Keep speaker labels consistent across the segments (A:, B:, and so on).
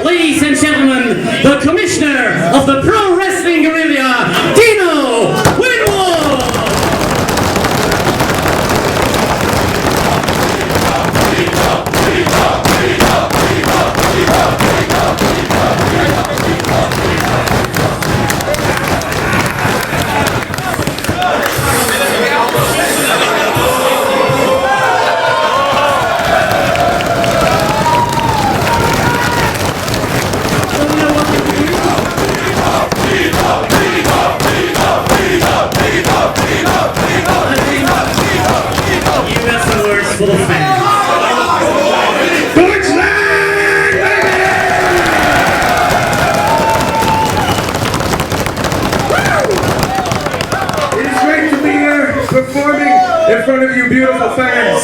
A: ladies and gentlemen, the commissioner of the Pro Wrestling Guerrilla, Dino Winwood! For the fans.
B: It is great to be here performing in front of you beautiful fans.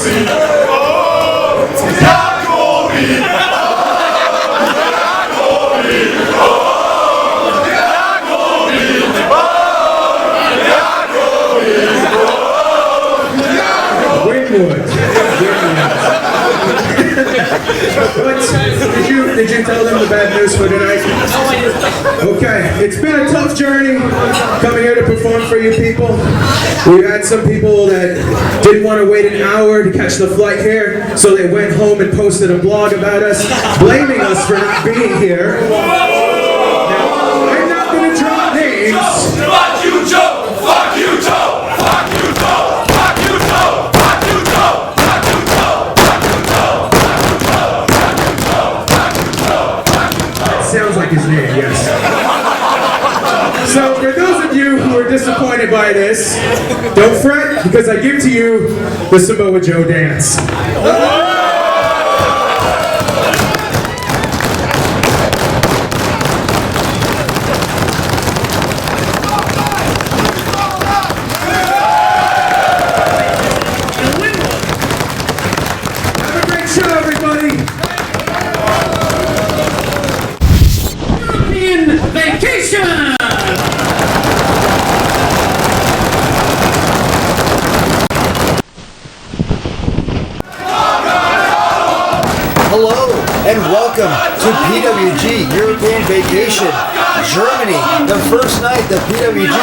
B: Did you tell them the bad news for tonight? Okay, it's been a tough journey coming here to perform for you people. We've had some people that didn't want to wait an hour to catch the flight here, so they went home and posted a blog about us, blaming us for not being here. Now, I'm not going to drop names.
C: Fuck you, Joe! Fuck you, Joe! Fuck you, Joe! Fuck you, Joe! Fuck you, Joe! Fuck you, Joe! Fuck you, Joe!
B: Sounds like his name, yes. So for those of you who are disappointed by this, don't fret, because I give to you the Samoa Joe dance. Have a great show, everybody.
A: Vacation!
D: Hello and welcome to PWG European Vacation, Germany. The first night that PWG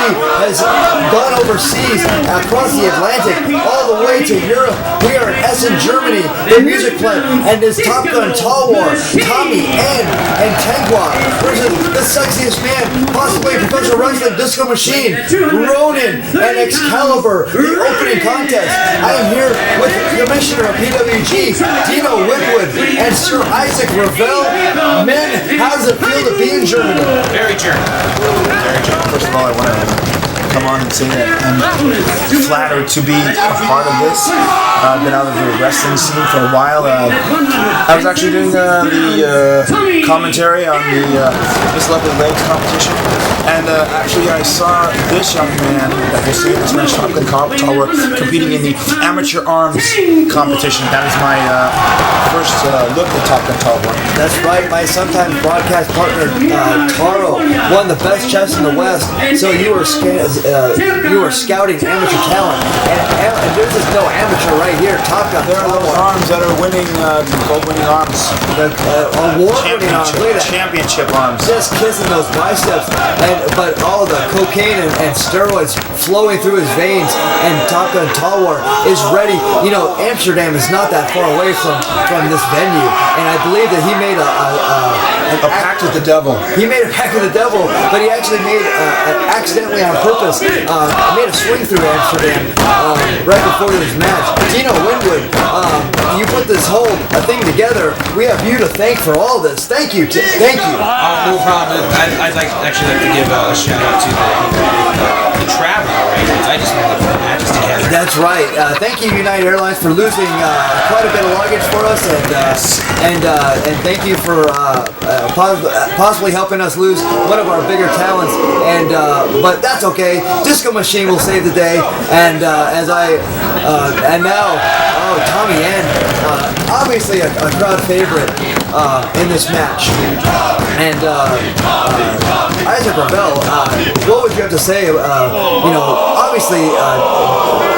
D: has gone overseas across the Atlantic all the way to Europe. We are in Essen, Germany, the music plant, and this Top Gun Tall War, Tommy and Tengwa versus the sexiest man possibly in professional wrestling, Disco Machine, Ronin, and Excalibur, the opening contest. I am here with the Commissioner of PWG, Dino Winwood, and Sir Isaac Ravel. Men, how does it feel to be in Germany?
E: Very German. Very German. First of all, I want to come on and say that I'm flattered to be a part of this. I've been out of the wrestling scene for a while. I was actually doing the commentary on the Miss Leopard Legs competition, and actually I saw this young man that we'll see in this match, Top Gun Tower, competing in the amateur arms competition. That is my first look at Top Gun Tower.
D: That's right, my sometimes broadcast partner Taro won the best chess in the West. So you were scouting amateur talent, and there's just no amateur right here. Top Gun.
E: There are those arms that are winning, gold-winning arms.
D: Award-winning arms. Look at that.
E: Championship arms.
D: Just kissing those biceps, but all the cocaine and steroids flowing through his veins, and Top Gun Talwar is ready. You know, Amsterdam is not that far away from this venue, and I believe that he made a
E: pact with the devil.
D: He made a pact with the devil, but he actually made accidentally on purpose made a swing through Amsterdam right before this match. Dino Winwood, you put this whole thing together. We have you to thank for all this. Thank you. Thank you.
F: No problem. I'd actually like to give a shout out to the travel arrangements. I just want to put the matches together.
D: That's right. Thank you, United Airlines, for losing quite a bit of luggage for us, and thank you for possibly helping us lose one of our bigger talents. But that's okay. Disco Machine will save the day. And now Tommy N, obviously a crowd favorite in this match. And Isaac Ravel, what would you have to say? Obviously,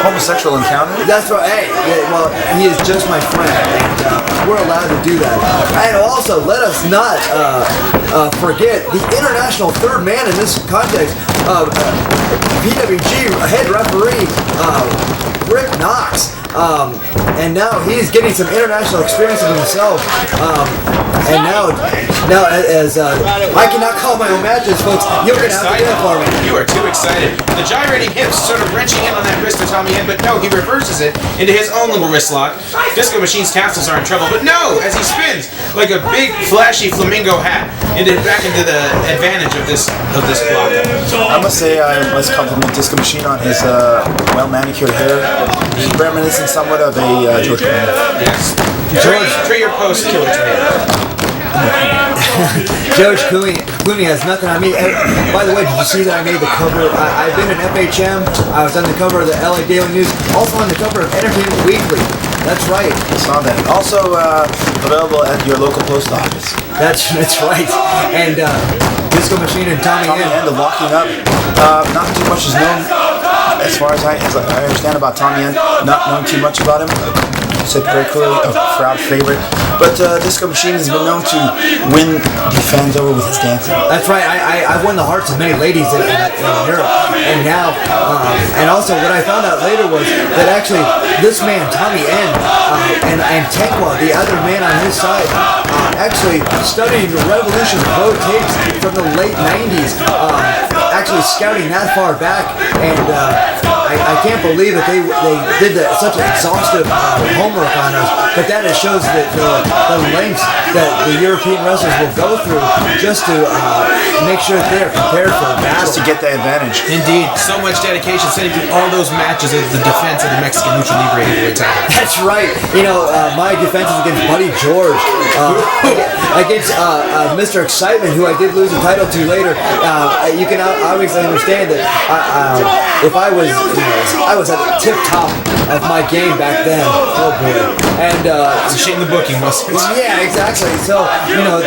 E: homosexual encounter.
D: That's right. Hey, well, he is just my friend, and we're allowed to do that. And also, let us not forget the international third man in this context, PWG head referee, Rick Knox. And now he's getting some international experience of himself. And now as I cannot call my own matches, folks, you're going to have to do it for me.
F: You are too excited. The gyrating hips sort of wrenching in on that wrist of Tommy End, but no, he reverses it into his own little wrist lock. Disco Machine's tassels are in trouble, but no, as he spins like a big flashy flamingo hat back into the advantage of this block.
E: I must say I must compliment Disco Machine on his well manicured hair. He's reminiscent somewhat of a George Clooney.
F: Yes. George, tree your post killer today.
D: George Clooney has nothing on me. By the way, did you see that I made the cover? I've been in FHM. I was on the cover of the LA Daily News. Also on the cover of Entertainment Weekly. That's right.
E: I saw that. Also available at your local post office.
D: That's right. And Disco Machine and Tommy
E: End of locking up. Not too much is known as far as I understand about Tommy End. Not knowing too much about him. Said very clearly a crowd favorite. But Disco Machine has been known to win the fans over with his dancing.
D: That's right. I won the hearts of many ladies in Europe. And now, and also what I found out later was that actually this man, Tommy End, and Tekwa, the other man on his side, actually studying the Revolution Pro tapes from the late 90s, actually scouting that far back. And I can't believe that they did such an exhaustive homework on us, but that it shows that the lengths that the European wrestlers will go through just to make sure that they're prepared for a battle.
E: Just to get that advantage.
F: Indeed, so much dedication sitting through all those matches of the defense of the Mexican Lucha Libre heavyweight title.
D: That's right. You know, my defense is against Buddy George, against Mr. Excitement, who I did lose the title to later. You can obviously understand that if I was at the tip top of my game back then. Oh boy. And
F: it's a shame the booking wasn't.
D: Yeah, exactly. So, you know,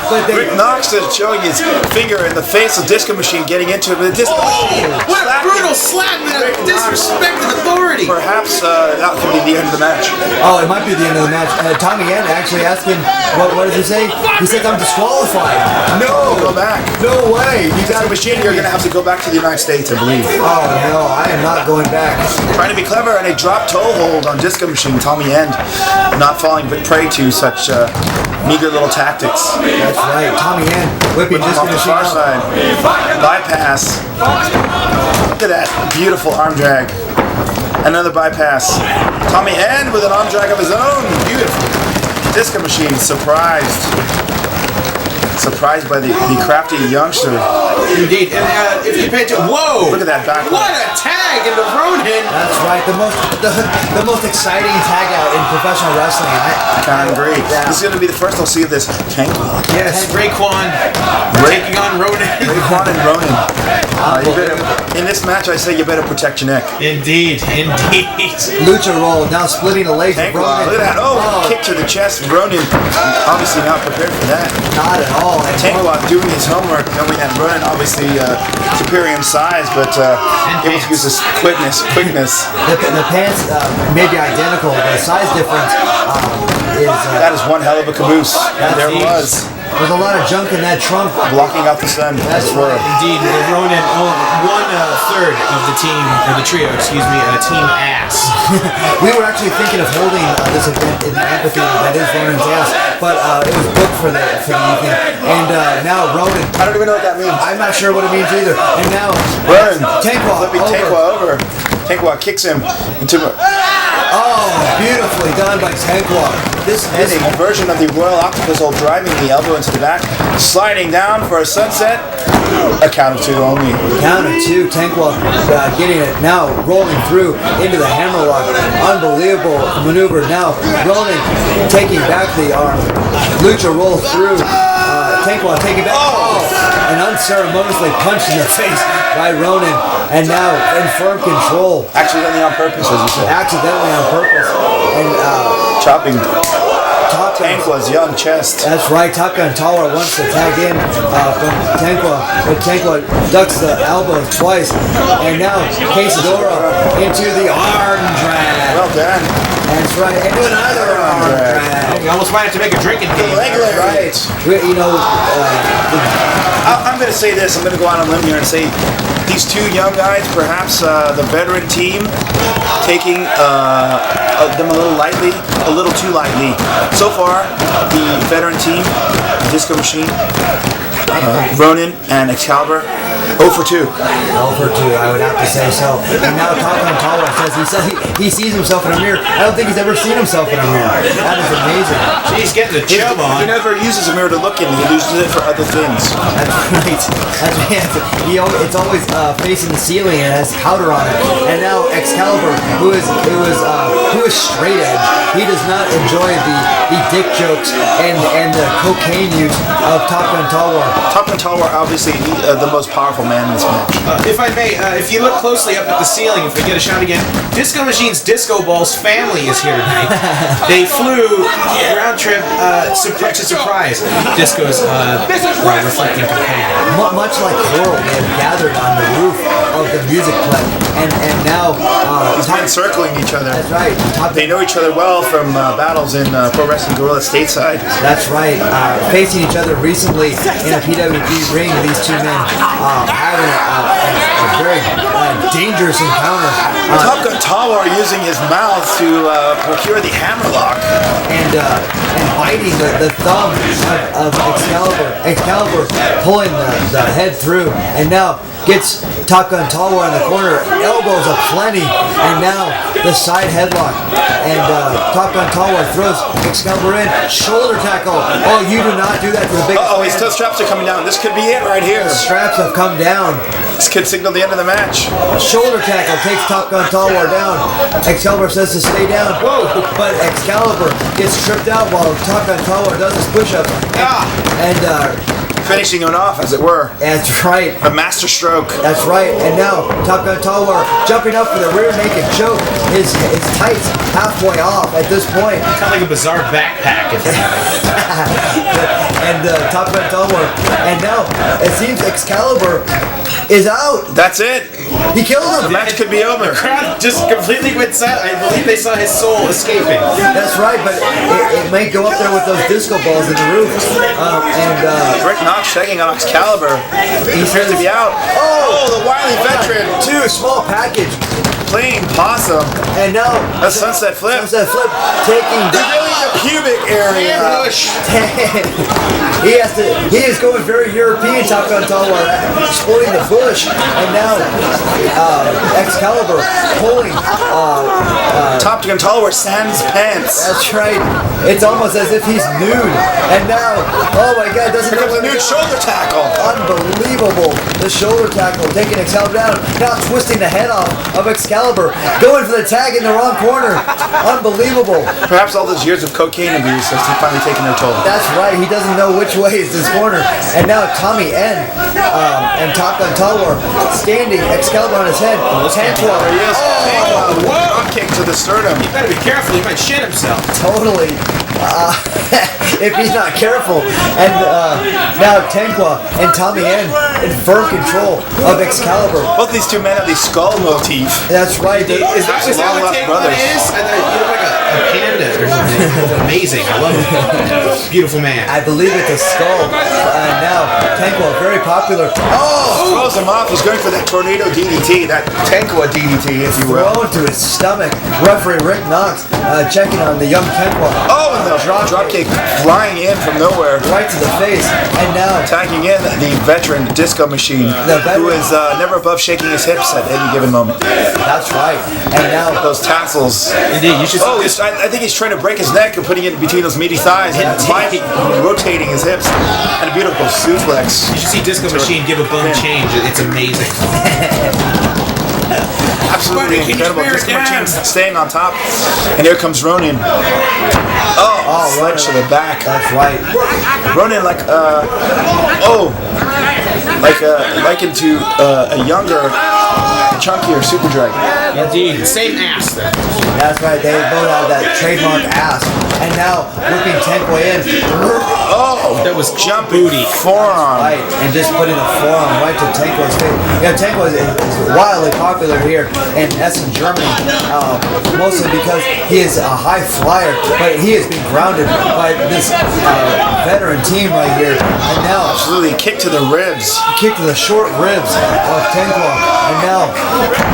D: but
E: Rick Knox is showing his finger in the face of Disco Machine, getting into it with Disco Machine.
F: What a brutal slap, man! Disrespected authority.
E: Perhaps that could be the end of the match.
D: Oh, it might be the end of the match. Tommy End actually asked him, what does he say? He said, I'm disqualified.
E: No, go back.
D: No way. You got
E: Disco Machine, you're going to have to go back to the United States, I believe.
D: Oh, no, I am not going back.
E: Trying to be clever, and a drop toe hold on Disco Machine. Tommy End not falling prey to such meager little tactics.
D: That's right. Tommy End whipping Disco
E: off the
D: Machine
E: far
D: out.
E: side. Bypass. Look at that beautiful arm drag. Another bypass. Tommy End with an arm drag of his own. Beautiful. Disco Machine surprised by the crafty youngster.
F: Indeed, and if you pay attention, whoa!
E: Look at that back.
F: What a tag into Ronin!
D: That's right, the most exciting tag out in professional wrestling.
E: I can't agree.
D: Yeah.
E: This is going to be the first I'll see of this tank walk.
F: Yes, Raekwon taking on Ronin.
E: Raekwon and Ronin. In this match, I say you better protect your neck.
F: Indeed.
D: Lucha roll, now splitting the legs
E: Tank
D: of
E: walk.
D: Ronin.
E: Look at that. Oh, kick to the chest. Ronin obviously not prepared for that.
D: Not at all. And
E: Tank walk doing his homework, knowing that Ronin obviously superior in size, but able to use his quickness.
D: The pants may be identical, but the size difference is...
E: That is one hell of a caboose. And there it was.
D: There's a lot of junk in that trunk.
E: Blocking out the sun.
D: That's right.
F: Indeed, Ronin, one-third of the team, or the trio, excuse me, team ass.
D: We were actually thinking of holding this event in the amphitheater that is Ronin's ass, but it was booked for the evening. And now Ronin,
E: I don't even know what that means.
D: I'm not sure what it means either. And now
E: Ronin.
D: Tankwa
E: Flipping Tankwa over. Tankwa kicks him into
D: Oh, beautifully done by Tankwa. This
E: a version of the Royal Octopus hold, driving the elbow into the back, sliding down for a sunset. A count of two only.
D: Count of two. Tankwa getting it now, rolling through into the hammerlock. Unbelievable maneuver. Now Ronin taking back the arm. Lucha rolls through. Tankwa taking back. And unceremoniously punched in the face by Ronin. And now in firm control.
E: Accidentally on purpose, as you said.
D: Accidentally on purpose. And
E: Chopping
D: Top Gun.
E: Tankwa's young chest.
D: That's right. Top Gun Tower wants to tag in from Tankwa, but Tankwa ducks the elbow twice. And now Quesadora into the arm drag.
E: Well done.
D: That's right. And do another arm drag.
F: You almost might have to make a drinking game.
D: Right. You know,
E: I'm going to say this. I'm going to go out on a limb here and say these two young guys, perhaps the veteran team, taking them a little too lightly. So far, the veteran team, Disco Machine, Ronin, and Excalibur, 0 for 2.
D: 0 for 2, I would have to say so. And now Tawa says he sees himself in a mirror. I don't think he's ever seen himself in a mirror. That is amazing.
F: He's getting the chub
E: He
F: on.
E: never uses a mirror to look in. He uses it for other things.
D: That's right. It's always facing the ceiling and has powder on it. And now Excalibur, who is straight edge, he does not enjoy the dick jokes and the cocaine use of Top Gun Talwar.
E: Top Gun Talwar, obviously the most powerful man in this match.
F: If I may, if you look closely up at the ceiling, if we get a shot again, Disco Machine's Disco Ball's family is here tonight. They flew round trip to surprise Disco's reflecting companion.
D: Much like Coral, they have gathered on the roof of the music club, and now
E: Encircling each other.
D: That's right.
E: They know each other well from battles in Pro Wrestling Guerrilla stateside.
D: That's right. Facing each other recently in a PWG ring, these two men having a very dangerous encounter.
E: Top Gun Talwar using his mouth to procure the hammerlock.
D: And biting the thumb of Excalibur. Excalibur pulling the head through, and now gets Top Gun Talwar in the corner, elbows aplenty, and now the side headlock. And Top Gun Talwar throws Excalibur in, shoulder tackle. Oh, you do not do that for the big.
E: Oh, his toe straps are coming down. This could be it right here.
D: The straps have come down.
E: This could signal the end of the match.
D: Shoulder tackle takes Top Gun Talwar down. Excalibur says to stay down. Whoa! But Excalibur gets tripped out while Top Gun Talwar does his push-up. And
E: Finishing it off, as it were.
D: that's right.
E: A master stroke.
D: That's right. And now Top Gun Talwar jumping up for the rear naked choke. His tights halfway off at this point.
F: Kind of like a bizarre backpack.
D: And Top Gun Talwar. And now it seems Excalibur is out.
E: That's it.
D: He killed
E: The
D: him.
E: match could be over.
F: The crowd just completely went silent. I believe they saw his soul escaping.
D: That's right, but it may go up there with those disco balls in the roof.
E: Rick Knox checking on Excalibur. He appears to be out.
D: Oh,
E: the wily veteran.
D: Two small package.
E: Playing possum.
D: And now
E: A sunset flip.
D: Sunset flip taking
E: The pubic area.
D: he is going very European. Top Gun Talwar sporting the bush, and now Excalibur pulling.
E: Top Gun Talwar sans pants.
D: That's right. It's almost as if he's nude. And now, oh my God, doesn't
E: Here
D: know
E: comes a
D: where to
E: nude
D: go.
E: shoulder tackle.
D: Unbelievable. The shoulder tackle taking Excalibur down. Now twisting the head off of Excalibur. Going for the tag in the wrong corner. Unbelievable.
E: Perhaps all those years of cocaine abuse has finally taken their toll.
D: That's right. He doesn't know which way is his corner. And now Tommy N and Top Gun Talwar standing. Excalibur on his head. Tantor.
E: There he is.
F: whoa.
E: Drop kick to the sternum.
F: You better be careful. He might shit himself.
D: Totally. If he's not careful. And now Tenqua and Tommy N in firm control of Excalibur.
E: Both these two men have the skull motif.
D: That's right.
F: Is that
E: long
F: what
E: lost
F: Tank One
E: brothers.
F: is? I thought you look like a panda or something. It's amazing. I love it. Beautiful man.
D: I believe it's a skull. Now Tenqua very popular. Oh!
E: Throws him off. He's going for that tornado DDT, that Tenqua DDT, if you will.
D: Thrown to his stomach. Referee Rick Knox checking on the young Tenqua.
E: Oh, and the drop kick flying in from nowhere.
D: Right to the face. And now
E: Tagging in the veteran Disco Machine, who is never above shaking his hips at any given moment.
D: that's right. And now
E: Those tassels.
F: Indeed, you should.
E: Oh, I think he's trying to break his neck and putting it between those meaty thighs and rotating his hips. And a beautiful suplex.
F: You should see Disco Machine give a bum change. It's amazing.
E: Absolutely
F: Buddy, can you
E: incredible.
F: bear it
E: Disco
F: down?
E: Machine staying on top. And here comes Ronin. Oh, sledge to the back.
D: that's right.
E: Ronin likened to a younger chunkier Super Dragon.
F: Indeed. Same ass, though.
D: That's right, they both have that trademark ass. And now whipping Tankwa in.
E: Oh,
F: That was
E: jumping
F: booty.
E: forearm.
D: Right, and just putting a forearm right to Tankwa's face. Yeah, Tankwa is wildly popular here in Essen, Germany, mostly because he is a high flyer, but he has been grounded by this veteran team right here. And now,
E: Absolutely, kick to the ribs.
D: kick to the short ribs of Tankwa. And now,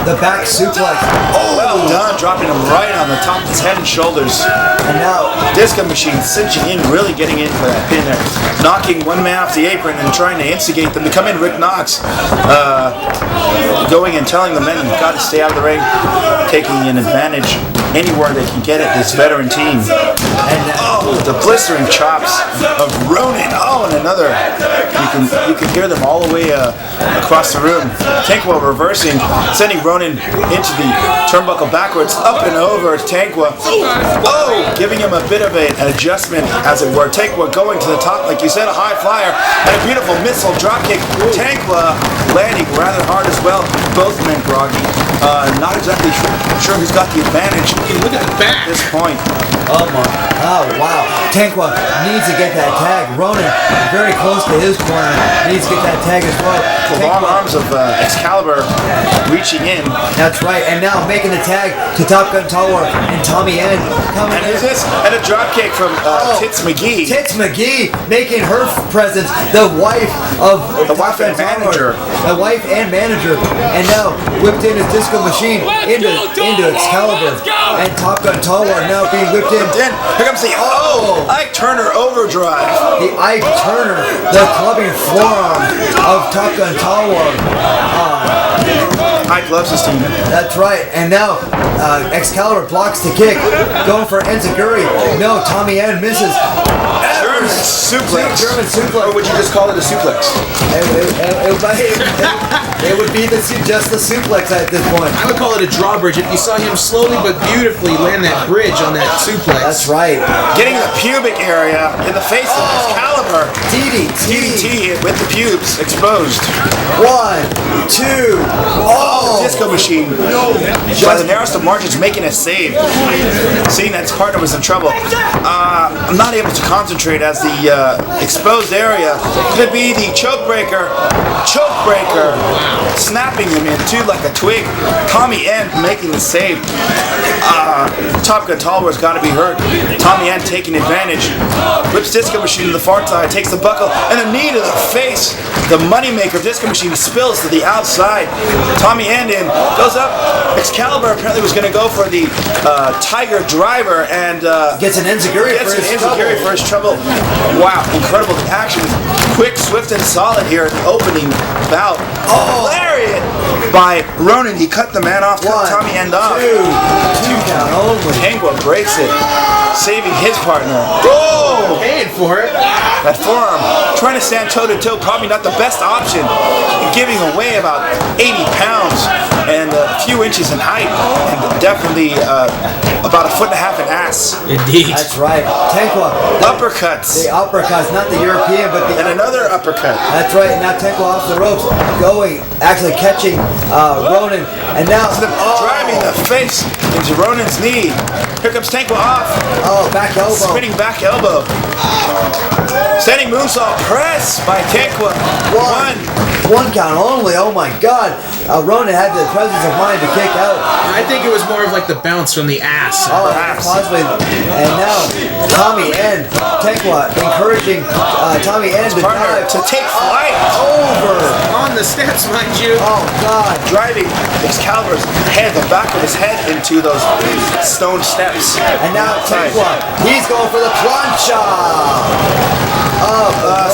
D: the back suplex.
E: Oh, well done, dropping him right on the top of his head and shoulders.
D: And now,
E: Disco Machine cinching in, really getting in for that pin there. Knocking one man off the apron and trying to instigate them to come in. Rick Knox going and telling the men, you've got to stay out of the ring, taking an advantage anywhere they can get it, this veteran team. And the blistering chops of Ronin. Oh, and another. You can hear them all the way across the room. Tankwa reversing, sending Ronin into the turnbuckle backwards, up and over Tankwa. Oh, giving him a bit of an adjustment, as it were. Tankwa going to the top, like you said, a high flyer, and a beautiful missile dropkick. Tankwa landing rather hard as well. Both men groggy. Not exactly sure who's got the advantage.
F: Look at the back.
E: At this point.
D: oh wow. Tankwa needs to get that tag. Ronin very close to his corner. Needs to get that tag as well.
E: The long arms of Excalibur reaching in.
D: That's right. And now making the tag to Top Gun Tower and Tommy End coming
E: And
D: in.
E: is this? And a dropkick from Tits McGee.
D: Tits McGee making her presence the wife of
E: The wife and manager.
D: The wife and manager. And now whipped in his disco machine into Excalibur. And Top Gun Tower now being whipped in.
E: Then here comes the Ike Turner overdrive.
D: The Ike Turner, the clubbing forearm of Top Gun Tower.
E: Ike loves his team.
D: That's right. And now Excalibur blocks the kick, going for Enziguri. No, Tommy End misses.
E: German suplex.
D: German suplex.
E: Or would you just call it a suplex?
D: It would be just the suplex at this point.
F: I would call it a drawbridge if you saw him slowly but beautifully land that bridge on that suplex.
D: That's right.
E: Getting the pubic area in the face of Excalibur. DDT with the pubes exposed.
D: 1, 2,
E: Oh, disco machine. By the narrowest of margins, making a save. Seeing that his partner was in trouble. I'm not able to concentrate as the exposed area could be the choke breaker. Snapping him in two like a twig. Tommy End making the save. Top Gun Tower's got to be hurt. Tommy End taking advantage. Whips Disco Machine to the far side, takes the buckle, and a knee to the face. The moneymaker Disco Machine spills to the outside. Tommy End in, goes up. Excalibur apparently was going to go for the Tiger Driver and
D: gets an Enziguri
E: for his trouble. Wow, incredible action. Quick, swift, and solid here at the opening bout. Lariat by Ronin. He cut the man off, cut Tommy End off.
D: Two count only.
E: Tankwa breaks it, saving his partner. Oh!
F: Paying for it.
E: That forearm, trying to stand toe-to-toe, probably not the best option. Giving away about 80 pounds and a few inches in height, and definitely about a foot and a half in ass.
F: Indeed.
D: That's right. Tankwa.
E: Uppercuts.
D: The uppercuts, not the European, but the...
E: And another uppercut.
D: That's right. Now Tankwa off the ropes, actually catching Ronin, and now...
E: Driving the face into Ronin's knee. Here comes Tankwa off.
D: Oh, back elbow.
E: Spinning back elbow. Standing moonsault press by Tankwa.
D: One count only. Oh my God. Ronin had the presence of mind to kick out.
F: I think it was more of like the bounce from the ass.
D: Oh, possibly. And now Tommy End, Tankwa encouraging Tommy End to dive
E: to take flight
D: over
F: On the steps, mind you.
D: Oh God.
E: driving Excalibur's head, the back of his head, into those stone steps.
D: And now Tankwa, he's going for the plancha.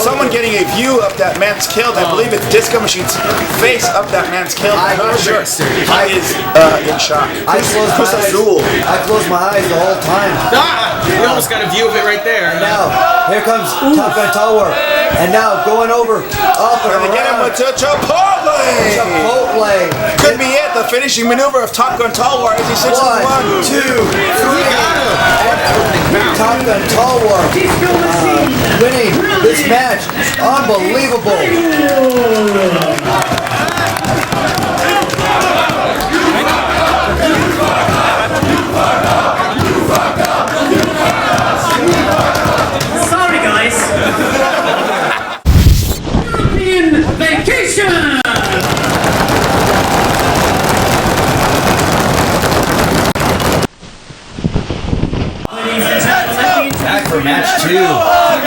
E: Someone getting a view of that man's killed. I believe it's Disco Machine's face up that man's killed. I'm not sure. He is in shock.
D: I closed my eyes the whole time.
F: We almost got a view of it right there.
D: Now, here comes Top Gun Tower. And now going over, up and
E: And they get him
D: around.
E: with Chipotle. Could be it. The finishing maneuver of Top Gun Tower as he sits in the
D: 1, 2, 3. And Top Gun Tower winning this match. Unbelievable.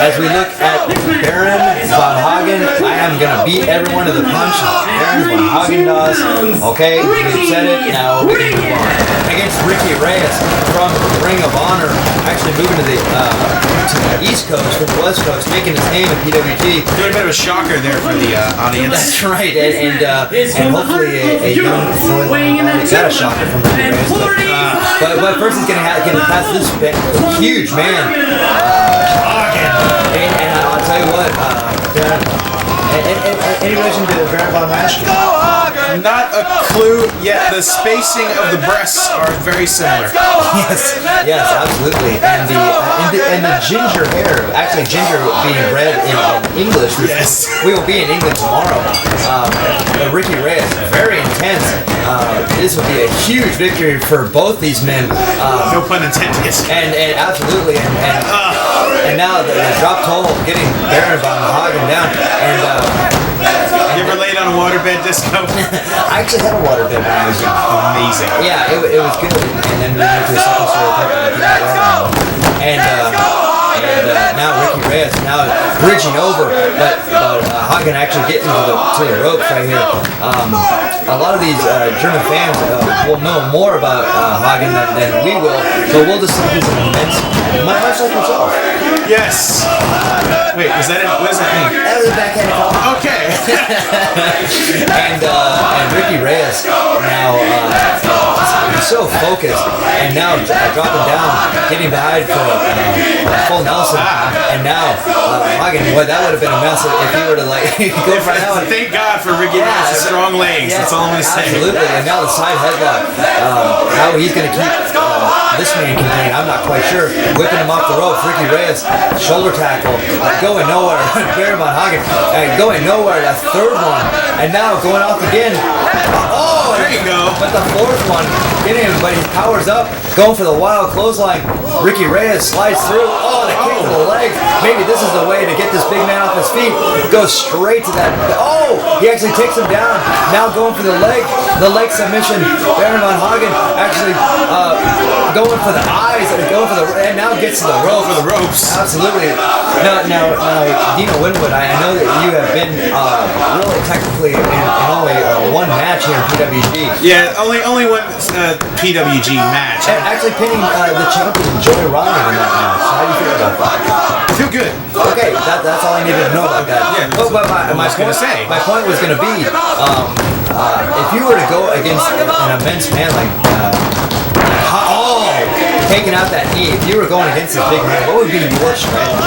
D: as we look at Baron von Hagen, I am going to beat everyone to the punch. Baron von Hagen does. Okay, we've said it, now we can move on. Against Ricky Reyes from Ring of Honor, actually moving to the East Coast from the West Coast, making his name in PWG.
F: Doing a bit of a shocker there for the audience.
D: That's right, and hopefully a young got a shocker from Ricky Reyes. But first he's going to get past this huge man. And I'll tell you what, any relation to Baron von Hagen?
F: Not a clue, yet the spacing of the breasts are very similar.
D: Yes, absolutely. And the ginger hair, actually ginger being read in English, which we will be in England tomorrow. Ricky Reyes, very intense. This would be a huge victory for both these men.
F: No pun intended.
D: And absolutely, and now the drop toe getting Baron von Hagen down, and
F: you ever laid on a waterbed, Disco?
D: I actually had a waterbed when I was young.
F: Amazing.
D: Yeah, it was good, and then we went to a second story and now Ricky Reyes now bridging over, but Hagen actually getting to the ropes right here. A lot of these German fans will know more about Hagen than we will, so we'll just see he's an immense, much like himself.
F: Yes. Wait, was that it? What does that mean?
D: That was a backhand call.
F: Okay.
D: and Ricky Reyes now he's so focused, and now dropping down, getting behind for full Nelson, and now Hagen, boy, that would have been a mess if he were to go for now.
F: Thank God for Ricky Reyes' strong legs. That's all I'm going to say.
D: Absolutely, and now the side headlock. How he's going to keep this man contained, I'm not quite sure. Whipping him off the ropes, Ricky Reyes, shoulder tackle, going nowhere. Baron von Hagen going nowhere. That third one, and now going off again. Oh,
F: there you go.
D: But the fourth one, getting him, but he powers up, going for the wild clothesline. Ricky Reyes slides through. Oh, the kick to the leg. Maybe this is the way to get this big man off his feet. Goes straight to that. Oh, he actually takes him down. Now going for the leg submission. Baron von Hagen actually going for the eyes and going for and now gets to the rope.
F: For the ropes.
D: Absolutely. Now, Dino Winwood, I know that you have been really technically in only one match here in PWG.
F: Yeah, only one PWG match.
D: And actually pinning the champion Joey Ryan in that match. How do you feel about that?
F: I feel good.
D: Okay, that's all I needed to know about that.
F: Yeah,
D: but my point was going to be, if you were to go against an immense man like taking out that knee, if you were going against this big man, what would be your strategy?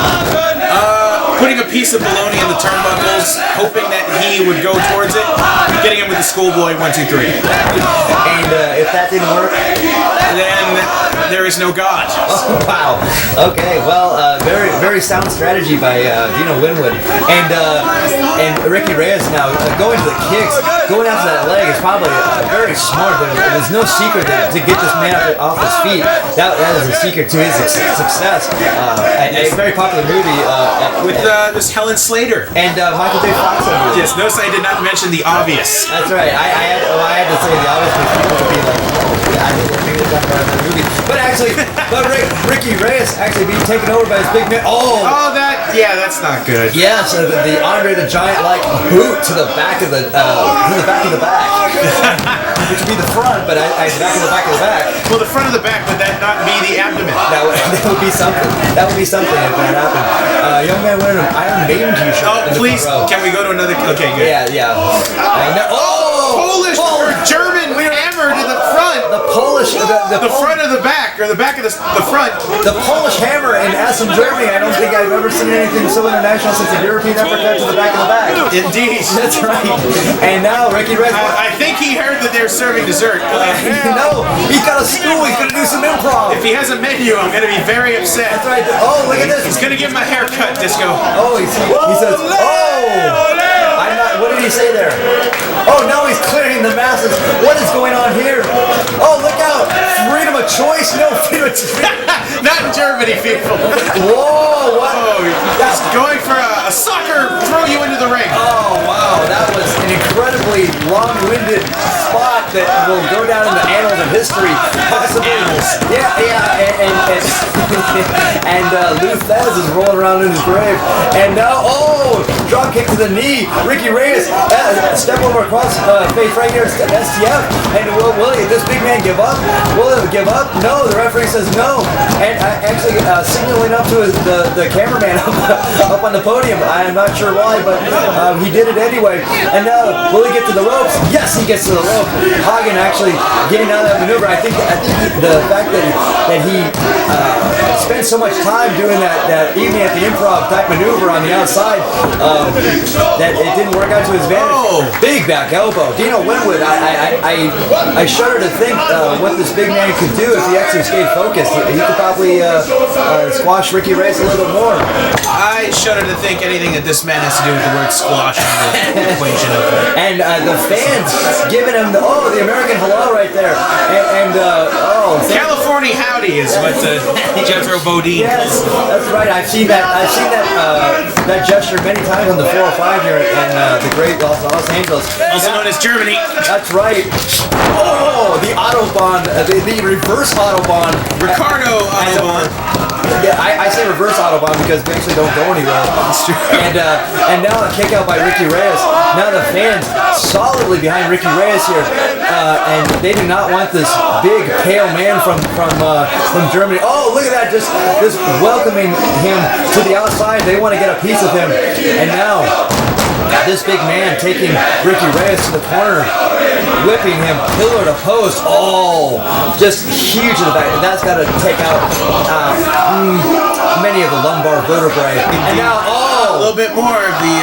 F: Putting a piece of bologna in the turnbuckles, hoping that he would go towards it, getting him with the schoolboy 1, 2, 3.
D: And if that didn't work,
F: then there is no God.
D: Oh, wow. Okay. Well, very sound strategy by Dino Winwood, and Ricky Reyes now going to the kicks, going after that leg is probably very smart. There's no secret to get this man off his feet. That is a secret to his success. A very popular movie
F: with this Helen Slater
D: and Michael J. Fox.
F: Yes, notice I did not mention the obvious.
D: That's right. I had to say the obvious because people would be like, oh, yeah, I didn't think that movie. But actually, Ricky Reyes actually being taken over by his big man. Oh,
F: that's not good.
D: Yeah, so the Andre the Giant like boot to the back of the back, which would be the front, but I back of the back of the back.
F: Well, the front of the back, would that not be the abdomen?
D: That would be something. That would be something if that happened. Young man wearing an Iron Maiden t-shirt.
F: Oh, please, can we go to another? Okay, good.
D: Yeah.
F: Polish or German hammer to the front.
D: The Polish,
F: the front of the back, or the back of the front.
D: The Polish hammer in Essen, Germany. I don't think I've ever seen anything so international since the European uppercut to the back of the back.
F: Indeed.
D: That's right. And now Ricky Reyes.
F: I think he heard that they're serving dessert.
D: No, he's got a stool. He's going to do some improv.
F: If he has a menu, I'm going to be very upset.
D: That's right. Oh, look at this.
F: He's going to give him a haircut, Disco.
D: Oh, he says, I'm not, what did he say there? Oh, now he's clearing the masses. What is going on here? Oh, look out. Freedom of choice? No, freedom of choice.
F: Not in Germany, people.
D: Whoa, what?
F: Oh, he's going for a sucker, throw you into the ring.
D: Oh, wow. That was an incredibly long-winded spot. that will go down in the annals of history. Possibly. And Lou Thez is rolling around in his grave. And now, drop kick to the knee. Ricky Reyes step over across face right here, STF. And will this big man give up? Will he give up? No, the referee says no. And actually signaling up to the cameraman up on the podium. I am not sure why, but he did it anyway. And now, will he get to the ropes? Yes, he gets to the rope. Hagen actually getting out of that maneuver. I think the fact that he spent so much time doing that evening at the improv type maneuver on the outside that it didn't work out to his advantage. Big back elbow. Dino Winwood, I shudder to think what this big man could do if he actually stayed focused. He could probably squash Ricky Reyes a little more.
F: I shudder to think anything that this man has to do with the word squash in the equation of it.
D: And the fans giving him the American hello right there.
F: California howdy is what Jethro Bodine.
D: Yes, that's right. I've seen that gesture many times on the 405 here in the great Los Angeles.
F: Also known as Germany.
D: That's right. The Autobahn, the reverse Autobahn.
F: Ricardo Autobahn.
D: Yeah, I say reverse Autobahn because they actually don't go anywhere.
F: That's true.
D: And now a kick out by Ricky Reyes. Now the fans solidly behind Ricky Reyes here, and they do not want this big pale man from Germany. Oh, look at that! Just welcoming him to the outside. They want to get a piece of him. And now this big man taking Ricky Reyes to the corner, whipping him pillar to post. Just huge in the back. That's got to take out many of the lumbar vertebrae. And now,
F: a little bit more of the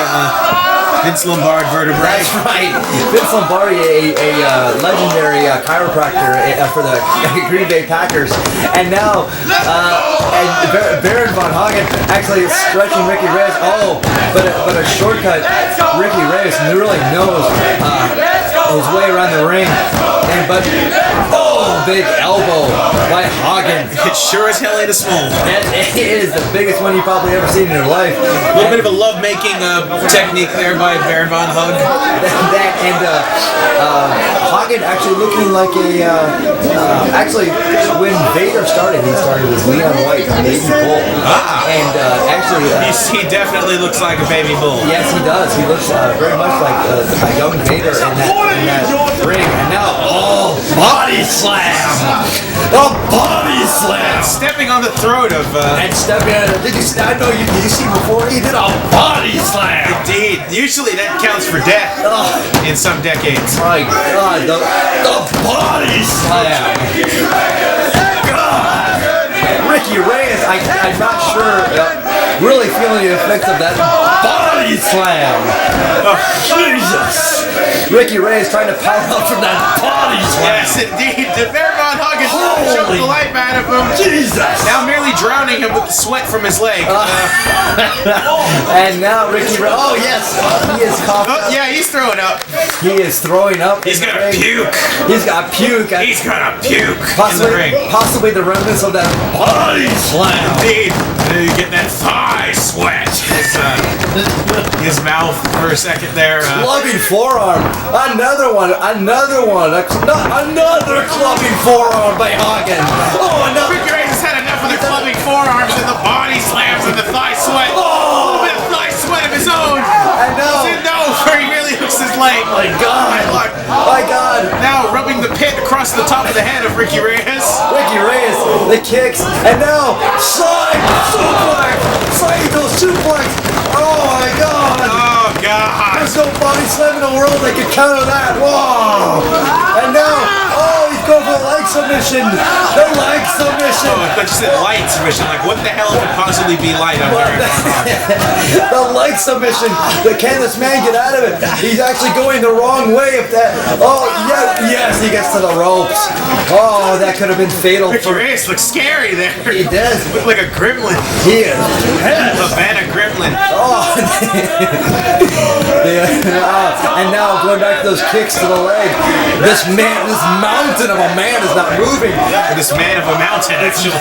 F: Vince Lombardi vertebrae.
D: That's right. Vince Lombardi, a legendary chiropractor for the Green Bay Packers. And now, Baron von Hagen actually stretching Ricky Reyes. But a shortcut. Ricky Reyes really knows his way around the ring. Big elbow by Hagen.
F: It sure as hell ain't a small one.
D: It is the biggest one you've probably ever seen in your life.
F: A little bit of a love-making technique there by Baron von Hug.
D: Hagen actually looking like actually, when Vader started, he started as Leon White, baby bull.
F: He definitely looks like a baby bull.
D: Yes, he does. He looks very much like a young Vader in that ring. And now, body slam! The body slam!
F: Stepping on the throat of...
D: And stepping on it. Did you see before he did a body slam?
F: Indeed. Usually that counts for death in some decades.
D: My God, the body slam! God! Ricky Reyes, I'm not sure, really feeling the effects of that body slam. Jesus! Ricky Reyes trying to power up from that body slam.
F: Yes, indeed. The Baron von Hagen choked the life out of him.
D: Jesus!
F: Now merely drowning him with the sweat from his leg.
D: And now Ricky Reyes. Oh, yes! He is coughing.
F: Yeah, he's throwing up.
D: He is throwing up.
F: He's gonna puke.
D: He's got puke.
F: He's gonna puke in the ring.
D: Possibly the remnants of that body slam.
F: Indeed. You get that thigh sweat. His mouth for a second there.
D: Clubbing forearm. Another one. Another clubbing forearm by Hagen.
F: Ricky Reyes has had enough of the clubbing forearms and the body slams and the thigh sweat. A little bit of thigh sweat of his own.
D: I know.
F: Where he really hooks his leg.
D: My God. My God.
F: Now rubbing the pit across the top of the head of Ricky Reyes.
D: Ricky Reyes, the kicks, and now side suplex. Saito suplex. Oh my God.
F: Oh God.
D: There's no body slam in the world that can counter that. Whoa. And now, he's going for the leg submission. The leg submission.
F: I thought you said light submission. Like, what the hell could possibly be light on Baron von Hagen?
D: The leg submission. Can this man get out of it? He's actually going the wrong way. Yes, he gets to the ropes. Oh, that could have been fatal.
F: Ricky Reyes looks scary there.
D: He does.
F: Look like a gremlin.
D: He is.
F: Havana gremlin.
D: And now going back to those kicks to the leg. This mountain of a man is not moving.
F: This man of a mountain, actually.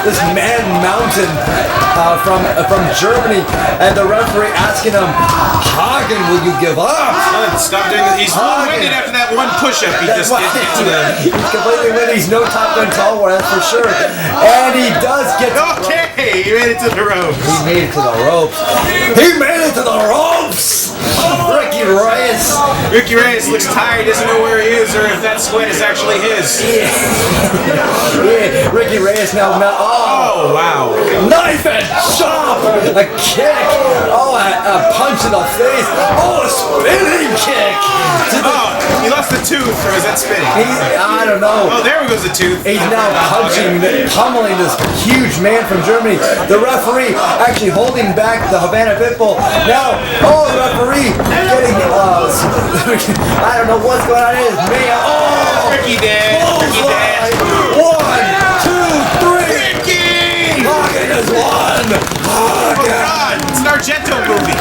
D: This man mountain from Germany, and the referee asking him, Hagen, will you give up?
F: Stop doing that. He's one-winded after that one push-up he just did into the...
D: He's completely winning. He's no Top Gun tall war, that's for sure. And he does get to
F: Okay, he made it to the ropes.
D: He made it to the ropes. He made it to the ropes!
F: Ricky Reyes looks tired, doesn't know where he is or if that sweat is actually his.
D: Yeah, Ricky Reyes now.
F: Oh, wow.
D: Knife and chop! A kick! Oh, a punch in the face! Oh, a spinning kick!
F: He lost the tooth, or is that spinning?
D: I don't know.
F: Oh, there goes the tooth.
D: He's now pummeling this huge man from Germany. The referee actually holding back the Havana Pitbull. Now, the referee getting, I don't know what's going on. It is man.
F: Ricky dad. Ricky dad.
D: 1, 2, 3. Ricky! Hagen has won.
F: Oh, God. It's an Argento movie.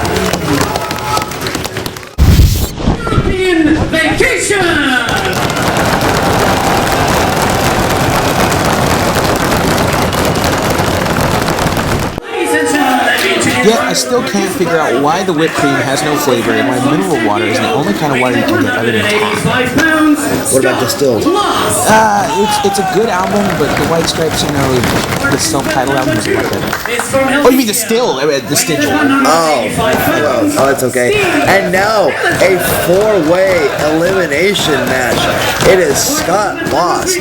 A: European vacation!
G: Yet I still can't figure out why the whipped cream has no flavor and why mineral water is the only kind of water you can get other than tap.
D: What about distilled?
G: It's a good album, but the White Stripes, the self-titled album is a lot better. Oh, you mean the still? The Stitch.
D: Oh, that's okay. And now a 4-way elimination match. It is Scott Lost,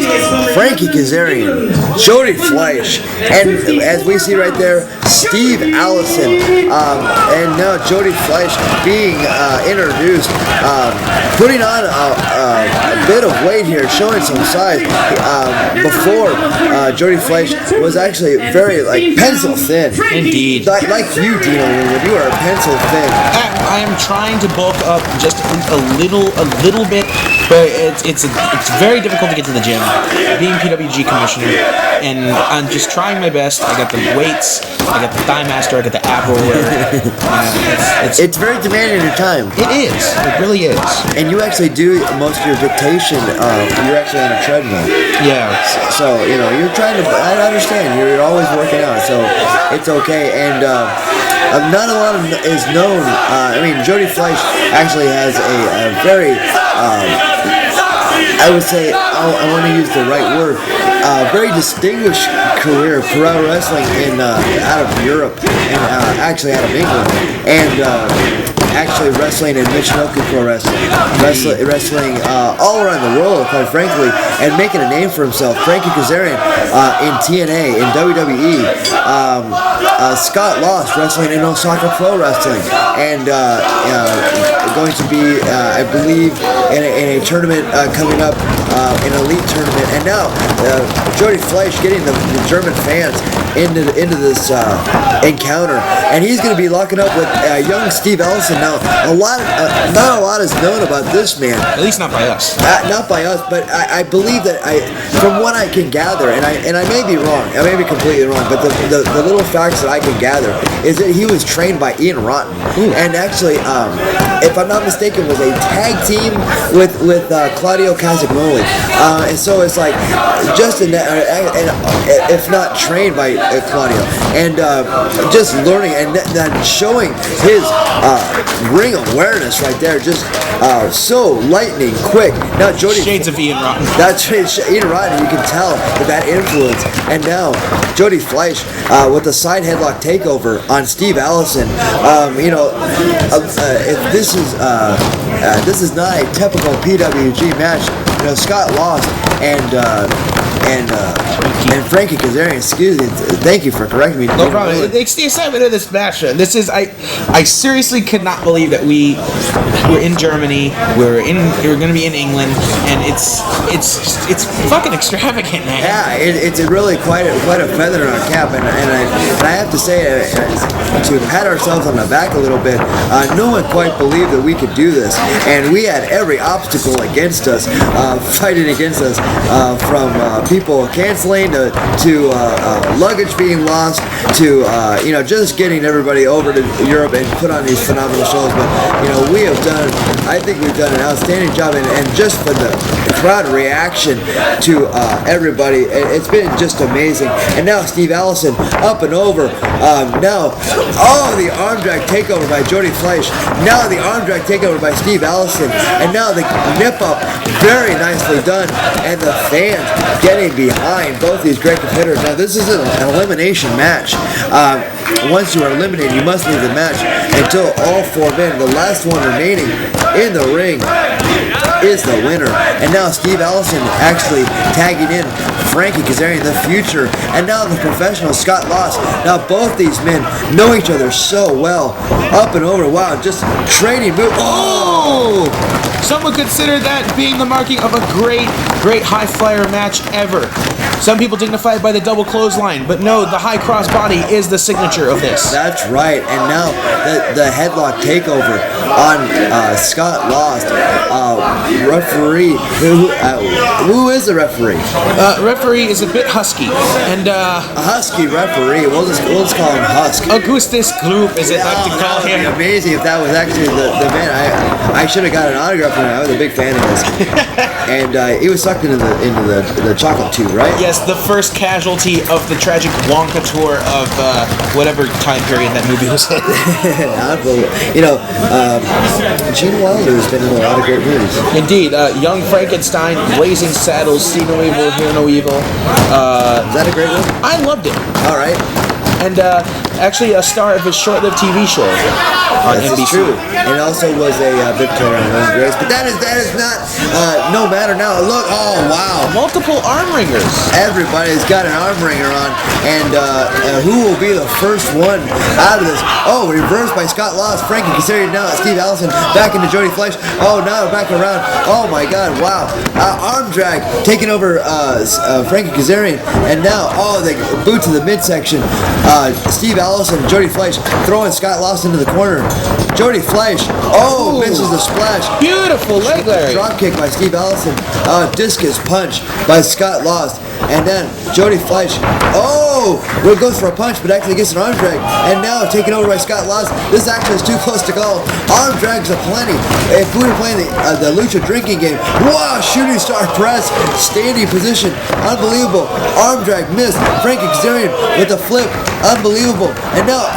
D: Frankie Kazarian, Jody Fleisch, and as we see right there, Steve Allison. And now Jody Fleisch being introduced, putting on a bit of weight here, showing some size. Before Jody Fleisch was actually very pencil thin.
G: Indeed.
D: Like you, Dino, when you are pencil thin.
G: I am trying to bulk up just a little bit, but it's very difficult to get to the gym. Being PWG commissioner, and I'm just trying my best. I got the weights, I got the Thigh Master, I got the ab roller.
D: It's very demanding your time.
G: It is. It really is.
D: And you actually do most of your dictation. You're actually on a treadmill.
G: Yeah.
D: So you're trying to. I understand. You're always working out, so it's okay. And not a lot is known. Jody Fleisch actually has a very. I would say, I want to use the right word, very distinguished career pro wrestling out of Europe and actually out of England, and actually wrestling in Michinoku Pro wrestling all around the world, quite frankly, and making a name for himself. Frankie Kazarian in TNA, in WWE, Scott Lost wrestling in Osaka Pro Wrestling, and going to be, I believe, in a tournament coming up, an elite tournament, and now Jody Fleisch getting the German fans into this encounter, and he's going to be locking up with young Steve Ellison. Now, not a lot is known about this man.
G: At least not by us.
D: Not by us, but I believe that from what I can gather, and I may be wrong, I may be completely wrong, but the little facts that I can gather is that he was trained by Ian Rotten, and actually, if I'm not mistaken, was a tag team with Claudio Casagnoli, and so it's like just if not trained by Claudio, and just learning and then showing his ring awareness right there, just so lightning quick. Now Jody
G: Shades of Ian Rotten.
D: That's Ian Rotten. You can tell that influence. And now Jody Fleisch with the side headlock takeover on Steve Allison. If this is not a typical PWG match. Scott Lost and Frankie Kazarian. Excuse me. Thank you for correcting me.
G: No problem. It's the excitement of this match. This is I seriously could not believe that we're in Germany. We're going to be in England, and it's fucking extravagant, man.
D: Yeah, it's really quite a feather in our cap, and I have to say to pat ourselves on the back a little bit. No one quite believed that we could do this, and we had every obstacle against us, fighting against us from people people canceling to luggage being lost to just getting everybody over to Europe and put on these phenomenal shows. But I think we've done an outstanding job, and just for the crowd reaction to everybody, it's been just amazing. And now Steve Allison up and over. Now, the arm drag takeover by Jody Fleisch. Now the arm drag takeover by Steve Allison. And now the nip up, very nicely done. And the fans getting behind both these great competitors. Now this is an elimination match. Once you are eliminated, you must leave the match until all 4 men, the last one remaining in the ring, is the winner. And now Steve Allison actually tagging in Frankie Kazarian, the future, and now the professional Scott Lost. Now both these men know each other so well. Up and over, wow, just trading moves. Oh!
G: Some would consider that being the marking of a great high flyer match ever. Some people dignify it by the double clothesline, but no, the high cross body is the signature of this.
D: That's right, and now the headlock takeover on Scott Lost. Referee, who is the referee?
G: Referee is a bit husky, and
D: a husky referee. We'll just call him Husk.
G: Augustus Gloop, is it like to call him?
D: That would be amazing if that was actually the man. I should have got an autograph from him. I was a big fan of his. And he was sucked into the chocolate tube, right?
G: Yes, the first casualty of the tragic Wonka tour of whatever time period that movie was in.
D: Gene Wilder has been in a lot of great movies.
G: Indeed, Young Frankenstein, Blazing Saddles, See No Evil, Hear No Evil.
D: Is that a great one?
G: I loved it.
D: All right.
G: And actually a star of his short-lived TV show on NBC.
D: That's true. And also was a big player on Will Grace. But that is not no matter now. Look, oh wow.
G: Multiple arm ringers.
D: Everybody's got an arm ringer on. And who will be the first one out of this? Oh, reversed by Scott Lost. Frankie Kazarian now. Steve Allison back into Jody Fleisch. Oh, now back around. Oh my God, wow. Arm drag taking over Frankie Kazarian. And now, the boot to the midsection. Steve Allison, Jody Fleisch throwing Scott Lost into the corner. Jody Fleisch, misses the splash.
G: Beautiful leg Larry.
D: Drop kick by Steve Allison. Discus punch by Scott Lost. And then Jody Fleisch, goes for a punch, but actually gets an arm drag. And now taken over by Scott Lost. This actually is too close to call. Arm drags aplenty. If we were playing the Lucha drinking game, wow, shooting star press, standing position, unbelievable. Arm drag missed. Frankie Kazarian with the flip, unbelievable. And now,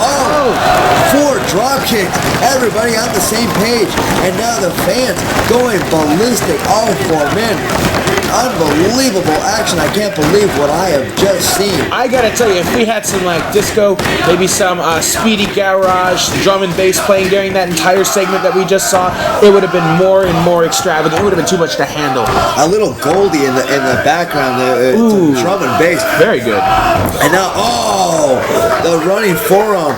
D: 4 drop kicks. Everybody on the same page. And now the fans going ballistic. All 4 men. Unbelievable action. I can't believe what I have just seen.
G: I gotta tell you, if we had some disco, maybe some speedy garage, drum and bass playing during that entire segment that we just saw, it would have been more and more extravagant. It would have been too much to handle.
D: A little Goldie in the background, drum and bass.
G: Very good.
D: And now, the running forearm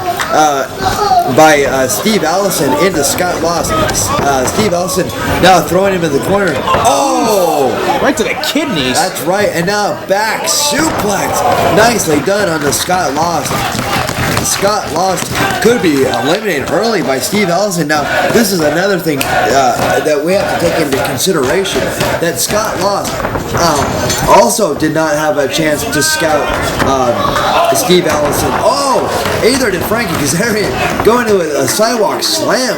D: by Steve Allison into Scott Lost. Steve Allison now throwing him in the corner.
G: Right to the kidneys.
D: That's right. And now back suplex. Nicely done on the Scott Lost. Scott Lost could be eliminated early by Steve Allison. Now, this is another thing that we have to take into consideration, that Scott Lost also did not have a chance to scout Steve Allison. Either did Frankie Kazarian go into a sidewalk slam.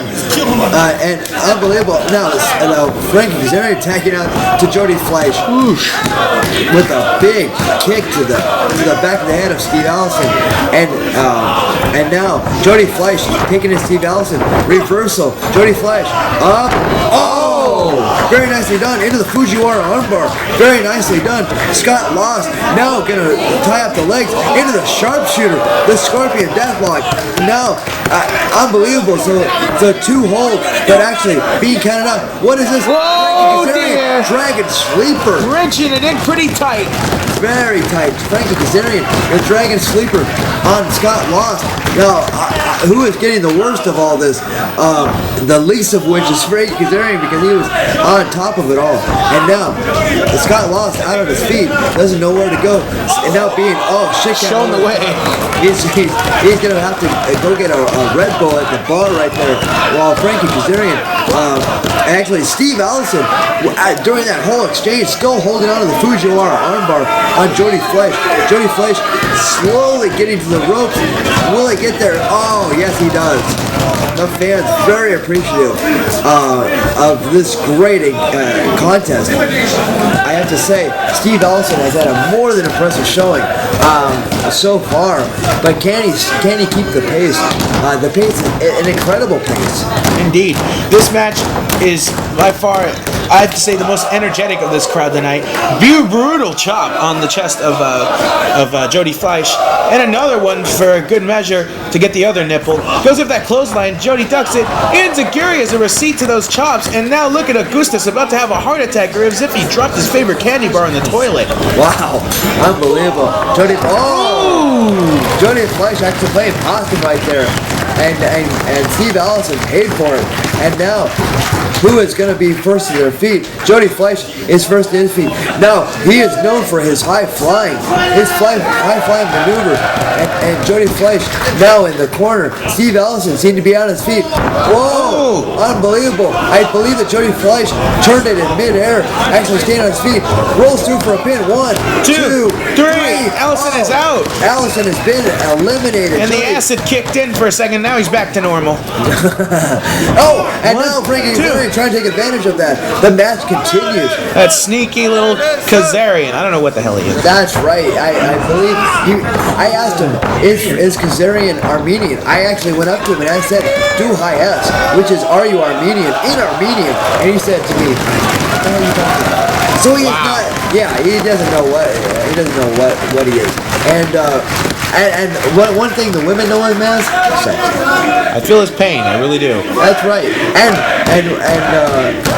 D: And unbelievable. Now, Frankie Kazarian attacking out to Jody Fleisch with a big kick to the back of the head of Steve Allison. And now Jody Fleisch taking in Steve Allison. Reversal. Jody Fleisch up. Very nicely done. Into the Fujiwara armbar. Very nicely done. Scott Lost now gonna tie up the legs into the sharpshooter. The Scorpion Deathlock. Now, unbelievable. So the 2 hold, but actually being counted out. What is this?
G: Whoa, dear.
D: Dragon Sleeper.
G: Wrenching it in pretty tight.
D: Very tight. Frankie Kazarian, the Dragon Sleeper on Scott Lost. Now, who is getting the worst of all this? The least of which is Frankie Kazarian, because he was on top of it all. And now Scott Lost out on his feet, doesn't know where to go, and now being
G: Shown the way.
D: He's gonna have to go get a Red Bull at the bar right there, while Frankie Kazarian, actually Steve Allison, during that whole exchange, still holding on to the Fujiwara armbar on Jody Fleisch. Jody Fleisch slowly getting to the ropes. Will he get there? Oh, yes, he does. The fans very appreciative of this great contest. I have to say, Steve Allison has had a more than impressive showing so far, but can he keep the pace? The pace is an incredible pace.
G: Indeed. This match is by far, I have to say, the most energetic of this crowd tonight. Brutal chop on the chest of Jody Fleisch, and another one for a good measure to get the other nipple. Goes up that clothesline, Jody ducks it. Enziguri as a receipt to those chops, and now look at Augustus about to have a heart attack, or as if he dropped his favorite candy bar in the toilet.
D: Wow, unbelievable. Jody Fleisch actually playing possum right there. And Steve Allison paid for it. And now, who is going to be first to their feet? Jody Fleisch is first to his feet. Now, he is known for his high flying maneuvers. And Jody Fleisch now in the corner. Steve Allison seemed to be on his feet. Whoa! Unbelievable. I believe that Jody Fleisch turned it in midair, actually staying on his feet. Rolls through for a pin. 1, 2, 3.
G: Allison is out.
D: Allison has been eliminated.
G: And the acid kicked in for a second. Now he's back to normal.
D: Now Frankie Kazarian trying to take advantage of that. The match continues.
G: That sneaky little Kazarian. I don't know what the hell he is.
D: That's right. I believe I asked him, is Kazarian Armenian? I actually went up to him and I said, do high S, which is, are you Armenian? In Armenian. And he said to me, what the hell are you talking about? So he's not, he doesn't know what he is. And one thing the women know him as, sexy.
G: I feel his pain. I really do.
D: That's right. And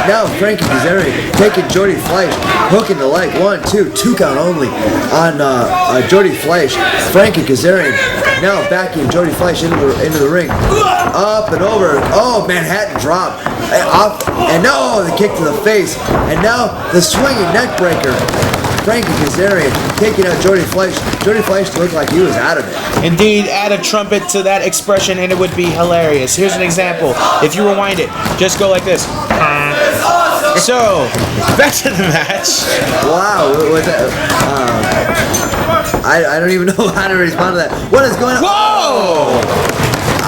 D: now Frankie Kazarian taking Jody Fleisch, hooking the leg. 1, 2 count only on Jody Fleisch. Frankie Kazarian now backing Jody Fleisch into the ring. Up and over. Oh, Manhattan drop. Up and no, the kick to the face. And now the swinging neck breaker. Frankie Kazarian taking out Jody Fleisch. Jody Fleisch looked like he was out of it.
G: Indeed, add a trumpet to that expression and it would be hilarious. Here's an example. If you rewind it, just go like this. So, back to the match.
D: Wow, what was that? I don't even know how to respond to that. What is going on?
G: Whoa!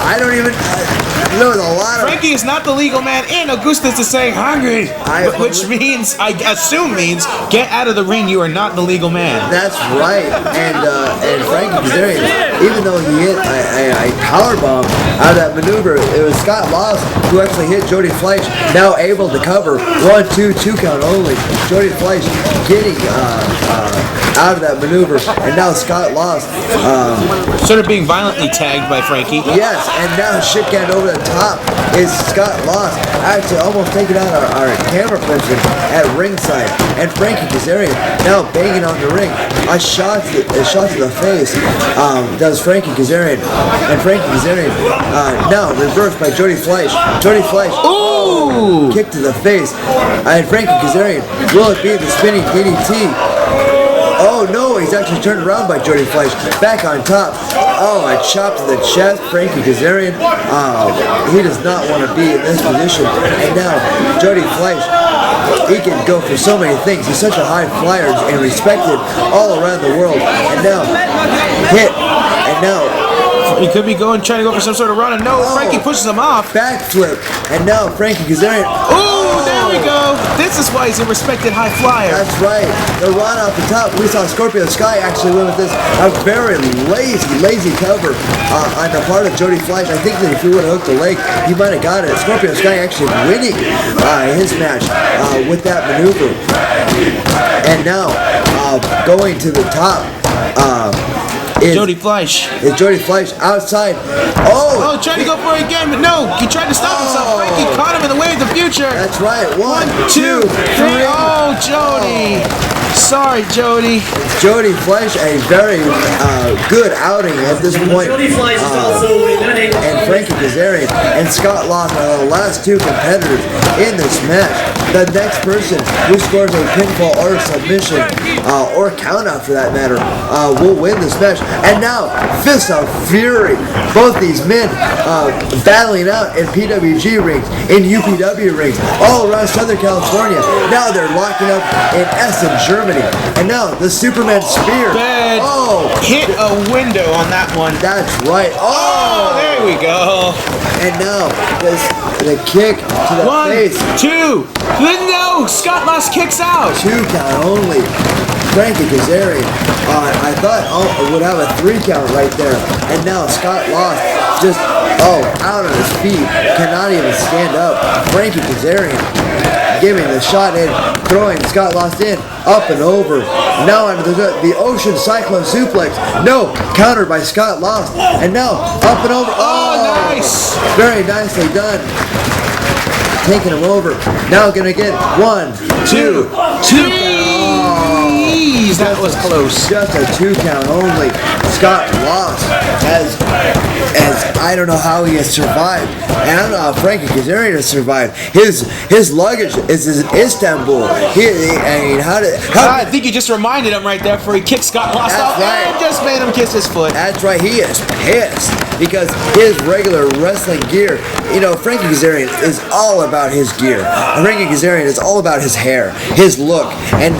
D: I don't even. There was a lot of.
G: Frankie is not the legal man, and Augustus is saying hungry, which means, I assume means, get out of the ring. You are not the legal man.
D: That's right. And Frankie Kazarian, even though he hit a powerbomb out of that maneuver, it was Scott Lost who actually hit Jody Fleisch. Now able to cover 1, 2 count only. Jody Fleisch getting out of that maneuver, and now Scott Lost.
G: Sort of being violently tagged by Frankie.
D: Yes, and now shit getting over the top is Scott Lost actually almost taking out our camera person at ringside, and Frankie Kazarian now banging on the ring. A shot to the face does Frankie Kazarian, and Frankie Kazarian now reversed by Jody Fleisch. Jody Fleisch, kick to the face, and Frankie Kazarian, will it be the spinning DDT? Oh no, he's actually turned around by Jody Fleisch. Back on top. Oh, a chop to the chest. Frankie Kazarian. He does not want to be in this position. And now, Jody Fleisch, he can go for so many things. He's such a high flyer and respected all around the world. And now, hit. And now,
G: he could be trying to go for some sort of run, and no, Frankie pushes him off.
D: Backflip. And now, Frankie Kazarian.
G: Ooh, there we go. This is why he's a respected high flyer.
D: That's right. The run off the top. We saw Scorpio Sky actually win with this. A very lazy cover on the part of Jody Fleisch. I think that if he would have hooked the leg, he might have got it. Scorpio Sky actually winning his match with that maneuver. And now, going to the top.
G: Jody Fleisch.
D: Is Jody Fleisch outside?
G: Oh, trying to go for it again, but no. He tried to stop himself. Frankie caught him in the way of the future.
D: That's right. 1, 2, 3.
G: Oh, Jody. Sorry, Jody.
D: Jody Fleisch, a very good outing at this point.
A: Jody Fleisch is also eliminated.
D: And Frankie Kazarian and Scott Lost are the last two competitors in this match. The next person who scores a pinfall or submission, or countout for that matter, will win this match. And now, Fists of Fury. Both these men battling out in PWG rings, in UPW rings, all around Southern California. Now they're locking up in Essen, Germany. And now the Superman Spear.
G: Bad.
D: Oh,
G: Hit a window on that one.
D: that's right.
G: Oh, there we go.
D: And now the kick to the
G: One,
D: face.
G: two. No, Scott Lost kicks out.
D: 2 count only. Frankie Kazarian, I thought would have a 3 count right there. And now Scott Lost just, out on his feet. Cannot even stand up. Frankie Kazarian giving the shot in, throwing Scott Lost in, up and over. Now under the Ocean Cyclone Suplex. No, countered by Scott Lost. And now up and over.
G: Oh, nice.
D: Very nicely done. Taking him over. Now gonna get 1, 2, 2.
G: Jeez, that was close.
D: Just a 2 count only. Scott Lost as I don't know how he has survived, and I don't know how Frankie Kazarian has survived. His luggage is in Istanbul.
G: I think you just reminded him right there before he kicked Scott Lost
D: That's
G: off
D: right.
G: and just made him kiss his foot.
D: That's right, he is pissed because his regular wrestling gear, Frankie Kazarian is all about his gear. Frankie Kazarian is all about his hair, his look, and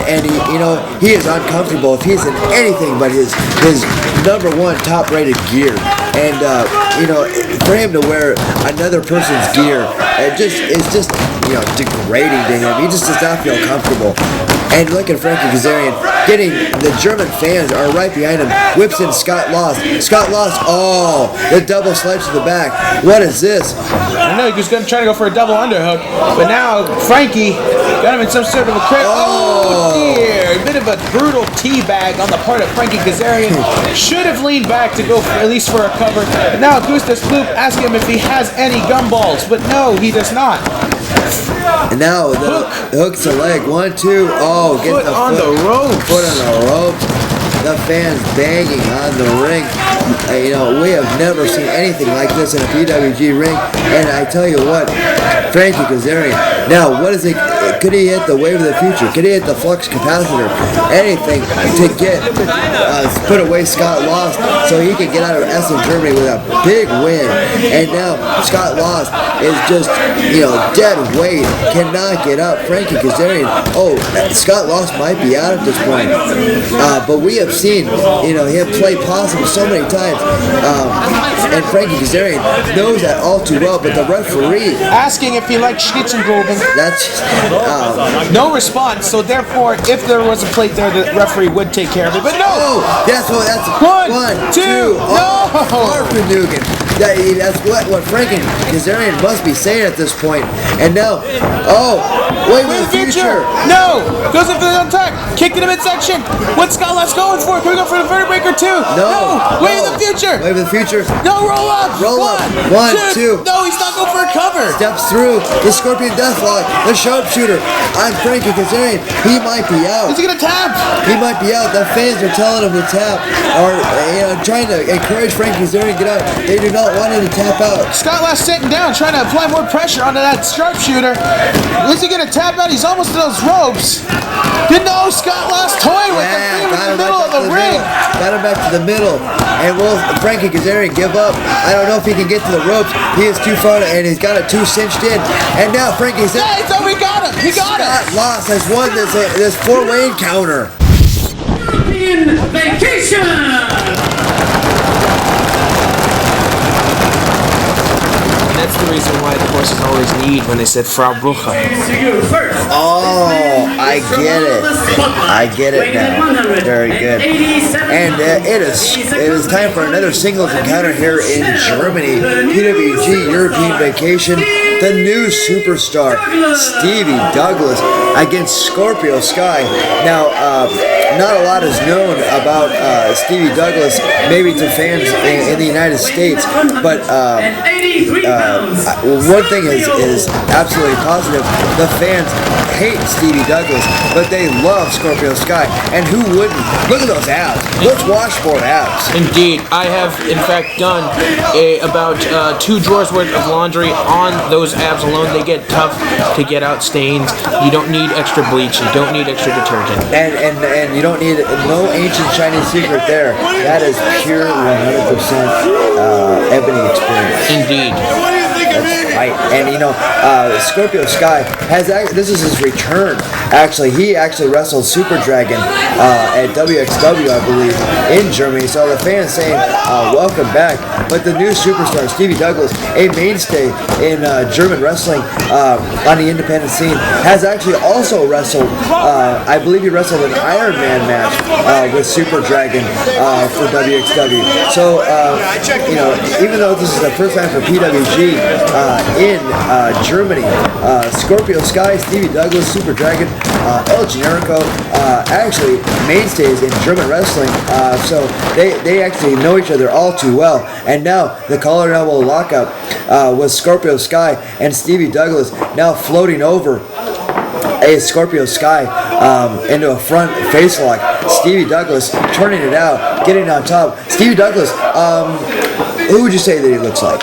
D: he is uncomfortable if he's in anything but his #1 top-rated gear. And for him to wear another person's gear, it's just degrading to him. He just does not feel comfortable. And look at Frankie Kazarian getting the German fans are right behind him. Whips in Scott Lost. Scott Lost. Oh, the double sledge to the back. What is this?
G: I know he was going to try to go for a double underhook, but now Frankie got him in some sort of a crit. Oh dear! A bit of a brutal teabag on the part of Frankie Kazarian. Should have leaned back to go at least for a cover. But now Gustav Sloop asking him if he has any gumballs, but no, he does not.
D: And now the hook to leg. 1, 2. Oh, get
G: Foot
D: the
G: on
D: foot.
G: the ropes.
D: Foot on the ropes. The fans banging on the ring. We have never seen anything like this in a PWG ring. And I tell you what, Frankie Kazarian. Now, what is it? Could he hit the wave of the future? Could he hit the flux capacitor? Anything to get put away Scott Lost so he can get out of Essen, Germany with a big win. And now Scott Lost is just, dead weight. Cannot get up. Frankie Kazarian. Oh, Scott Lost might be out at this point. But we have seen, him play possum so many times. And Frankie Kazarian knows that all too well. But the referee
G: Asking if he likes Schnitzelgruben.
D: that's
G: No response, so therefore, if there was a plate there, the referee would take care of it. But no!
D: that's
G: 1, 2, no!
D: Arpanugan. That's what Frankie Kazarian must be saying at this point. And now, wait for the future.
G: No! Goes in for the attack. Kicked in the midsection. What's Scott Lost going for? Can we go for the vertebrae breaker too?
D: No.
G: Wait in the future.
D: Wait for the future.
G: No, roll up.
D: Roll up. 1, 2.
G: No, he's not going for a cover.
D: Steps through the Scorpion Deathlock, the sharpshooter. I'm Frankie Kazarian. He might be out.
G: Is he going to tap?
D: He might be out. The fans are telling him to tap, or trying to encourage Frankie Kazarian to get out. They do not want him to tap out.
G: Scott Lost sitting down, trying to apply more pressure onto that sharpshooter. Is he going to tap out? He's almost to those ropes. No, Scott Lost toying with him in the middle of the ring.
D: Got him back to the middle. And will Frankie Kazarian give up? I don't know if he can get to the ropes. He is too far, and he's got it too cinched in. And now Frankie Kazarian.
G: Yeah, it's over. He got him. He got him.
D: Scott Lost has won this 4-way encounter.
A: European Vacation!
G: That's the reason why the horses always need when they said Frau Brucha.
A: To you first.
D: Oh, I get it. I get it now. Very good. And it is time for another singles encounter here in Germany. PWG European Vacation. The new superstar, Stevie Douglas, against Scorpio Sky. Now, not a lot is known about Stevie Douglas, maybe to fans in the United States, but one thing is absolutely positive. The fans hate Stevie Douglas, but they love Scorpio Sky. And who wouldn't? Look at those abs. Those washboard abs.
G: Indeed, I have in fact done about 2 drawers worth of laundry on those abs alone. They get tough to get out stains. You don't need extra bleach. You don't need extra detergent.
D: And you don't need no ancient Chinese secret there. That is pure 100% Ebony experience.
G: Indeed.
D: Right, and Scorpio Sky this is his return. Actually, he wrestled Super Dragon at WXW, I believe, in Germany. So the fans saying, welcome back. But the new superstar, Stevie Douglas, a mainstay in German wrestling on the independent scene, has actually also wrestled, I believe he wrestled an Iron Man match with Super Dragon for WXW. So, even though this is the first time for PWG in Germany, Scorpio Sky, Stevie Douglas, Super Dragon, El Generico, actually mainstays in German wrestling, so they actually know each other all too well. And now the collar and elbow lockup was Scorpio Sky and Stevie Douglas now floating over a Scorpio Sky into a front face lock. Stevie Douglas turning it out, getting on top. Stevie Douglas, who would you say that he looks like?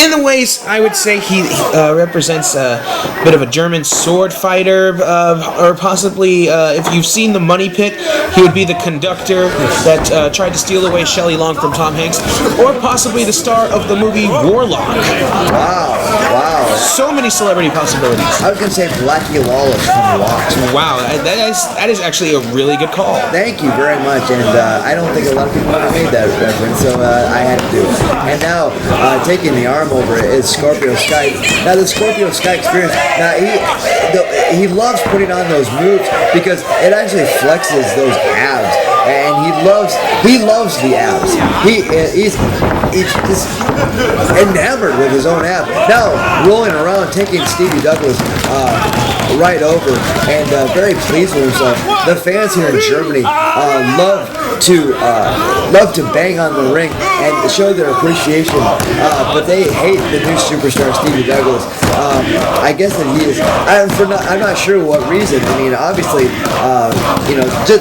G: In the ways, I would say he represents a bit of a German sword fighter, or possibly, if you've seen The Money Pit, he would be the conductor that tried to steal away Shelley Long from Tom Hanks, or possibly the star of the movie Warlock.
D: Wow.
G: So many celebrity possibilities.
D: I was going to say Blackie Lawless from Lost.
G: Wow, that is actually a really good call.
D: Thank you very much, and I don't think a lot of people ever made that reference, so I had to do it. And now, taking the arm over is Scorpio Sky. Now, the Scorpio Sky experience, now he loves putting on those moves because it actually flexes those abs, and he loves the abs. He's just enamored with his own abs. Now, rolling around, taking Stevie Douglas right over, and very pleased with himself. The fans here in Germany love to bang on the ring and show their appreciation, but they hate the new superstar Stevie Douglas. I guess that he is. I'm not sure what reason. I mean, obviously,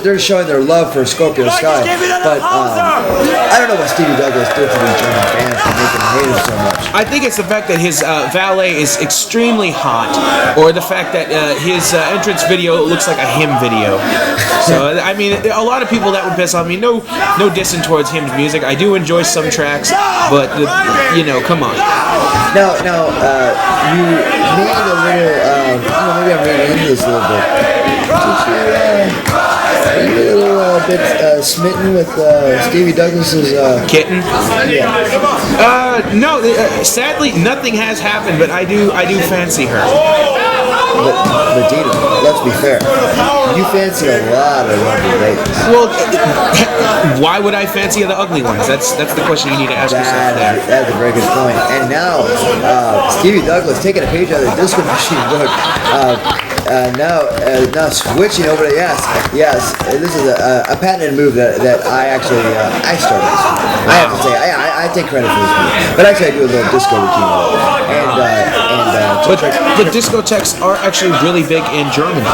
D: they're showing their love for Scorpio Sky, but I don't know what Stevie Douglas did to the German fans to make them hate him so much.
G: I think it's the fact that his valet is extremely hot, or the fact that his entrance video looks like a him video. So, I mean, a lot of people that would piss off me. No dissing towards hymn's music. I do enjoy some tracks, but come on.
D: Now, you need a little. Maybe I'm reading into this a little bit. Are you a little bit smitten with Stevie Douglas's
G: kitten?
D: Yeah.
G: No. Sadly, nothing has happened, but I do fancy her.
D: But Dino, let's be fair. You fancy a lot of lovely ladies.
G: Well, why would I fancy the ugly ones? That's the question you need to ask yourself there.
D: That's a very good point. And now, Stevie Douglas taking a page out of the Disco Machine book. Now switching over to yes. This is a patented move that I actually I started. I have to say I take credit for this move, but actually I do a little disco routine
G: but the discotheques are actually really big in Germany.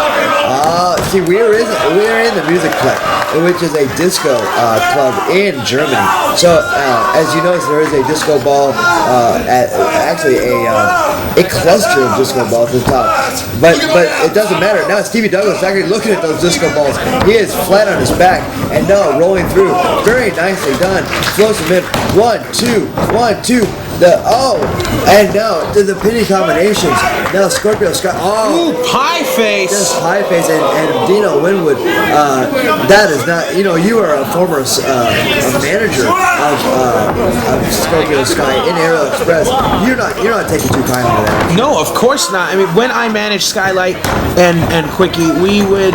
D: See, we're in the Music Club, which is a disco club in Germany. So, as you notice, there is a disco ball, actually a cluster of disco balls at the top. But it doesn't matter. Now Stevie Douglas actually looking at those disco balls. He is flat on his back and now rolling through. Very nicely done. Flows him in. 1, 2, 1, 2. And now to the pinning combinations. Now Scorpio Sky.
G: Ooh, pie face.
D: Just pie face and Dino Winwood. That is not. You are a former manager of Scorpio Sky in Aerial Express. You're not taking too kindly to that.
G: No, of course not. I mean, when I managed Skylight and Quickie, we would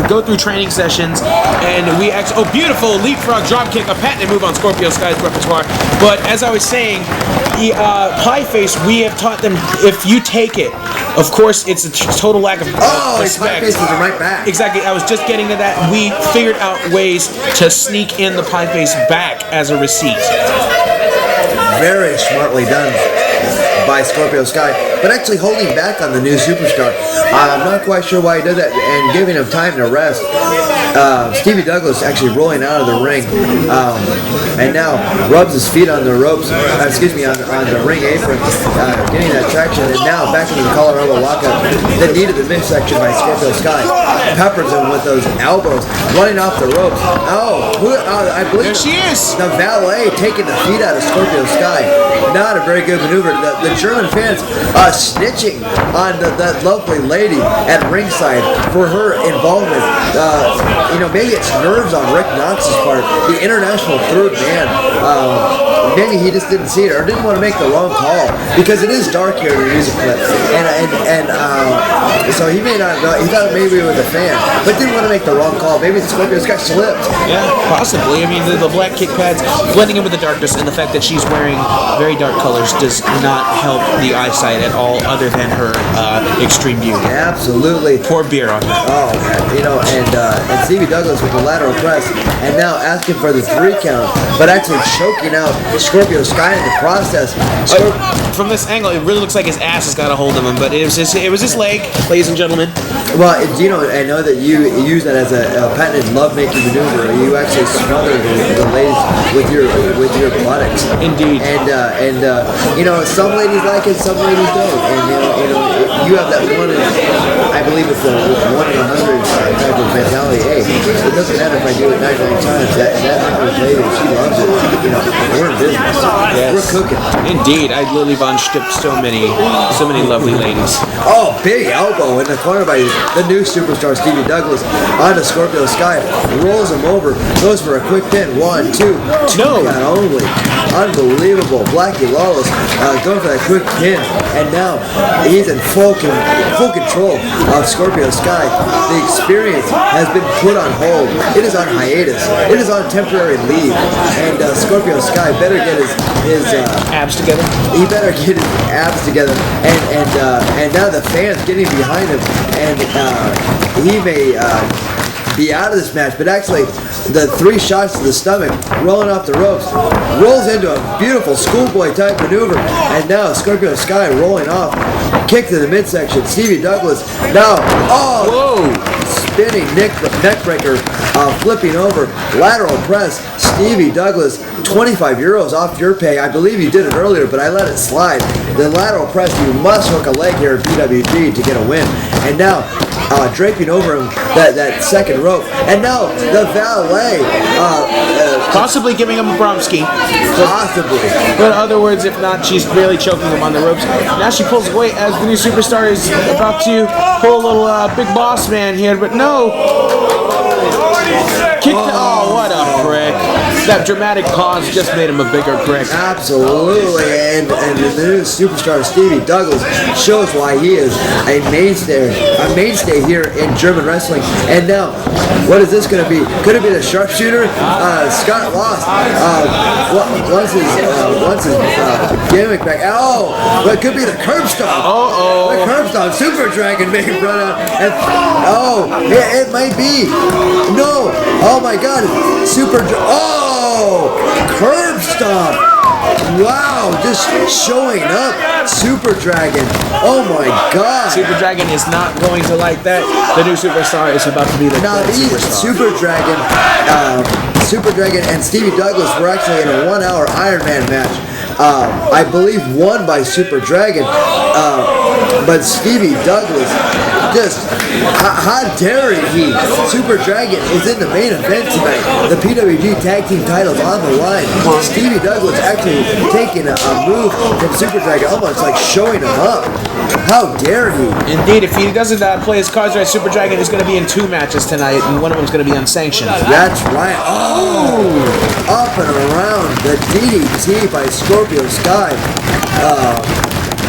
G: go through training sessions, and we actually beautiful leapfrog dropkick, a patented move on Scorpio Sky's repertoire. But as I was saying, Pie Face, we have taught them if you take it, of course, it's a total lack of
D: his
G: respect.
D: Pie Face was right back.
G: Exactly. I was just getting to that. We figured out ways to sneak in the Pie Face back as a receipt.
D: Very smartly done by Scorpio Sky, but actually holding back on the new superstar. I'm not quite sure why he did that and giving him time to rest. Stevie Douglas actually rolling out of the ring, and now rubs his feet on the ropes, on the ring apron, getting that traction, and now back into the Colorado lockup. The knee to the midsection by Scorpio Sky, peppers him with those elbows, running off the ropes. I believe
G: There she is.
D: the valet taking the feet out of Scorpio Sky. Not a very good maneuver. The German fans snitching on that lovely lady at ringside for her involvement. Maybe it's nerves on Rick Knox's part, the international third man. Maybe he just didn't see it or didn't want to make the wrong call because it is dark here in the music clip, and so he may not know. He thought maybe it was a fan, but didn't want to make the wrong call. Maybe the Scorpio Sky slipped.
G: Yeah, possibly. I mean, the black kick pads blending in with the darkness, and the fact that she's wearing very dark colors does not help the eyesight at all, other than her extreme beauty.
D: Absolutely.
G: Pour beer on her.
D: Oh, and Stevie Douglas with the lateral press, and now asking for the 3 count, but actually choking out Scorpio Sky in the process.
G: From this angle, it really looks like his ass has got a hold of him, but it was his leg, ladies and gentlemen.
D: Well, I know that you use that as a patented love-making maneuver. You actually smother the ladies with your buttocks.
G: Indeed.
D: And some ladies like it, some ladies don't. And you have that one. I believe it's a 1 in 100 type of mentality. Hey, it doesn't matter if I do it 99 times. That 100 lady, she loves it. We're in business.
G: Yes.
D: We're cooking.
G: Indeed, I Lily Von Stipp so many lovely ladies.
D: Oh, big elbow in the corner by the new superstar Stevie Douglas onto Scorpio Sky, rolls him over, goes for a quick pin. 1, 2,
G: No.
D: count only. Unbelievable. Blackie Lawless going for that quick pin, and now he's in full control of Scorpio Sky. The experience has been put on hold. It is on hiatus. It is on temporary leave, and Scorpio Sky better get his
G: Abs together.
D: he better get his abs together, and now the fans getting behind him, and he may be out of this match, but actually the 3 shots to the stomach, rolling off the ropes, rolls into a beautiful schoolboy type maneuver, and now Scorpio Sky rolling off, kick to the midsection, Stevie Douglas now, spinning neck breaker, flipping over, lateral press, Stevie Douglas, 25 euros off your pay. I believe you did it earlier, but I let it slide. The lateral press, you must hook a leg here at PWG to get a win. And now, draping over him that second rope. And now, the valet.
G: Possibly giving him a Bromsky.
D: Possibly.
G: But in other words, if not, she's really choking him on the ropes. Now she pulls away as the new superstar is about to pull a little big boss man here, but no. What a prick. That dramatic pause just made him a bigger prick.
D: Absolutely, and the new superstar Stevie Douglas shows why he is a mainstay here in German wrestling. And now, what is this going to be? Could it be the sharpshooter? Scott lost once his gimmick back. But it could be the curb stomp. The curb stomp. Super Dragon may run out. And, it might be. No. Oh my God. Curb stomp. Wow, just showing up. Super Dragon. Oh my God.
G: Super Dragon is not going to like that. The new superstar is about to be the superstar.
D: Super Dragon and Stevie Douglas were actually in a 1-hour Iron Man match. I believe won by Super Dragon. But Stevie Douglas, how dare he? Super Dragon is in the main event tonight. The PWG Tag Team titles on the line. Stevie Douglas actually taking a move from Super Dragon, almost like showing him up. How dare he?
G: Indeed, if he doesn't play his cards right, Super Dragon is going to be in 2 matches tonight, and one of them is going to be unsanctioned.
D: That's right. Up and around the DDT by Scorpio Sky.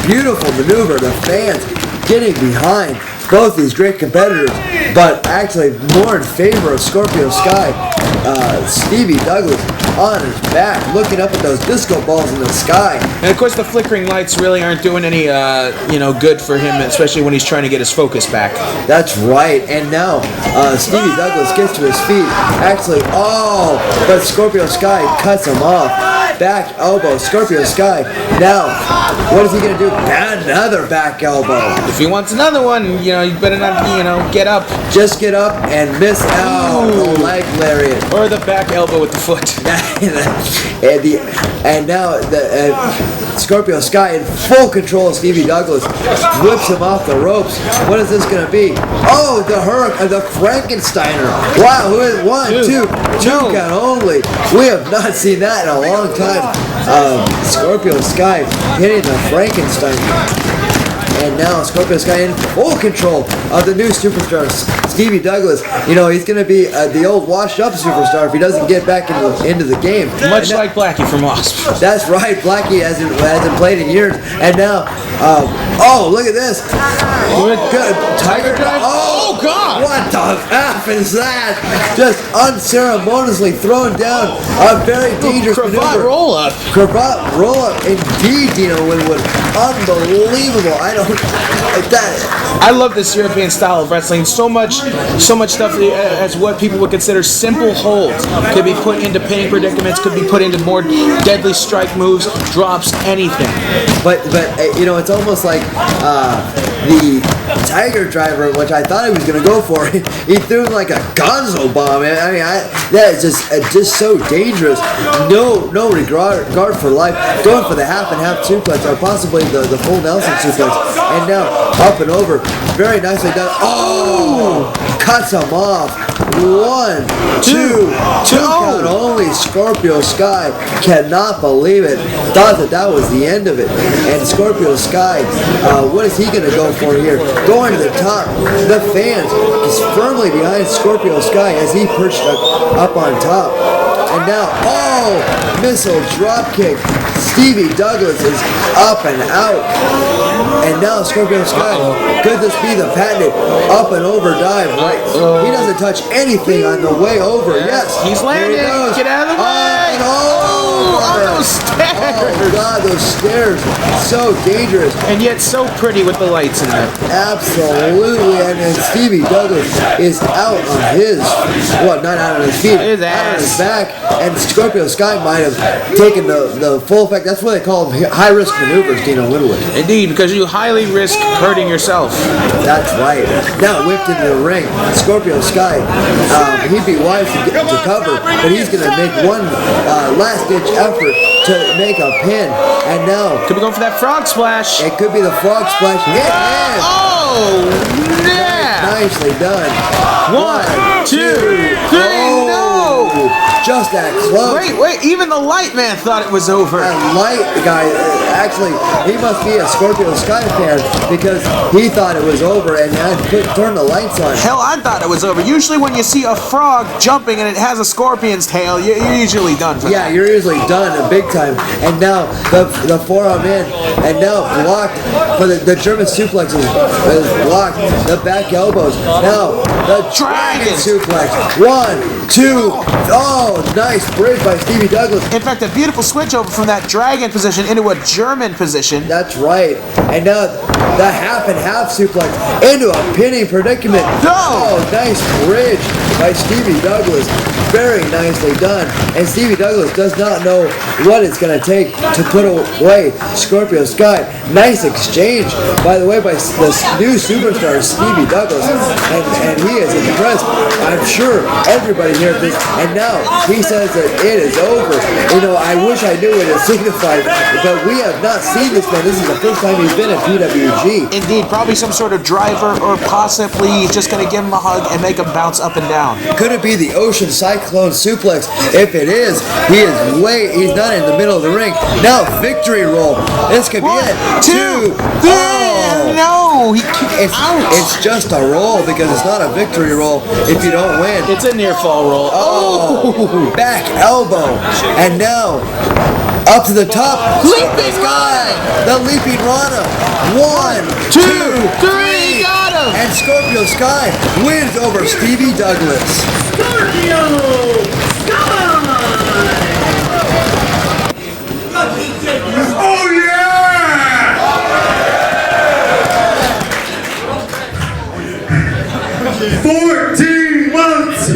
D: Beautiful maneuver. The fans getting behind both these great competitors, but actually more in favor of Scorpio Sky. Stevie Douglas on his back, looking up at those disco balls in the sky.
G: And of course, the flickering lights really aren't doing any, good for him, especially when he's trying to get his focus back.
D: That's right. And now Stevie Douglas gets to his feet. Actually, but Scorpio Sky cuts him off. Back elbow, Scorpio Sky. Now, what is he gonna do? Another back elbow.
G: If he wants another one, you better not, get up.
D: Just get up and miss out the leg lariat.
G: Or the back elbow with the foot.
D: and now the Scorpio Sky in full control of Stevie Douglas whips him off the ropes. What is this gonna be? Oh, the Frankensteiner. Wow, who is one, two count only. We have not seen that in a long time. Scorpio Sky hitting the Frankenstein. And now Scorpio Sky in full control of the new superstar, Stevie Douglas. He's going to be the old washed-up superstar if he doesn't get back into the game.
G: Much like Blackie from Wasp.
D: That's right. Blackie hasn't played in years. And now, look at this. Good Tiger Drive. Oh, God. What the F is that? Just unceremoniously thrown down a very dangerous
G: Cravat roll-up.
D: Cravat roll-up. Indeed, Dino Winwood. Unbelievable.
G: I love this European style of wrestling. So much stuff as what people would consider simple holds could be put into pinning predicaments, could be put into more deadly strike moves, drops, anything.
D: But it's almost like the Tiger Driver, which I thought he was going to go for. He threw him like a gonzo bomb. That is just so dangerous. No regard for life. Going for the half and half suplex, or possibly the full Nelson suplex. And now up and over, very nicely done. Cuts him off. 1, 2 count only. Scorpio Sky cannot believe it. Thought that was the end of it. And Scorpio Sky, what is he going to go for here? Going to the top. The fans is firmly behind Scorpio Sky as he perched up on top. And now, missile drop kick. Stevie Douglas is up and out. And now Scorpio Sky, could this be the patented up and over dive? Right? He doesn't touch anything on the way over. Yes,
G: he's landing. Get out of the way. Those stairs.
D: Oh God, those stairs, so dangerous.
G: And yet so pretty with the lights in there.
D: Absolutely. And then Stevie Douglas is out on his, not out on his feet,
G: his
D: out on
G: ass.
D: his back. And Scorpio Sky might have taken the full effect. That's what they call them, high-risk maneuvers, Dino Winwood.
G: Indeed, because you highly risk hurting yourself.
D: That's right. Now whipped into the ring. Scorpio Sky, he'd be wise to cover, but he's going to make one last-ditch effort to make a pin. And now
G: Could be going for that frog splash.
D: it could be the frog splash.
G: Yeah.
D: Nicely done.
G: 1, 2, 3, no.
D: Just that close.
G: Wait, even the light man thought it was over.
D: That light guy, actually, he must be a Scorpio Sky fan because he thought it was over and turned the lights on.
G: Hell, I thought it was over. Usually when you see a frog jumping and it has a scorpion's tail, you're usually done for that.
D: You're usually done big time. And now the forearm in, and now blocked for the German suplex is blocked. The back elbows. Now the dragon suplex. 1, 2. Nice bridge by Stevie Douglas.
G: In fact, a beautiful switch over from that dragon position into a German position.
D: That's right. And now the half and half suplex into a pinning predicament. Nice bridge by Stevie Douglas. Very nicely done. And Stevie Douglas does not know what it's going to take to put away Scorpio Sky. Nice exchange, by the way, by the new superstar, Stevie Douglas. And he is impressed. I'm sure everybody here at this. And now he says that it is over. I wish I knew what it signified, but we have not seen this man. This is the first time he's been at PWG.
G: Indeed, probably some sort of driver, or possibly he's just going to give him a hug and make him bounce up and down.
D: Could it be the Ocean Cyclone Suplex? If it is, he's not in the middle of the ring. Now, victory roll. This could be it. 2, 3.
G: No,
D: it's just a roll because it's not a victory roll if you don't win.
G: It's a near fall roll.
D: Back elbow. And now, up to the top.
G: Leaping
D: Sky. The Leaping Rana. 1, 2, 3.
G: Got him.
D: And Scorpio Sky wins over Stevie Douglas.
A: Scorpio Sky!
B: 14 months!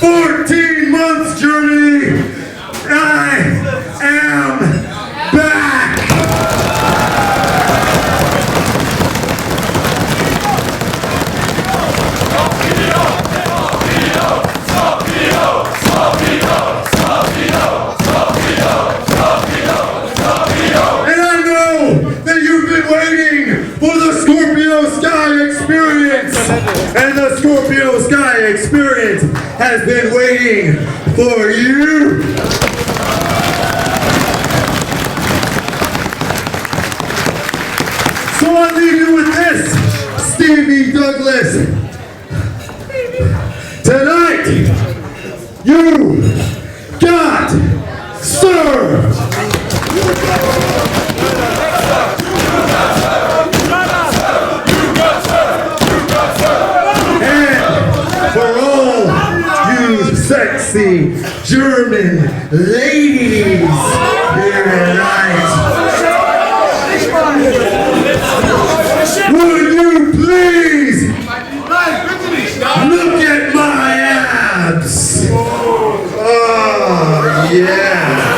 B: 14 months, Germany! I am back! And I know that you've been waiting for the Scorpio Sky Experience! And the Scorpio Sky Experience has been waiting for you! So I leave you with this, Stevie Douglas. Tonight, you got served! For all you sexy German ladies here tonight, would you please look at my abs? Oh, yeah.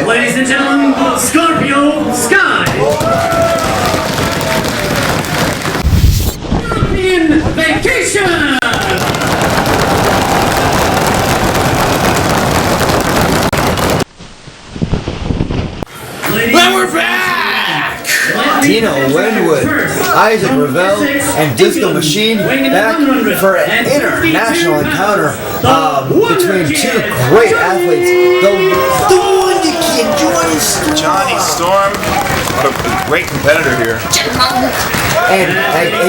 A: Ladies and gentlemen, Scorpio Sky. European Vacation.
F: And we're back!
D: Dino Winwood, Isaac Ravel, and Disco Machine back for an international encounter between two great athletes. The Wonder Kid,
E: Johnny Storm, what a great competitor here.
D: and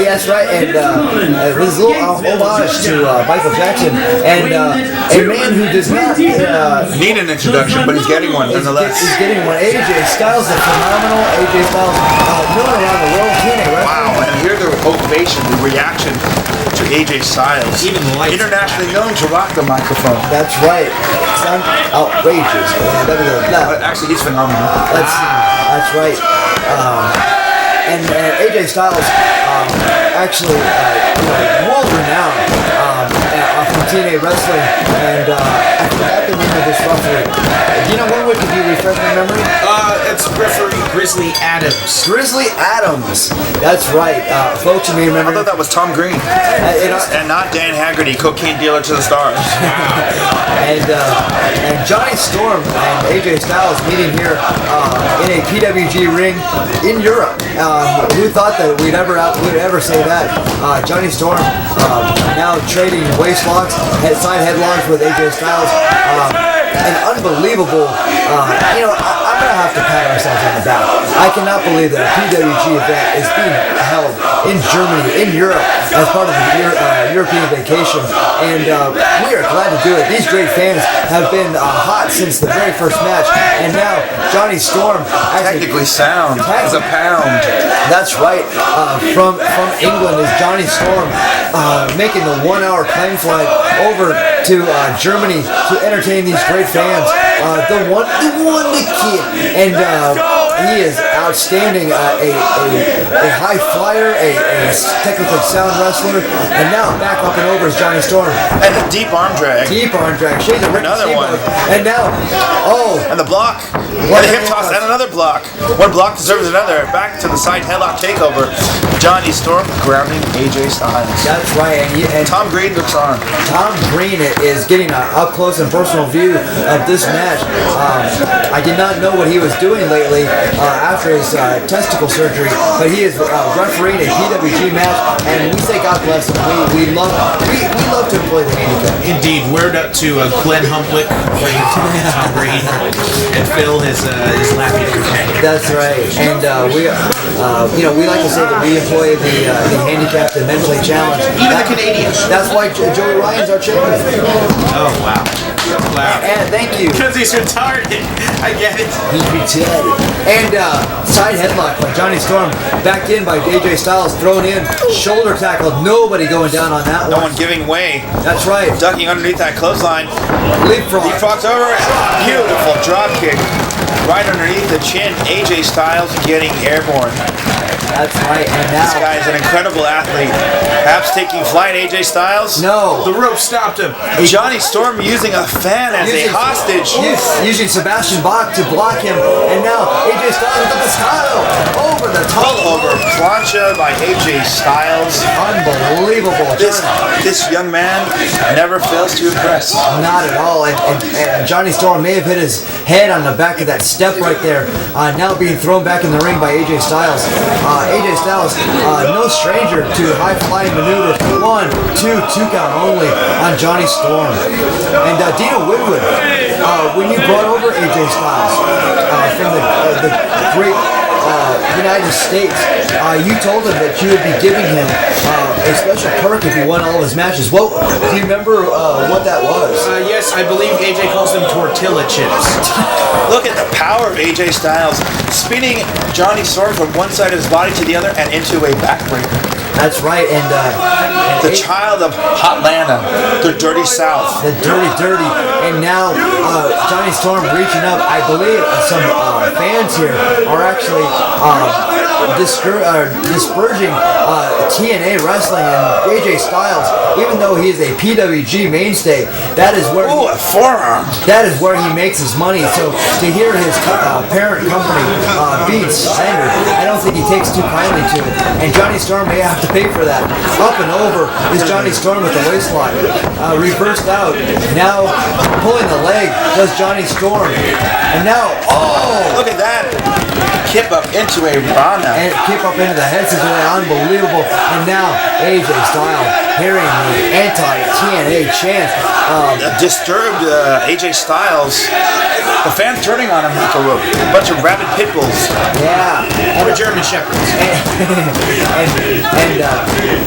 D: that's right, and this is a little homage to Michael Jackson, and a man who does not
E: Need an introduction, but he's getting one nonetheless.
D: He's getting one. AJ Styles, the phenomenal AJ Styles, known around the world.
E: Wow, and hear the ovation, the reaction to AJ Styles.
F: Even the lights.
E: Internationally known to rock the microphone.
D: That's right. It's outrageous.
E: Actually, he's phenomenal.
D: That's right. And AJ Styles, actually, world renowned from TNA Wrestling, and I forgot the name of this referee. Do you know Winwood? Could you refresh my memory?
F: It's referee Grizzly Adams.
D: Grizzly Adams. That's right. Folks, you may
E: I
D: remember.
E: thought that was Tom Green. And not Dan Haggerty, cocaine dealer to the stars.
D: and Johnny Storm and AJ Styles meeting here in a PWG ring in Europe. Who thought that we'd ever say that? Johnny Storm now trading waist locks, side headlocks with AJ Styles. An unbelievable, I'm going to have to pat ourselves on the back. I cannot believe that a PWG event is being held in Germany, in Europe, as part of the European vacation. And we are glad to do it. These great fans have been hot since the very first match. And now Johnny Storm,
E: Technically sound as a pound.
D: that's right. From England is Johnny Storm making the 1 hour plane flight over to Germany to entertain these great fans. The one kid, and he is outstanding. A high flyer, a technically sound wrestler, and now back up and over is Johnny Storm.
E: And the deep arm drag.
D: Deep arm drag, shades of Ricky
E: Another one.
D: Steamboat. And now,
E: And the block. And the hip toss and another block. One block deserves another. Back to the side headlock takeover. Johnny Storm grounding AJ Styles.
D: that's right. And
E: Tom Green looks on.
D: Tom Green is getting an up close and personal view of this match. I did not know what he was doing lately after his testicle surgery, but he is refereeing a PWG match, and we say God bless him. We love to employ the handicap.
F: Indeed, word up to Glenn Humplick, Tom Green, and Phil, his laughing companion.
D: That's right, and we like to say that we employ the handicapped and mentally challenged.
F: Even the Canadians.
D: That's why Joey Ryan's our champion.
F: Oh, wow. Loud.
D: And thank you.
F: Because he's retarded. I get it.
D: He's retarded. And side headlock by Johnny Storm. Backed in by AJ Styles. Thrown in. Shoulder tackle. Nobody going down on that
E: No
D: one.
E: one giving way.
D: That's right.
E: Ducking underneath that clothesline.
D: Leapfrog.
E: Leapfrogs over. Beautiful drop kick. Right underneath the chin. AJ Styles getting airborne.
D: That's right. And
E: This
D: now.
E: guy is an incredible athlete. Perhaps taking flight, AJ Styles.
D: No.
F: The rope stopped him.
E: Johnny Storm using a fan as a hostage.
D: Using Sebastian Bach to block him. And now AJ Styles with the Pescado. Over the top.
E: Pull over plancha by AJ Styles.
D: Unbelievable.
E: This young man never fails to impress.
D: Not at all. And Johnny Storm may have hit his head on the back of that step right there. Now being thrown back in the ring by AJ Styles. AJ Styles, no stranger to high flying maneuver. 1, 2, 2 count only on Johnny Storm. And Dino Woodward, when you brought over AJ Styles from the great United States, you told him that you would be giving him a special perk if he won all of his matches. Well, do you remember what that was?
F: Yes, I believe AJ calls them tortilla chips.
E: Look at the power of AJ Styles spinning Johnny Storm from one side of his body to the other and into a backbreaker.
D: That's right, and
E: The child of Hotlanta, the dirty South.
D: the dirty, and now Johnny Storm reaching up. I believe some fans here are actually disparaging TNA wrestling and AJ Styles, even though he is a PWG mainstay. That is where
E: Ooh, a forearm.
D: that is where he makes his money. So to hear his parent company being slandered, I don't think he takes too kindly to it. And Johnny Storm may have to pay for that. Up and over is Johnny Storm with the waistlock. Reversed out. Now pulling the leg does Johnny Storm. And now,
E: Look at that. Kip up into a Rana.
D: and kick up into the head scissors, unbelievable. And now AJ Styles hearing the anti-TNA chant.
E: Disturbed AJ Styles. The fans turning on him like a bunch of rabid pit bulls.
D: Yeah.
F: Or German shepherds.
D: And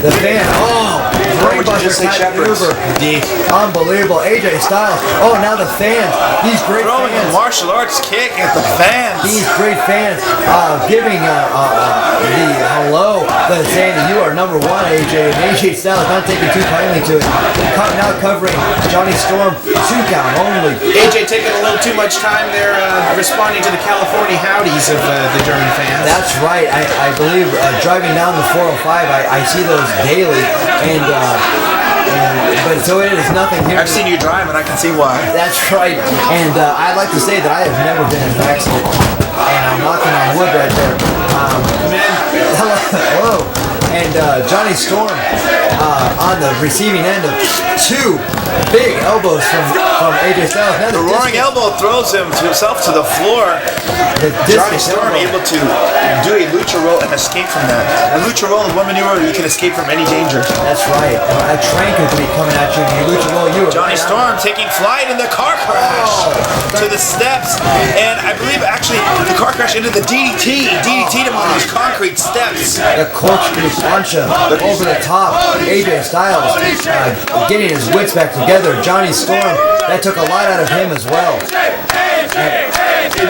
D: the fan,
E: Would you just say shepherds?
D: Unbelievable. AJ Styles. Oh, now the fans. These great
E: Throwing a
D: fans.
E: martial arts kick at the fans.
D: These great fans giving the hello, saying that you are number one, AJ. And AJ Styles not taking too kindly to it. Now covering Johnny Storm, 2 count only.
F: AJ taking a little too much time there responding to the California howdies of the German fans.
D: That's right. I believe driving down the 405, I see those daily, but so it is nothing here.
E: I've seen you drive and I can see why.
D: That's right. And I'd like to say that I have never been in an accident, and I'm knocking on wood right there. Hello. And Johnny Storm on the receiving end of 2 big elbows from AJ Styles. Now
E: The roaring elbow throws himself to the floor. Johnny Storm able to do a lucha roll and escape from that. A lucha roll is one maneuver you can escape from any danger.
D: That's right. A train could be coming at you, and you lucha roll. You.
E: Johnny Storm taking flight in the car crash to the steps, and I believe actually the car crash into the DDT'd him on these concrete steps.
D: The corkscrew plancha over the top. AJ Styles getting his wits back together. Johnny Storm, that took a lot out of him as well.
F: You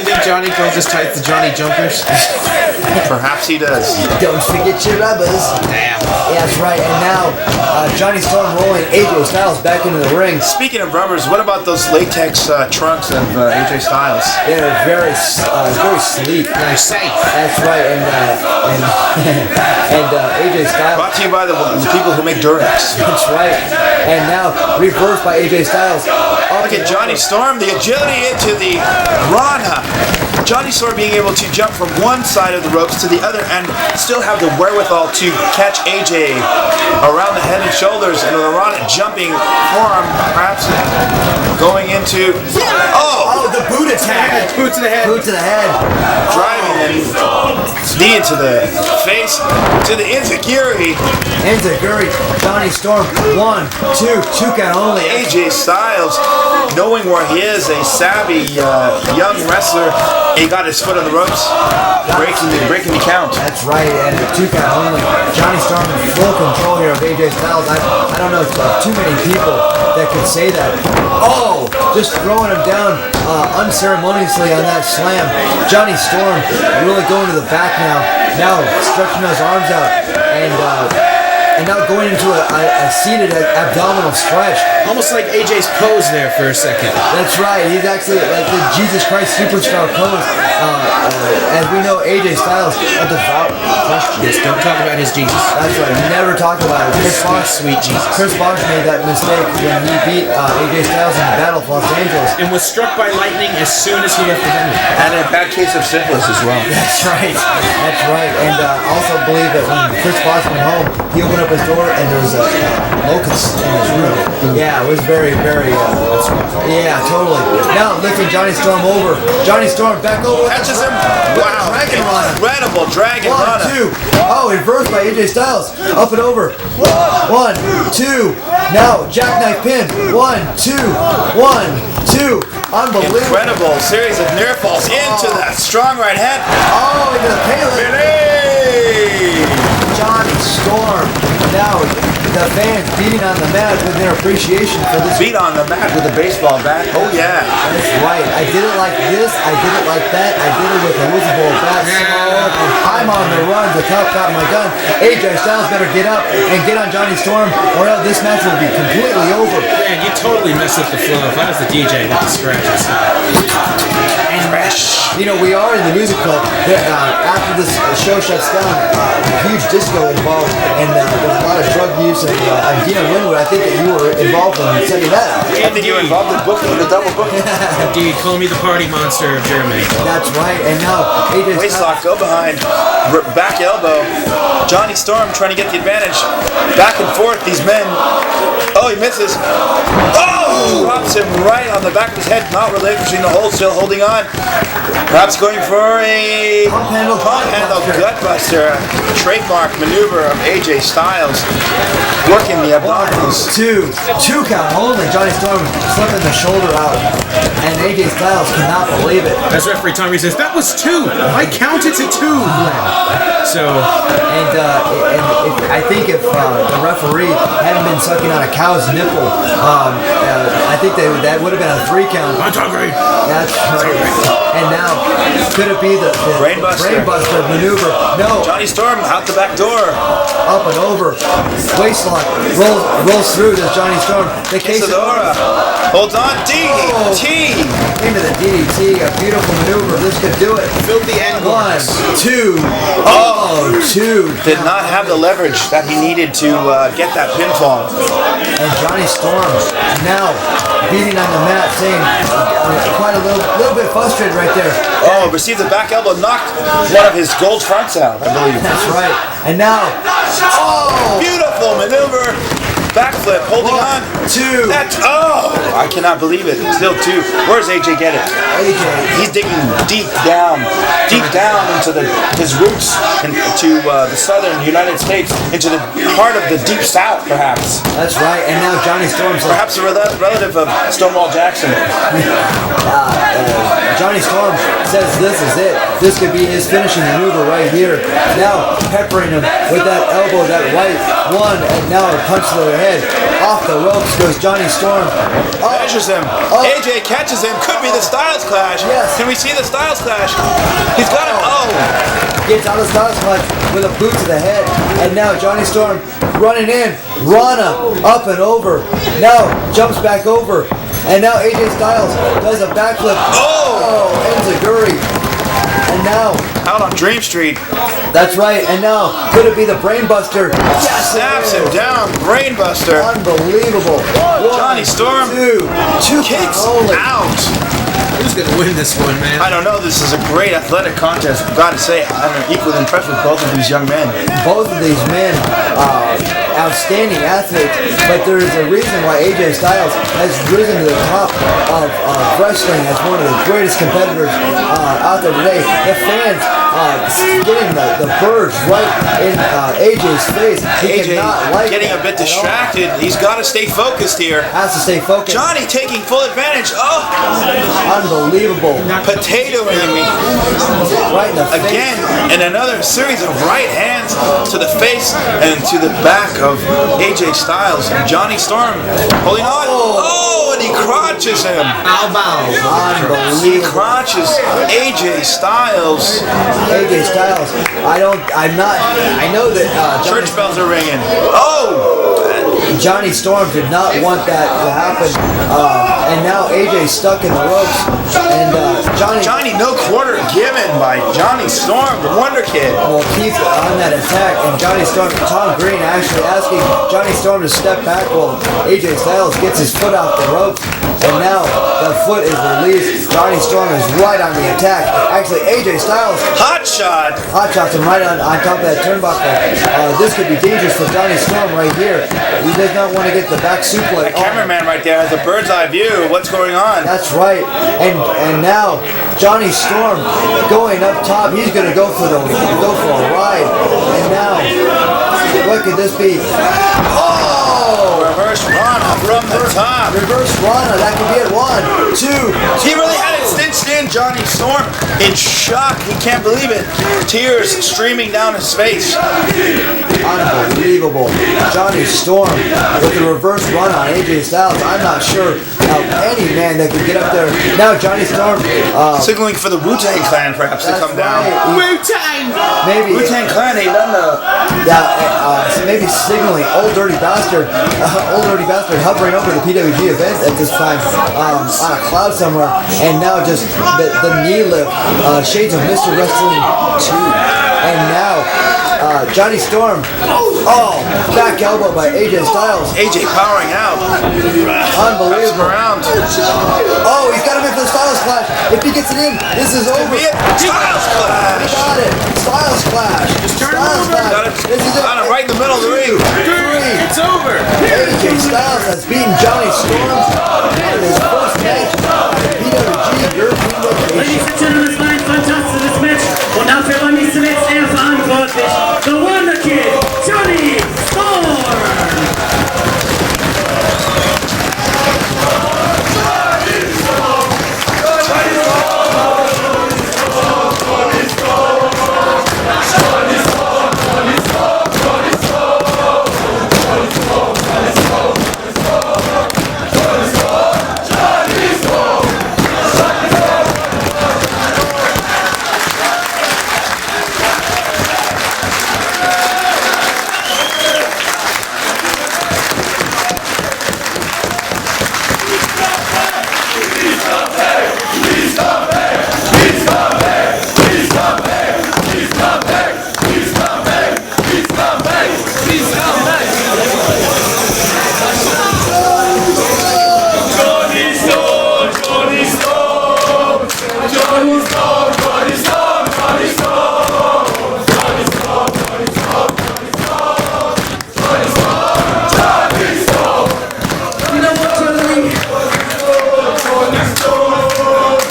F: think Johnny calls his tights the Johnny Jumpers?
E: Perhaps he does.
D: Don't forget your rubbers.
F: Damn.
D: Yeah, that's right. And now Johnny Storm rolling AJ Styles back into the ring.
E: Speaking of rubbers, what about those latex trunks of AJ Styles?
D: They're very sleek.
F: Very safe.
D: That's right. And AJ Styles.
E: Brought to you by the people who make Durex.
D: That's right. And now reversed by AJ Styles.
E: Look at Johnny Storm, the agility into the Rana. Johnny Storm being able to jump from one side of the ropes to the other and still have the wherewithal to catch AJ around the head and shoulders, and the Rana jumping forearm, perhaps going into
D: The boot attack.
F: Boot to the head.
D: Boot to the head.
E: driving and knee into the face to the enziguri.
D: Enziguri. Johnny Storm. 1, 2 count only.
E: AJ Styles, knowing where he is, a savvy young wrestler, He got his foot on the ropes, breaking the count.
D: That's right, and the 2 count only. Johnny Storm in full control here of AJ Styles. I don't know too many people that could say that. Oh, just throwing him down unceremoniously on that slam. Johnny Storm really going to the back now. Now stretching those arms out and now going into a seated abdominal stretch.
F: Almost like AJ's pose there for a second.
D: That's right. He's actually like the Jesus Christ Superstar pose. As we know, AJ Styles, a devout Christian.
F: Yes, don't talk about his Jesus.
D: That's right. Never talk about it.
F: Sweet Jesus.
D: Chris Bosh made that mistake when he beat AJ Styles in the Battle of Los Angeles.
F: And was struck by lightning as soon as he left the venue.
E: And a bad case of syphilis as well.
D: That's right. That's right. And also believe that when Chris Bosh went home, he opened up his door and there was a locust in his room. Yeah, it was very, very. Yeah, totally. Now lifting Johnny Storm over. Johnny Storm back over.
E: Catches him. Wow.
D: Dragon Rana.
E: Incredible Dragon
D: 1,
E: Rana.
D: 2. Oh, reversed by AJ Styles. Up and over. 1, 2. Now jackknife pin. 1, 2. 1, 2. Unbelievable.
E: Incredible series of near falls into that strong right hand.
D: Oh, into the Pele. Johnny Storm. Now the fans beating on the mat with their appreciation for this.
E: Beat on the mat with a baseball bat. Oh yeah.
D: That's right. I did it like this. I did it like that. I did it with a Elizabeth bat. I'm on the run. The top got my gun. AJ Styles better get up and get on Johnny Storm, or else this match will be completely over.
F: Man, you totally messed up the flow. If I was the DJ, I'd have to scratch this guy.
D: And you know, we are in the music club. After this show shuts down, huge disco involved, and there's a lot of drug use. And Dina Winwood, I think that you were involved in setting that up.
E: I think you were involved in booking, the double booking.
F: Indeed, call me the party monster of Germany.
D: That's right. And now AJ
E: Waistlock, go behind, back elbow. Johnny Storm trying to get the advantage. Back and forth, these men. Oh, he misses. Oh! Drops him right on the back of his head, not relinquishing the hold, still holding on. Perhaps going for a
D: Pump handle
E: gutbuster. Trademark maneuver of AJ Styles. Working the abdominals.
D: 2 count only. Johnny Storm slipping the shoulder out, and AJ Styles cannot believe it.
F: As referee Tommy says, that was 2. I counted to 2. So,
D: I think if the referee hadn't been sucking on a cow's nipple, I think that would have been a 3 count.
F: I'm hungry.
D: That's right. And now, could it be the brainbuster maneuver? No.
E: Johnny Storm out the back door.
D: Up and over. Waistlock rolls through to Johnny Storm. The
E: Quesadora. Holds on. DDT.
D: Into the DDT. A beautiful maneuver. This could do it.
F: Filthy angle.
D: 1, 2. Oh, 2.
E: Did not have the leverage that he needed to get that pinfall.
D: And Johnny Storm now beating on the mat, saying quite a little bit frustrated right there.
E: Oh, received the back elbow, knocked one of his gold fronts out, I believe.
D: That's right. And now,
E: Beautiful maneuver. Backflip, holding on.
D: 2.
E: That's, I cannot believe it. Still 2. Where's AJ get it?
D: AJ.
E: He's digging deep down into his roots, into the southern United States, into the heart of the deep south, perhaps.
D: That's right. And now Johnny Storm's
E: Perhaps a relative of Stonewall Jackson.
D: Johnny Storm says this is it. This could be his finishing maneuver right here. Now peppering him with that elbow, that right one, and now a punch to the head. Off the ropes goes Johnny Storm.
E: Measures him. AJ catches him. Could be the Styles Clash.
D: Yes.
E: Can we see the Styles Clash? He's got him.
D: Gets out of the Styles Clash with a boot to the head. And now Johnny Storm running in. Rana up and over. Now jumps back over. And now AJ Styles does a backflip. Enziguri. And now
E: Out on Dream Street.
D: that's right. And now could it be the Brainbuster? Yes,
E: Snaps him down. Brainbuster.
D: Unbelievable.
E: Johnny Storm.
D: 2
E: Kicks
D: only.
E: out.
F: Who's going to win this one, man?
E: I don't know. This is a great athletic contest. I've got to say, I'm equally impressed with both of these young men.
D: Both of these men, outstanding athletes, but there is a reason why AJ Styles has risen to the top of wrestling as one of the greatest competitors out there today. The fans getting the birds right in AJ's face. He
E: AJ
D: cannot like
E: getting a bit distracted. He's got to stay focused here.
D: Has to stay focused.
E: Johnny taking full advantage. Oh,
D: Unbelievable.
E: potatoing him
D: Right in the face.
E: again, and another series of right hands to the face and to the back of AJ Styles. Johnny Storm holding on. Oh, and he crotches him. He
D: Unbelievable.
E: crotches AJ Styles.
D: AJ Styles. I know that
E: Church bells are ringing. Oh!
D: Johnny Storm did not want that to happen. And now AJ's stuck in the ropes. And
E: Johnny, no quarter given by Johnny Storm, the Wonder Kid.
D: will keep on that attack. And Johnny Storm, Tom Green actually asking Johnny Storm to step back while AJ Styles gets his foot off the ropes. And now the foot is released. Johnny Storm is right on the attack. Actually, AJ Styles
E: Hot shot.
D: hot shots him right on top of that turnbuckle. This could be dangerous for Johnny Storm right here. He does not want to get the back suplex.
E: Cameraman right there has a bird's eye view of what's going on.
D: That's right. And now Johnny Storm going up top. He's gonna go for a ride. And now what could this be? Oh!
E: Reverse Rana from the top.
D: Reverse Rana. That could be it. 1, 2.
E: He really had it cinched in. Johnny Storm in shock. He can't believe it. Tears streaming down his face.
D: Unbelievable. Johnny Storm with the reverse run on AJ Styles. I'm not sure of any man that could get up there. Now Johnny Storm
E: Signaling for the Wu-Tang Clan perhaps to come down.
F: Wu-Tang!
D: maybe
E: Wu-Tang Clan, they done the...
D: maybe signaling Old Dirty Bastard hovering over the PWG event at this time on a cloud somewhere, and now just the knee lift, shades of Mr. Wrestling 2, and now Johnny Storm, back elbow by AJ Styles.
E: AJ powering out.
D: Unbelievable.
E: Around.
D: Oh, he's got him in for the Styles Clash. If he gets it in, this is over.
E: Styles Clash.
D: Got it. Styles Clash. Styles Clash.
E: Got it.
D: This is it.
E: Got it right in the middle of the ring.
D: 3.
F: It's over!
D: AJ Styles has beaten Johnny Storm in his first match at PWG European Location.
A: Ladies and gentlemen, es war ein fantastisches Match und dafür war nicht zuletzt er verantwortlich. The Wonder Kid, Johnny Storm!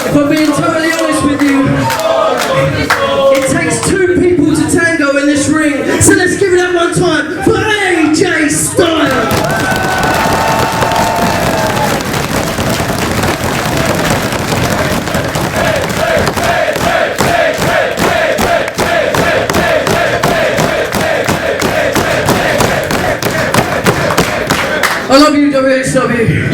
A: If I'm being totally honest with you, it takes 2 people to tango in this ring. So let's give it up one time for AJ Styles. I love you, WXW.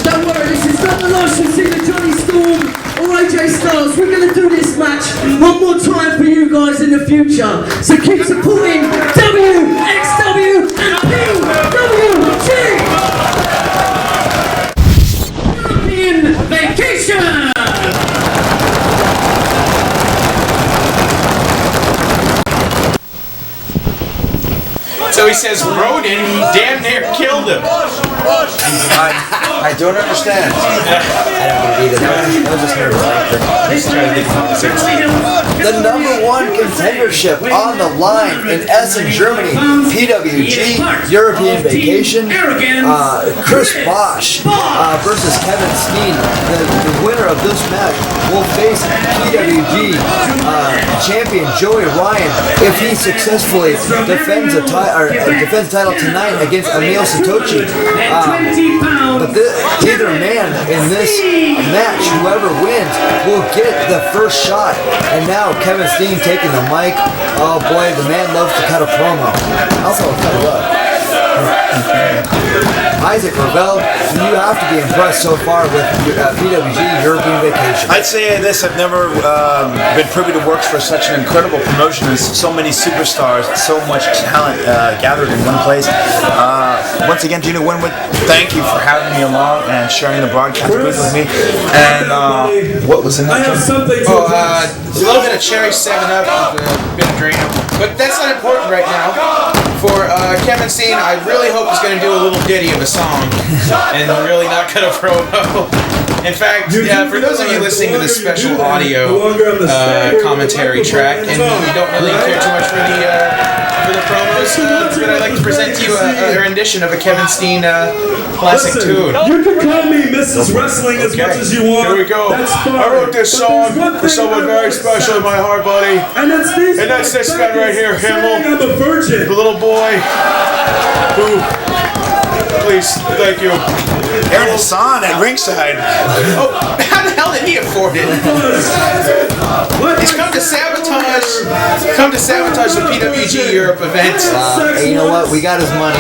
A: Don't worry, this is not the last you'll see of Johnny Storm or AJ Styles. We're going to do this match one more time for you guys in the future. So keep supporting WXW and PWG. European Vacation.
F: So he says Ronan damn near killed him.
E: I
D: I don't understand. I don't get it either. That was just nervous laughter. The number one contendership on the line in Essen, Germany. PWG European Vacation. Chris Bosch versus Kevin Steen. The winner of this match will face PWG champion Joey Ryan if he successfully defends the title tonight against Emil Satoshi. But either man in this match, whoever wins, will get the first shot. And now Kevin Steen taking the mic. Oh boy, the man loves to cut a promo. Also, I'll cut it up. Isaac Ravel, you have to be impressed so far with PWG European Vacation.
E: I'd say this, I've never been privy to work for such an incredible promotion. There's so many superstars, so much talent gathered in one place. Once again, Gina Winwood, thank you for having me along and sharing the broadcast booth with me. And what was in that?
F: A little bit of cherry 7-Up, a bit of Drano. But that's not important right now. For Kevin Steen, I really hope he's going to do a little ditty of a song and really not cut a promo. In fact, for those of you listening to this special audio commentary track and you don't really care too much for the promos, but I'd like to present to you a rendition of a Kevin Steen classic tune.
C: You can call me Mrs. Wrestling as much as you want.
F: Here we go.
C: That's fine.
F: I wrote this song for someone very special in my heart, buddy.
C: And that's
F: this guy right here, Himmel.
C: I'm a virgin.
F: The little boy who, please, thank you.
E: Aaron Hassan at ringside.
F: Oh, how the hell did he afford it? He's come to sabotage the PWG Europe event.
D: Hey, you know what? We got his money.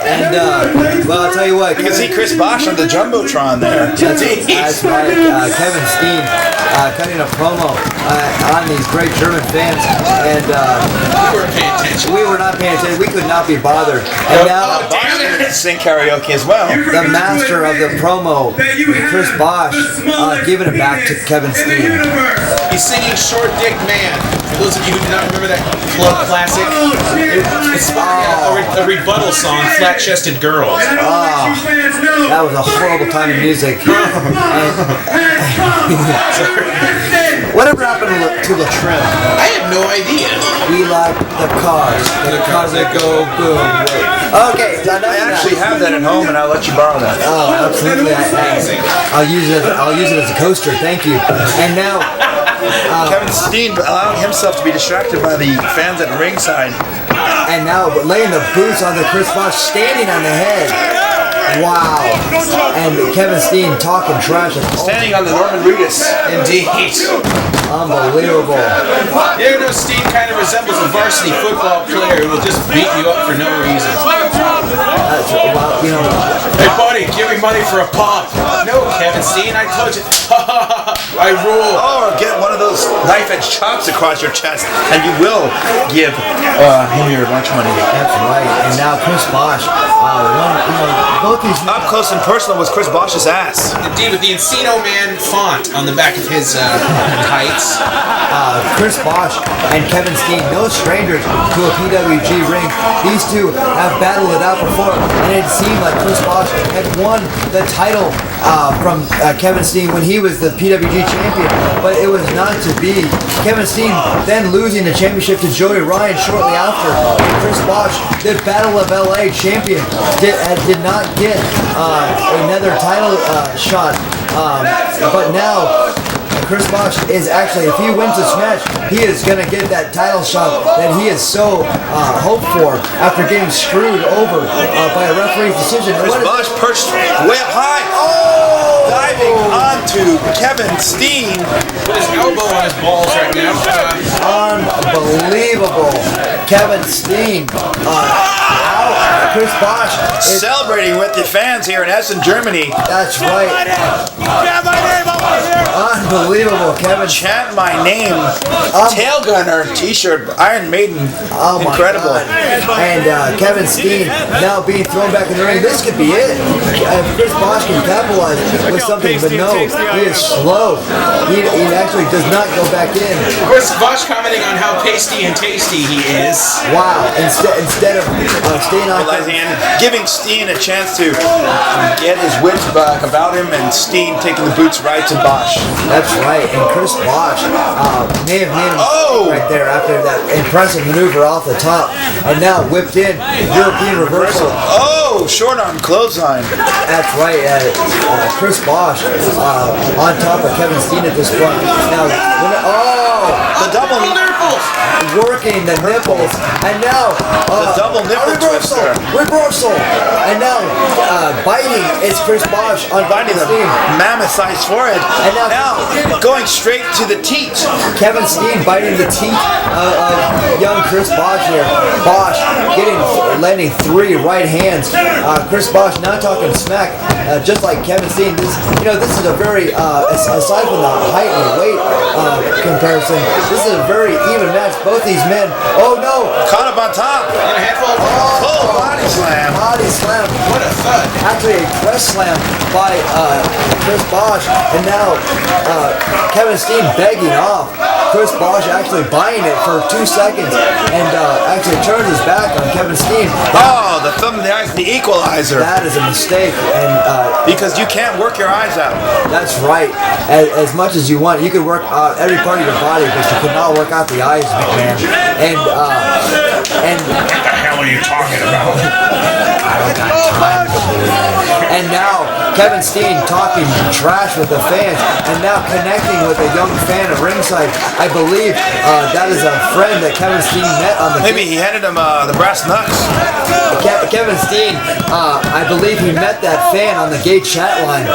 D: And, well, I'll tell you what.
E: You can see Chris Bosch on the Jumbotron there.
D: That's right. Kevin Steen cutting a promo on these great German fans. And
F: We weren't paying attention.
D: we were not paying attention. We could not be bothered. And now
E: Sing karaoke as well.
D: the master of the promo, Chris Bosch, giving it back to Kevin Steen.
F: He's singing Short Dick Man. For those of you who do not remember that club classic, it's a rebuttal song, Flat Chested Girls.
D: That was a horrible time in music. Whatever happened to the trim?
F: I have no idea.
D: We like the cars that go boom. Okay,
E: I actually have that at home, and I'll let you borrow that.
D: Oh, absolutely. I'll use it as a coaster. Thank you. And now,
E: Kevin Steen allowing himself to be distracted by the fans at ringside.
D: laying the boots on the Chris Bosch, standing on the head. Wow. And Kevin Steen talking trash.
E: Standing on the Norman Reedus.
F: Indeed.
D: Unbelievable.
F: You know, Steve kind of resembles a varsity football player who will just beat you up for no reason.
D: Well, you know,
F: Hey, buddy, give me money for a pop. No, Kevin Steen, I told you. I rule.
E: Or get one of those knife-edge chops across your chest, and you will give him your lunch money.
D: that's right. And now Chris Bosch, both these
E: Up close and personal was Chris Bosch's ass.
F: Indeed, with the Encino Man font on the back of his tights.
D: Chris Bosch and Kevin Steen, no strangers to a PWG ring. These two have battled it out before, and it seemed like Chris Bosch had won the title from Kevin Steen when he was the PWG champion, but it was not to be. Kevin Steen then losing the championship to Joey Ryan shortly after. Chris Bosch, the Battle of LA champion, did not get another title shot, but now Chris Bosch is actually, if he wins this match, he is going to get that title shot that he is so hoped for after getting screwed over by a referee's decision.
E: Chris Bosch perched way up high. Diving onto Kevin Steen.
F: With his elbow on his balls right now.
D: Unbelievable. Kevin Steen. Chris Bosch is,
E: Celebrating with the fans here in Essen, Germany.
D: that's right. Unbelievable, Kevin.
E: Chant my name. Tail Gunner t-shirt, Iron Maiden.
D: Oh my
E: Incredible.
D: God. And Kevin Steen now being thrown back in the ring. This could be it. Chris Bosch can capitalize with something, but no, he is slow. He actually does not go back in.
F: Of course, Bosch commenting on how pasty and tasty he is.
D: Wow. Instead of staying on
E: with left hand, giving Steen a chance to get his wits back about him, and Steen taking the boots right to Bosch.
D: That's right, and Chris Bosch may have made him right there after that impressive maneuver off the top, and now whipped in European reversal.
E: Oh, short arm clothesline.
D: That's right, Chris Bosch on top of Kevin Steen at this point. Now,
E: The double nipples.
D: working the nipples, and now
E: The double nipple
D: reversal, and now biting is Chris Bosch on
E: Biting the
D: Steen.
E: mammoth-sized forehead.
D: And now
E: going straight to the teat.
D: Kevin Steen biting the teeth of young Chris Bosch here. Bosch landing 3 right hands. Chris Bosch now talking smack, just like Kevin Steen. This is a very aside from the height and weight comparison, this is a very even match. Both these men. Oh no!
E: Caught up on top.
F: And a handful of
E: Full body slam.
D: Body slam.
F: what a thud.
D: Actually, a press slam by Chris Bosch, and now Kevin Steen begging off. Chris Bosch actually buying it for 2 seconds, and actually turns his back on Kevin Steen.
E: Oh, the thumb of the eyes, the equalizer.
D: That is a mistake, and
E: Because you can't work your eyes out.
D: that's right. As much as you want, you could work out every part of your body, but you could not work out the eyes, man. And
C: What the hell are you talking about?
D: and now Kevin Steen talking trash with the fans, and now connecting with a young fan at ringside. I believe that is a friend that Kevin Steen met on the
E: Maybe he handed him the brass knucks.
D: Kevin Steen, I believe he met that fan on the gay chat line,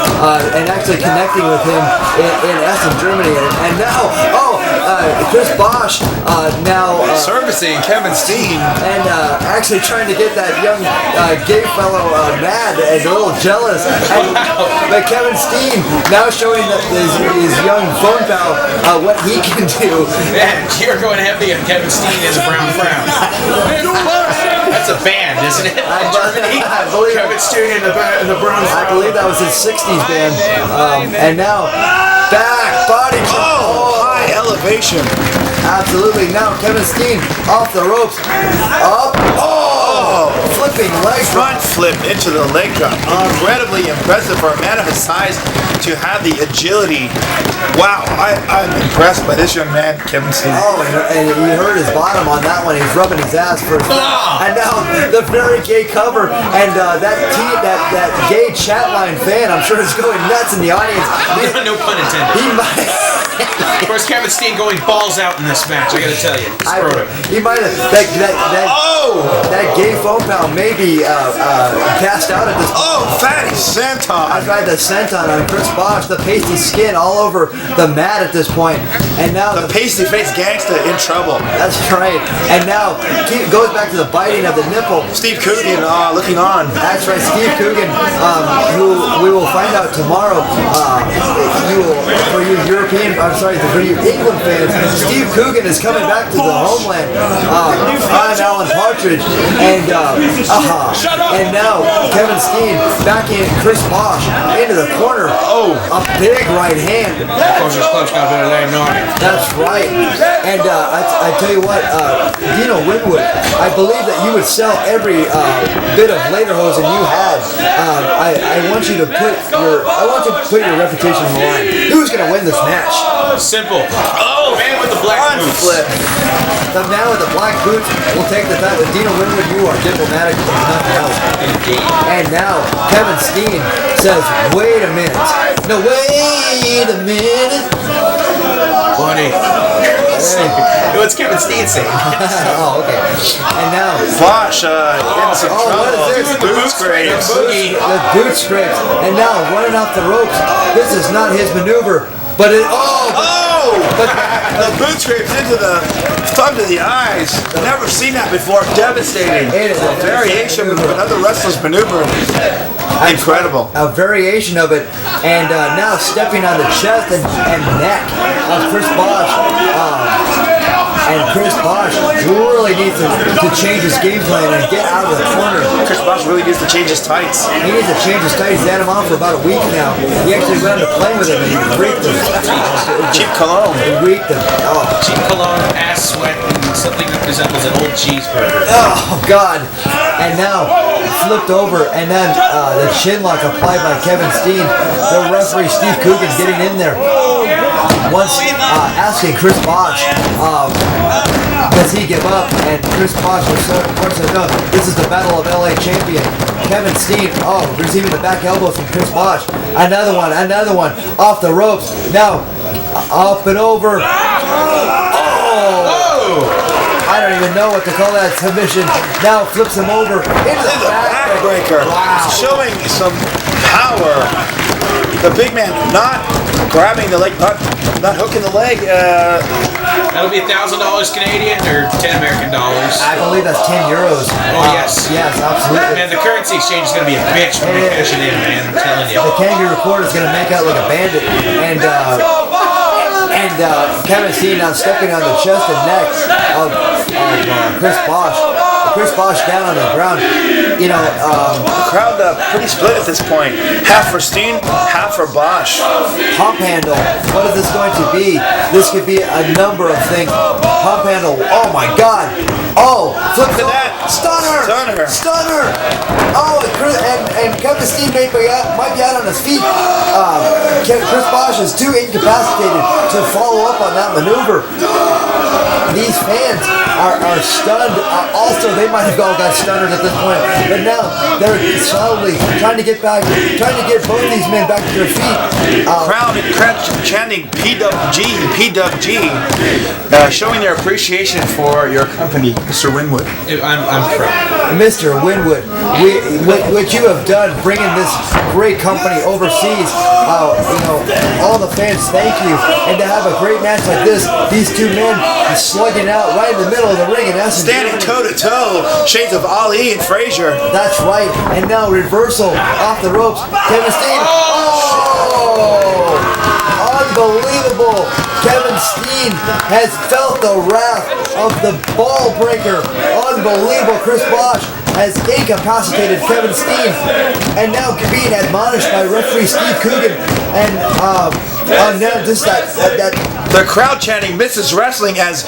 D: and actually connecting with him in Essen, Germany. And now, Chris Bosch now
E: Servicing Kevin Steen.
D: and actually trying to get that young gay fellow mad and a little jealous. But Kevin Steen now showing that his young phone pal what he can do.
F: Man, you're going heavy on Kevin Steen as a brown frown. That's a band, isn't it?
D: I believe
F: Kevin Steen in the brown
D: I
F: frown.
D: believe that was his 60s band. And now back body drop.
E: High elevation.
D: Absolutely. Now Kevin Steen off the ropes. Up. Flipping leg drop.
E: Front flip into the leg drop. Incredibly impressive for a man of his size to have the agility. Wow, I'm impressed by this young man, Kevin Steen.
D: And you heard his bottom on that one. He's rubbing his ass first. And now the very gay cover, and that gay chat line fan, I'm sure is going nuts in the audience.
F: No pun intended.
D: He might.
F: Of course, Kevin Steen going balls out in this match. I gotta tell you, scrotum.
D: He might have that gay phone pal may be cast out at this point.
E: Oh, fatty senton.
D: I tried the senton on Chris Bosch, the pasty skin all over the mat at this point, and now
E: The pasty faced gangsta in trouble.
D: that's right. And now goes back to the biting of the nipple.
E: Steve Coogan looking on.
D: That's right, Steve Coogan, who we will find out tomorrow. For you England fans, Steve Coogan is coming back to the homeland. I'm Alan Partridge, and now Kevin Steen backing Chris Bosch into the corner. A big right hand. That's right. And I tell you what, Dino Winwood, I believe that you would sell every bit of lederhosen you had. I want you to put your reputation on the line. Who's gonna win this match?
F: Simple. Oh, man with the black boots.
D: Flip. The man with the black boots will take the title. Dino Winwood, you are diplomatic as nothing else. And now Kevin Steen says, "Wait a minute. No, wait a minute."
F: Buddy. What's Kevin Steen saying?
D: Oh, okay. And now
E: Bosch in some trouble.
D: what is this?
E: Boot scrapes.
F: Boogie.
D: the boot scrapes, and now running off the ropes. This is not his maneuver, but it.
E: The boot scrapes into the thumb to the eyes. Never seen that before. Devastating.
D: It is a
E: Variation of another wrestler's maneuver. Incredible.
D: A variation of it, and now stepping on the chest and neck of Chris Bosch. And Chris Bosch really needs to change his game plan and get out of the corner.
E: Chris Bosch really needs to change his tights.
D: He needs to change his tights. He's had him on for about a week now. He actually went on to play with him and he reeked him.
E: Cheap cologne.
D: He reeked him.
F: Cheap cologne, ass sweat, and something that resembles an old cheeseburger.
D: Oh, God. and now flipped over, and then the chin lock applied by Kevin Steen. The referee Steve Coogan getting in there. Once asking Chris Bosh, does he give up? And Chris Bosh was said, no, this is the Battle of LA champion. Kevin Steen, receiving the back elbows from Chris Bosh. Another one, off the ropes. Now, up and over. I don't even know what to call that submission. Now flips him over into the
E: backbreaker.
D: Wow.
E: Showing some power. The big man not grabbing the leg, not hooking the leg.
F: That'll be $1,000 Canadian or 10 American dollars.
D: I believe that's 10 euros.
F: Oh, yes.
D: Yes, absolutely.
F: Man, the currency exchange is going to be a bitch when we cash it in, man. I'm telling you.
D: The kangaroo court is going to make out like a bandit. And Kevin Steen now stepping on the chest and neck of Chris Bosh. Chris Bosh down on the ground. You know,
E: the crowd pretty split at this point. Half for Steen, half for Bosh.
D: Pump handle. What is this going to be? This could be a number of things. Pump handle. Oh my God. Oh, flip to that. Stunner. Oh, and Kevin Steen might be out on his feet. Chris Bosh is too incapacitated to follow up on that maneuver. These fans are stunned. Also, they might have all got stunned at this point. But now they're slowly trying to get both these men back to their feet.
E: Crowd chanting PWG, showing their appreciation for your company, Mr. Winwood.
F: I'm proud.
D: Mr. Winwood, what you have done, bringing this great company overseas, all the fans thank you, and to have a great match like this, these two men slugging out right in the middle of the ring, and
E: standing toe to toe, shades of Ali and Frazier.
D: That's right, and now reversal off the ropes. Kevin Steen. Oh, unbelievable! Kevin Steen has felt the wrath of the ball breaker. Unbelievable! Chris Bosh has incapacitated Kevin Steen, and now being admonished by referee Steve Coogan. And just that.
E: The crowd chanting Mrs. Wrestling as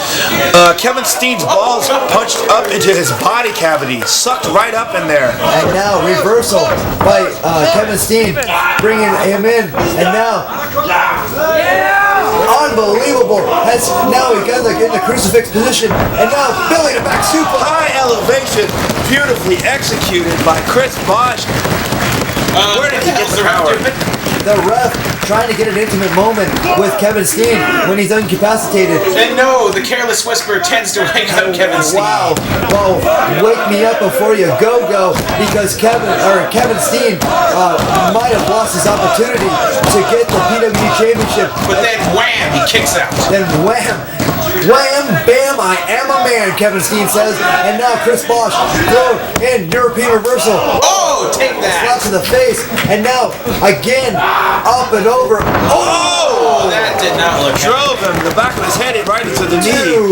E: Kevin Steen's balls punched up into his body cavity, sucked right up in there.
D: And now reversal by Kevin Steen, bringing him in, and now unbelievable. Now he got in the crucifix position, and now belly to back suplex.
E: High elevation, beautifully executed by Chris Bosh. Where did he get the power?
D: The ref trying to get an intimate moment with Kevin Steen when he's incapacitated.
F: And no, the careless whisper tends to wake up Kevin Steen.
D: Wow. Well, wake me up before you go, because Kevin Steen might have lost his opportunity to get the PWG Championship.
F: But then wham, he kicks out.
D: Then wham, bam, I am a man, Kevin Steen says. And now Chris Bosh thrown in European reversal.
F: Oh, take that.
D: Slap to the face. And now, again, up and over.
F: Oh, that did not look good.
E: Drove him, the back of his head right into the knee.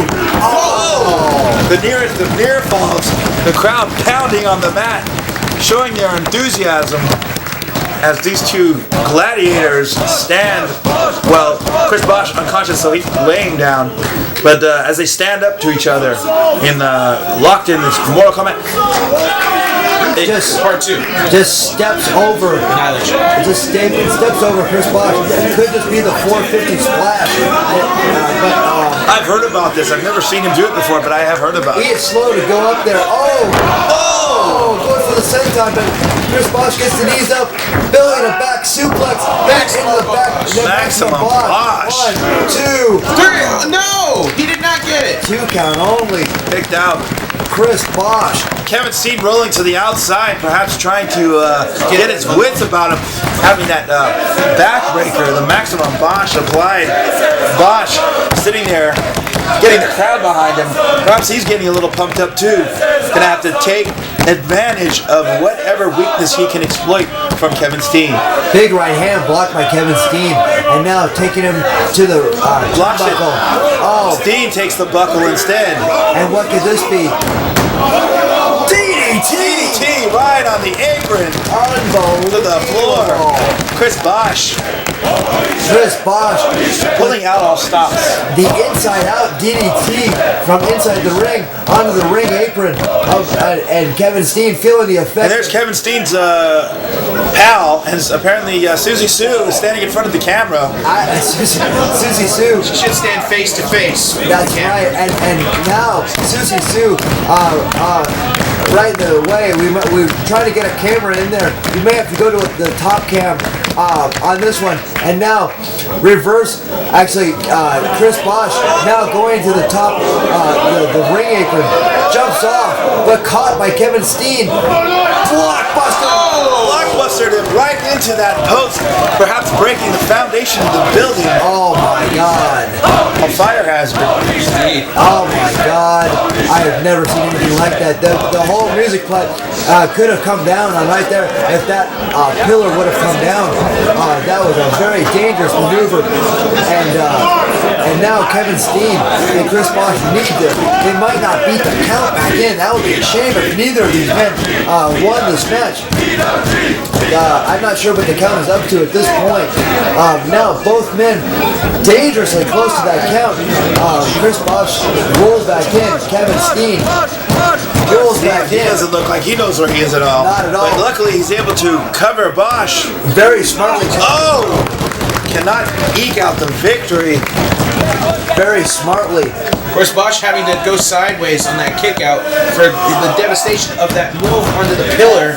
E: The near falls. The crowd pounding on the mat, showing their enthusiasm as these two gladiators stand. Well, Chris Bosh unconscious, so he's laying down. But as they stand up to each other, locked in this Mortal Kombat.
F: Part 2.
D: Just steps over. Just steps over Chris Bosh. It could just be the 450 splash.
E: I've heard about this. I've never seen him do it before, but I have heard about it.
D: He is slow to go up there. Going for the senton, but Chris Bosh gets the knees up, belly to back suplex, back into the back.
E: Maximum Bosh.
D: 1, 2,
F: 3. No, he did not get it.
D: 2 count only.
E: Picked out.
D: Chris Bosh.
E: Kevin Steen rolling to the outside, perhaps trying to get his wits about him, having that backbreaker, the maximum Bosh applied. Bosh sitting there, getting the crowd behind him. Perhaps he's getting a little pumped up too. Gonna have to take advantage of whatever weakness he can exploit from Kevin Steen.
D: Big right hand blocked by Kevin Steen, and now taking him to the
E: Blocks it.
D: buckle.
E: Steen takes the buckle instead.
D: And what could this be?
E: DDT right on the apron.
D: Unbelievable.
E: To the floor. Chris Bosh
D: Chris Bosh
E: Pulling out all stops.
D: the inside-out DDT from inside the ring onto the ring apron, and Kevin Steen feeling the effect.
E: And there's Kevin Steen's pal, and apparently Susie Sue is standing in front of the camera.
D: Susie Sue.
F: She should stand face to face.
D: That's right, and now Susie Sue, right in the way. We trying to get a camera in there. You may have to go to the top cam on this one. And now reverse. Actually, Chris Bosh now going to the top, the ring apron, jumps off, but caught by Kevin Steen. Blockbuster.
E: Blockbustered him right into that post, perhaps breaking the foundation of the building.
D: Oh my God.
E: A fire hazard.
D: Oh my God. I have never seen anything like that. The whole music could have come down on right there if that pillar would have come down. That was a very dangerous maneuver. And now Kevin Steen and Chris Bosh they might not beat the count back in. That would be a shame if neither of these men won this match. I'm not sure what the count is up to at this point. Now both men dangerously close to that count. Chris Bosh rolls back in. Kevin Steen rolls back
E: He
D: in.
E: doesn't look like he knows where he is at all.
D: Not at all.
E: But luckily he's able to cover Bosch.
D: Very smartly.
E: Oh! Cannot eke out the victory.
D: Very smartly.
F: Of course, Bosch having to go sideways on that kick out for the devastation of that move onto the pillar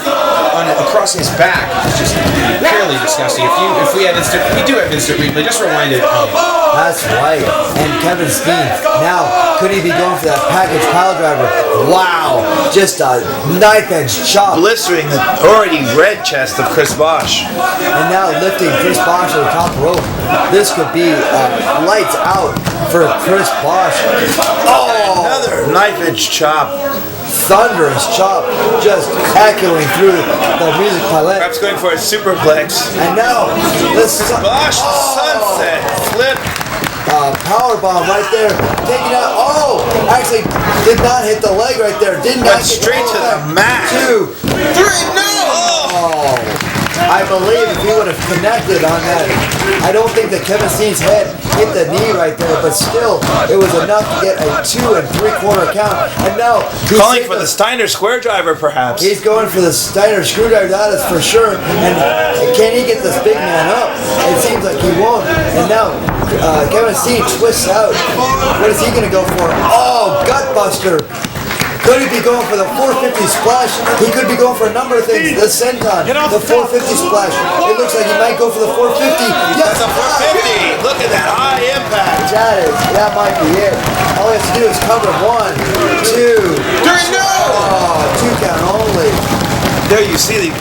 F: across his back. It's just purely disgusting. If we had we do have instant replay, just rewind it at home.
D: That's right. And Kevin Steen, now, could he be going for that package pile driver? Wow. Just a knife edge chop.
E: Blistering the already red chest of Chris Bosch.
D: And now lifting Chris Bosh to the top rope. This could be lights out for Chris Bosh. Oh!
E: Another knife edge chop.
D: Thunderous chop, just echoing through the music palette.
E: Perhaps going for a superplex.
D: And now, this
E: Bosch sunset flip.
D: powerbomb right there, taking out. Oh, actually did not hit the leg right there. Did not
E: Went
D: get
E: straight to the mat.
D: 2, 3, no! Oh, I believe if he would have connected on that, I don't think that Kevin Steen's head hit the knee right there, but still, it was enough to get a 2 3/4 count. And now he's
E: Calling for the Steiner square driver, perhaps.
D: He's going for the Steiner screwdriver, that is for sure. And can he get this big man up? It seems like he won't. And now Kevin Steen twists out. What is he going to go for? Oh, gutbuster. Could he be going for the 450 splash? He could be going for a number of things. The senton, the 450 splash. It looks like he might go for the 450. Yes,
E: That's a 450. Look at that high impact.
D: that might be it. All he has to do is cover 1, 2. Oh, 2 count only.
E: There you see the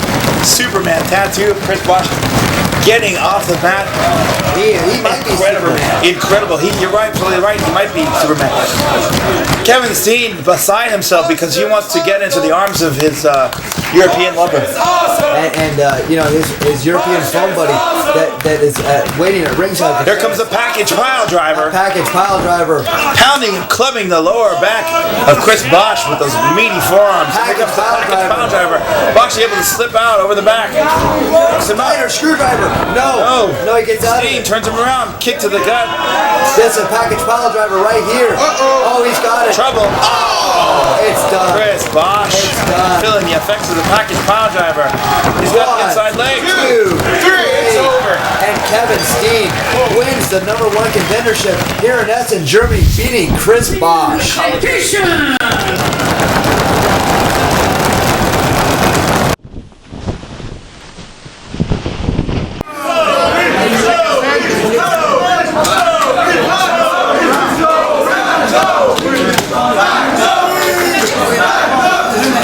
E: Superman tattoo of Chris Bosch getting off the mat.
D: He might be Superman.
E: Incredible. You're absolutely right. He might be Superman. Kevin Steen beside himself because he wants to get into the arms of his European lover.
D: And you know, his European phone buddy that is waiting at ringside.
E: Here comes the package pile driver.
D: Package pile driver.
E: Pounding and clubbing the lower back of Chris Bosch with those meaty forearms. Here comes the package pile driver. Bosch able to slip out over the back.
D: Minor screwdriver. No, he gets out of
E: Steen
D: it.
E: turns him around. Kick to the gut.
D: There's a package pile driver right here. Oh, he's got it.
E: Trouble. Oh!
D: It's done.
E: Chris Bosch
D: It's done.
E: feeling the effects of the package pile driver. He's got the
D: 1,
E: inside leg.
D: 2, 3.
F: It's over.
D: And Kevin Steen wins the #1 contendership here in Essen, Germany, beating Chris Bosch.
A: Vacation!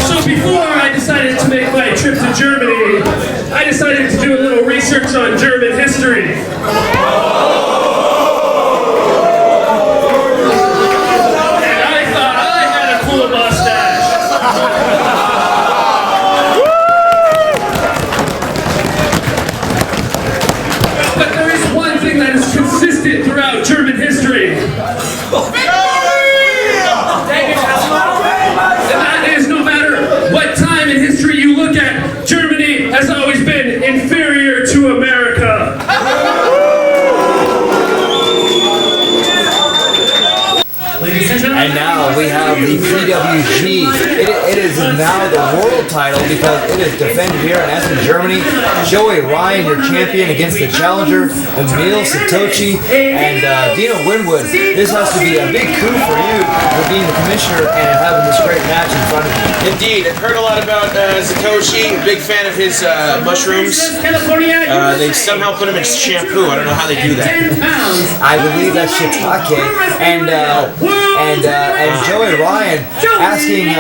A: So before I decided to make my trip to Germany, I decided to do a little research on German history. And I thought I had a cool mustache. But there is one thing that is consistent throughout German history. And that is, no matter what time in history you look at, Germany has always been inferior to America.
D: world title because it is defended here in Essen, Germany. Joey Ryan, your champion, against the challenger Emil Satoshi and Dino Winwood. This has to be a big coup for you for being the commissioner and having this great match in front of you.
F: Indeed, I've heard a lot about Satoshi. Big fan of his mushrooms. They somehow put him in shampoo. I don't know how they do that.
D: I believe that's shiitake. And Joey Ryan asking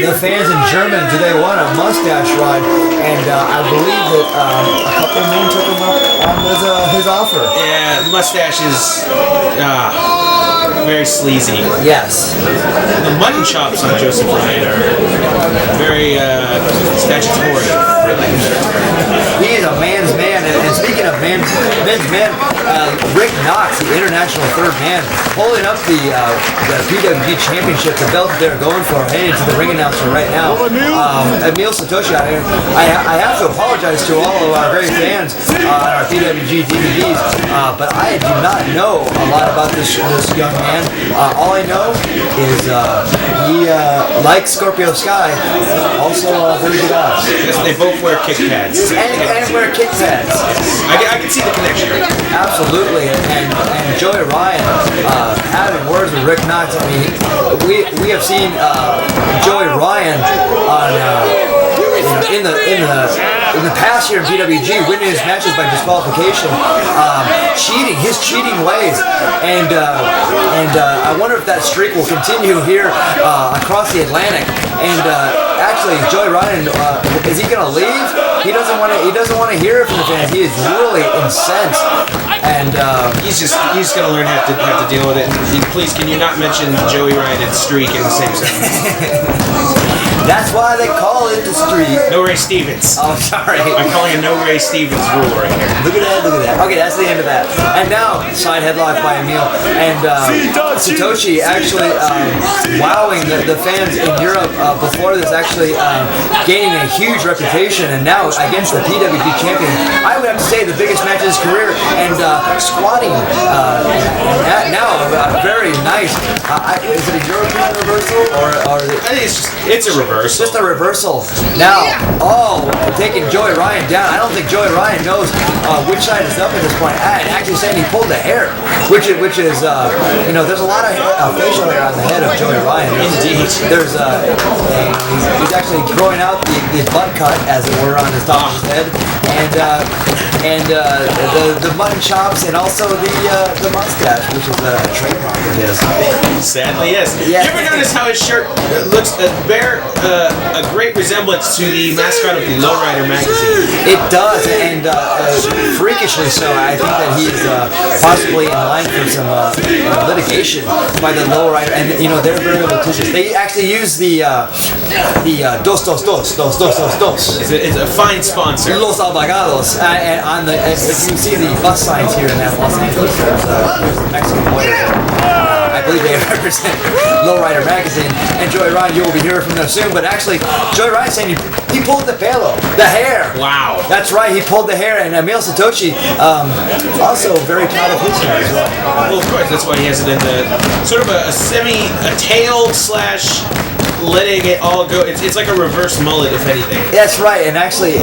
D: the fans in German, do they want a mustache ride? And I believe that a couple of men took him up on his offer.
F: Yeah, mustache is very sleazy.
D: Yes.
F: The mutton chops on Joseph Ryan are very statutory.
D: He is a man's man, and speaking of men's men, Rick Knox, the international third man, holding up the PWG championship, the belt that they're going for, headed to the ring announcer right now. Emil Satoshi, I have to apologize to all of our great fans on our PWG DVDs, but I do not know a lot about this young man. All I know is he, like Scorpio Sky, also very good odds.
F: Yes, they both wear kick pads.
D: And wear kick pads.
F: I can see the connection.
D: Absolutely, and Joey Ryan having words with Rick Knox. I mean, we have seen Joey Ryan on in the past year in PWG, winning his matches by disqualification, cheating his cheating ways, and I wonder if that streak will continue here across the Atlantic. And actually, Joey Ryan, is he gonna leave? He doesn't want to hear it from the fans. He is really incensed, and
F: he's gonna learn how to deal with it. And please, can you not mention Joey Ryan and streak in the same sentence?
D: That's why they call it the streak.
F: No Ray Stevens.
D: Oh, sorry.
F: I'm calling a no Ray Stevens rule right here.
D: Look at that. Okay, that's the end of that. And now, side headlock by Emil. And Satoshi actually wowing the fans in Europe before this, actually gaining a huge reputation. And now, against the PWG champion, I would have to say the biggest match of his career. And squatting now, very nice. Is it a European reversal? Or
F: I think it's a reversal.
D: Just a reversal. Now, taking Joey Ryan down. I don't think Joey Ryan knows which side is up at this point. And actually saying he pulled the hair, which is there's a lot of facial hair on the head of Joey Ryan.
F: Indeed.
D: There's he's actually growing out the butt cut, as it were, on his top of his head, and the mutton chops, and also the mustache, which is a trademark of his.
F: Sadly, yes.
D: Yeah.
F: You ever notice how his shirt looks bear a great resemblance to the mascot of the Lowrider magazine?
D: It does, and freakishly so. I think that he's possibly in line for some litigation by the Lowrider, and they're very litigious. They actually use the dos.
F: It's a fine sponsor.
D: Los Abogados, and if you see the bus signs here in Los Angeles, there's Mexican lawyers. I believe they represent Lowrider magazine, and Joey Ryan, you will be hearing from them soon. But actually, Joey Ryan saying he pulled the pelo, the hair.
F: Wow.
D: That's right, he pulled the hair, and Emil Satoshi also very proud of his hair as well.
F: Well, of course, that's why he has it in the sort of a tail slash letting it all go. It's like a reverse mullet, if anything.
D: That's right, and actually,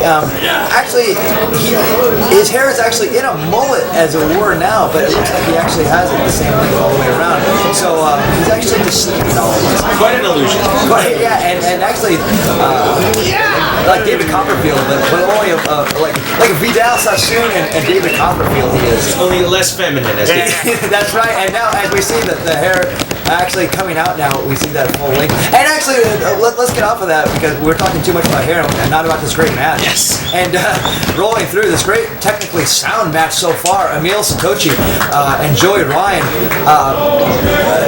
D: his hair is actually in a mullet, as it were, now, but it looks like he actually has it the same length all the way around. So he's actually deceiving all of us.
F: Quite an illusion.
D: But yeah, and actually, like David Copperfield, but only like Vidal Sassoon and David Copperfield, he is.
F: Only less feminine, as they
D: That's right, and now as we see the hair actually coming out now, we see that full length. And actually, let's get off of that, because we're talking too much about hair and not about this great match.
F: Yes.
D: And rolling through this great, technically sound match so far, Emil Satoshi and Joey Ryan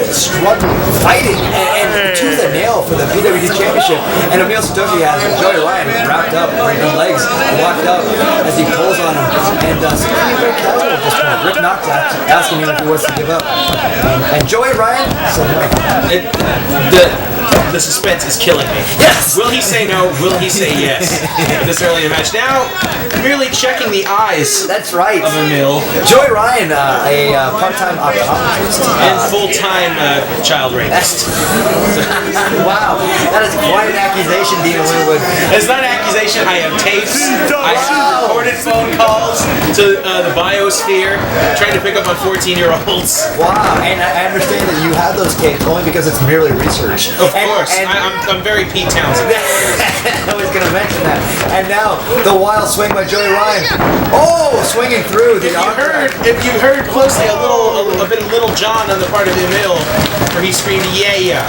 D: struggling, fighting, and tooth and nail for the PWG Championship. And Emil Satoshi has Joey Ryan wrapped up, the legs locked up as he pulls on him. And Satoshi very casual at this point. Rick Knox asking him if he wants to give up. And Joey Ryan said no.
F: the suspense is killing me.
D: Yes!
F: Will he say no? Will he say yes? This early in the match. Now, merely checking the eyes
D: That's right.
F: of Emil
D: Joey Ryan, a part-time optometrist.
F: and full-time child rapist.
D: Wow, that is quite an accusation, Dina Winwood.
F: It's not an accusation. I have tapes. I have recorded phone calls to the biosphere trying to pick up on 14-year-olds.
D: Wow, and I understand that you have those tapes only because it's merely research.
F: Of course.
D: And
F: I'm very Pete Townsend.
D: I was going to mention that. And now, the wild swing by Joey Ryan. Oh, swinging through the arm.
F: If you heard closely a bit of Little John on the part of Emil, where he screamed, yeah, yeah.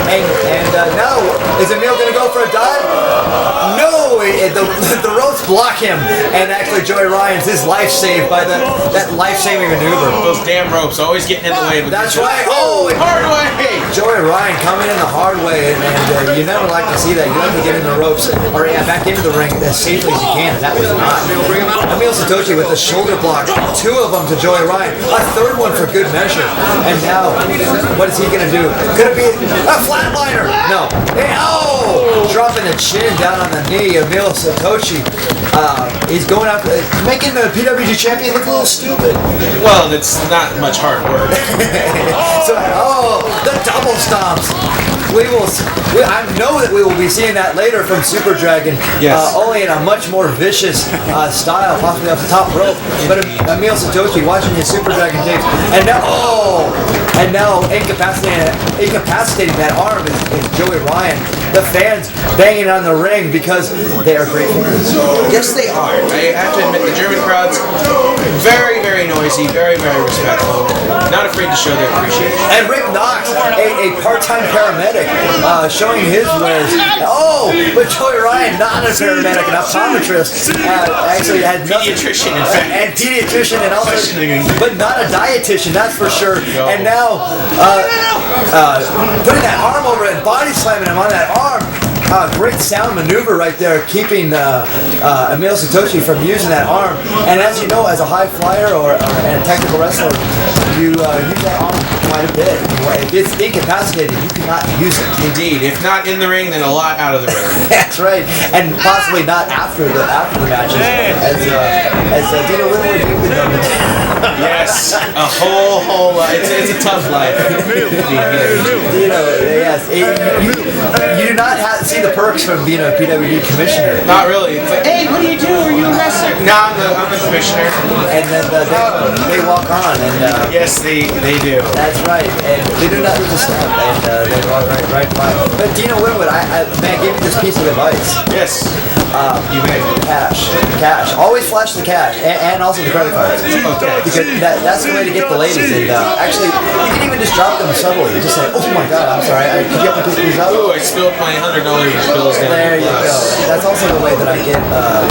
D: And now, is Emil going to go for a dive? No, the ropes block him. And actually, Joey Ryan's his life saved by that life-saving maneuver.
F: Those damn ropes always getting in the way.
D: That's right. Oh,
F: hard way.
D: Joey Ryan coming in the hard way, and you never like to see that. You like to get in the ropes, or back into the ring as safely as you can, and that was not. Emil Satoshi with the shoulder block, 2 of them to Joey Ryan, a 3rd one for good measure. And now, what is he going to do? Could it be a flatliner? No. Hey, oh! Dropping the chin down on the knee, Emil Satoshi. He's going after, making the PWG champion look a little stupid.
F: Well, it's not much hard work.
D: So, the double stomps. I know that we will be seeing that later from Super Dragon.
F: Yes.
D: Only in a much more vicious style, possibly off the top rope. But Emil Satoshi watching his Super Dragon tapes, and now incapacitating that arm is Joey Ryan. The fans banging on the ring because they are great fans.
F: Yes, they are. I have to admit, the German crowd's very, very noisy, very, very respectful. Not afraid to show their appreciation.
D: And Rick Knox, a part-time paramedic, showing his wares. Oh, but Joey Ryan, not a paramedic, an optometrist, actually had nothing.
F: Pediatrician, in fact.
D: And pediatrician, and also, but not a dietitian, that's for sure.
F: No.
D: And now, putting that arm over it and body slamming him on that arm. Great sound maneuver right there, keeping Emil Satoshi from using that arm. And as you know, as a high flyer or a technical wrestler, you use that arm quite a bit. If it's incapacitated, you cannot use it.
F: Indeed. If not in the ring, then a lot out of the ring.
D: That's right, and possibly not after the matches, as Dina Winwood would know.
F: Yes, a whole it's a tough life.
D: Dino, yes, you do not see the perks from being a PWG commissioner.
F: Not really. It's like, hey, what do you do? Are you a wrestler? No, I'm the commissioner.
D: And then they walk on, and
F: yes, they do.
D: that's right, and they do not lose a step, and they walk right by. But Dino Winwood, I gave you this piece of advice.
F: Yes, you may.
D: Cash. Always flash the cash, and also the credit cards.
F: Okay.
D: Because that's the way to get the ladies. And actually, you can even just drop them subtly. You just say, "Oh my God, I'm sorry. Could you help me pick these up?"
F: Ooh, I spilled my $100 bills down.
D: There you go. That's also the way that I get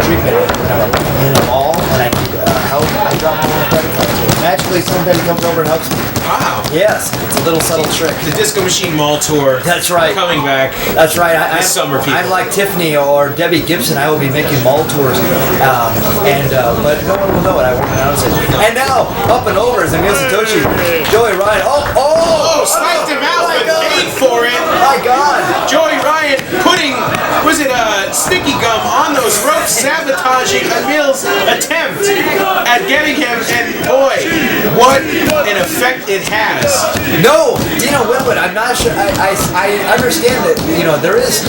D: treatment when I'm in a mall and I need help. I drop my credit card. Magically, somebody comes over and helps me.
F: Wow.
D: Yes, it's a little subtle trick.
F: The Disco Machine Mall Tour.
D: That's right.
F: Coming back.
D: That's right.
F: This summer, people.
D: I'm like Tiffany or Debbie Gibson. I will be making mall tours, but no one will know it. I won't announce it. And now, up and over is Emil Satoshi, Joey Ryan.
F: Oh, sniped him out,
D: my
F: but
D: God.
F: paid for it.
D: My God!
F: Joey Ryan putting, sticky gum on those ropes, sabotaging Emil's attempt at getting him, and boy, what an effect it has.
D: No, Dino Winwood. I'm not sure. I understand that there is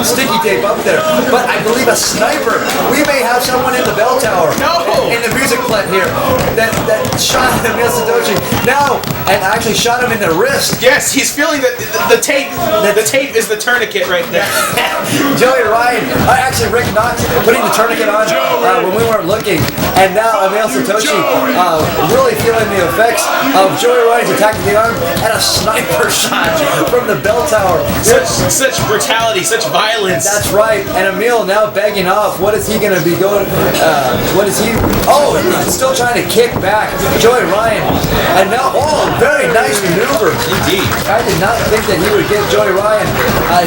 D: sticky tape up there, but I believe a sniper. We may have someone in the bell tower.
F: No.
D: In the music plant here that shot Emil Satoshi now and actually shot him in the wrist.
F: Yes, he's feeling the tape. The tape is the tourniquet right there.
D: Joey Ryan, actually Rick Knox putting the tourniquet on when we weren't looking, and now Emil Satoshi really feeling the effects of Joey Ryan's attack to the arm and a sniper shot from the bell tower.
F: Such brutality, such violence.
D: That's right, and Emil now begging off. What is he going to be going? What is he? Oh, he's still trying to kick back Joey Ryan, and now very nice maneuver.
F: Indeed.
D: I did not think that he would get Joey Ryan.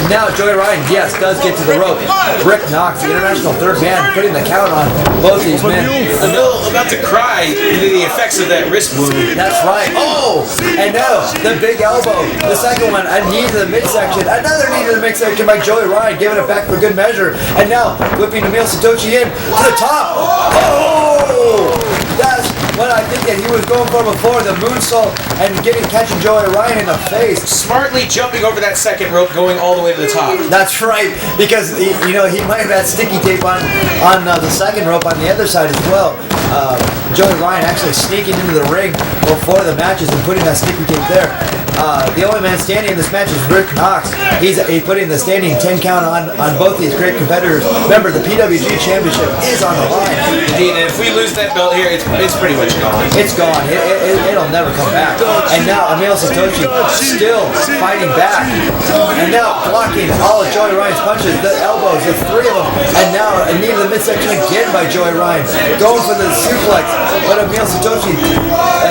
D: Now Joey Ryan, yes, does get to the rope. Rick Knox, the international third man, putting the count on both these men.
F: Emil about to cry due to the effects of that wrist wound.
D: That's right. Oh, and now the big elbow. The second one, a knee to the midsection. Another knee to the midsection by Joey Ryan, giving it back for good measure. And now whipping Emil Satoshi in to the top. Oh, that's what I think that he was going for before, the moonsault and catching Joey Ryan in the face.
F: Smartly jumping over that second rope, going all the way to the top.
D: That's right, because he might have had sticky tape on the second rope on the other side as well. Joey Ryan actually sneaking into the ring before the matches and putting that sticky tape there. The only man standing in this match is Rick Knox. He's putting the standing 10 count on both these great competitors. Remember, the PWG Championship is on the line.
F: Indeed, and if we lose that belt here, it's pretty much gone.
D: It's gone. It'll never come back. And now Emil Satoshi still fighting back. And now blocking all of Joey Ryan's punches, the elbows, the three of them. And now a knee to the midsection again by Joey Ryan. Going for the suplex, but Emil Satoshi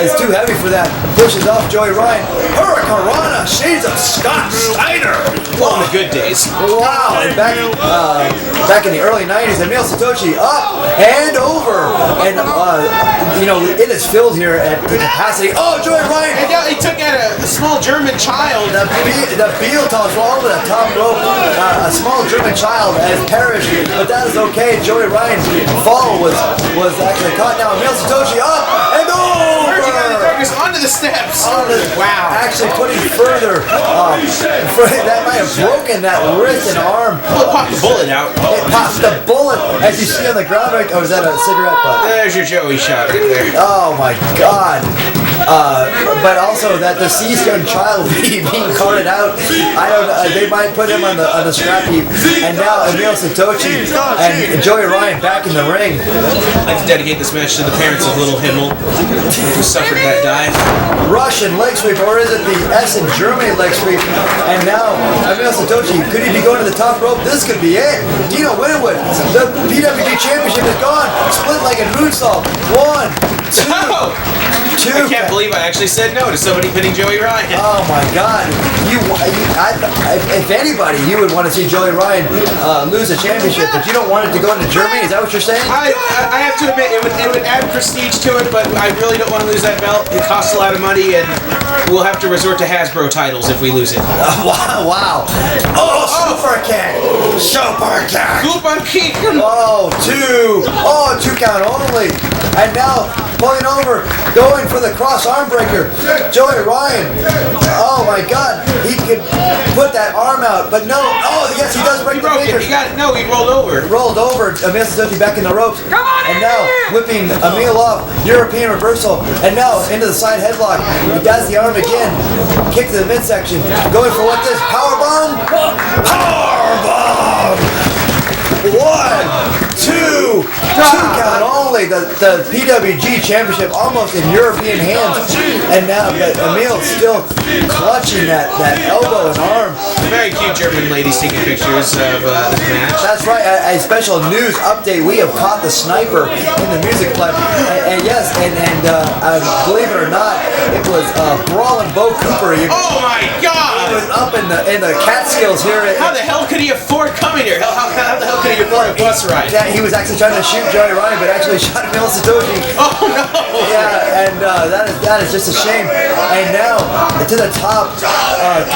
D: is too heavy for that. Pushes off Joey Ryan. Hurricanrana, shades of Scott Steiner.
F: Well, in the good days.
D: Wow, and back in the early 90s, Emil Satoshi up and over. And, it is filled here at the capacity. Oh, Joey Ryan.
F: And now he took out a small German child.
D: The Beal toss all over the top rope. A small German child has perished, but that is okay. Joey Ryan's fall was actually caught. Now Emil Satoshi up and over.
F: Merging on the darkness onto the steps. Wow.
D: Actually putting further. That might have broken that wrist and arm.
F: Well, pop the bullet out.
D: It pops the bullet as you see on the ground right. Oh, is that a cigarette butt?
F: There's your Joey shot right there.
D: Oh my God. But also that deceased young child being carted out. I don't know. They might put him on the scrap heap. And now Emil Satoshi and Joey Ryan back in the ring.
F: I'd like to dedicate this match to the parents of little Himmel, who suffered that dive.
D: Russian leg sweep, or is it the Essen Germany leg sweep? And now Emil Satoshi, could he be going to the top rope? This could be it. Dino Winwood, the PWG Championship is gone. Split like a moonsault. 1, 2.
F: No! I can't believe I actually said no to somebody pinning Joey Ryan.
D: Oh my God! If anybody, you would want to see Joey Ryan lose a championship, but you don't want it to go into Germany. Is that what you're saying?
F: I have to admit, it would add prestige to it, but I really don't want to lose that belt. It costs a lot of money, and we'll have to resort to Hasbro titles if we lose it.
D: Wow! Oh, super kick! Super kick!
F: Super kick!
D: Oh, 2! Oh, 2 count only. And now pulling over, going for the cross arm breaker. Joey Ryan. Oh my God, he could put that arm out, but no. Oh yes, he does break the fingers.
F: He got it. No, he rolled over.
D: Rolled over. Emil Satoshi back in the ropes. And now whipping Emil off. European reversal. And now into the side headlock. He does the arm again. Kick to the midsection. Going for what this? Powerbomb. Powerbomb. 1, 2 count only. The PWG Championship almost in European hands, and now Emil still clutching that elbow and arm.
F: Very cute German ladies taking pictures of this match.
D: That's right. A special news update. We have caught the sniper in the music clip, and yes, and believe it or not, it was Brawlin' Bo Cooper.
F: Oh my God!
D: He was up in the Catskills here.
F: How the hell could he afford coming here? How the hell could he afford a bus ride?
D: Yeah, he was actually trying to shoot Joey Ryan, but actually shot Emil Satoshi.
F: Oh no!
D: Yeah, and that is just a shame. And now to the top,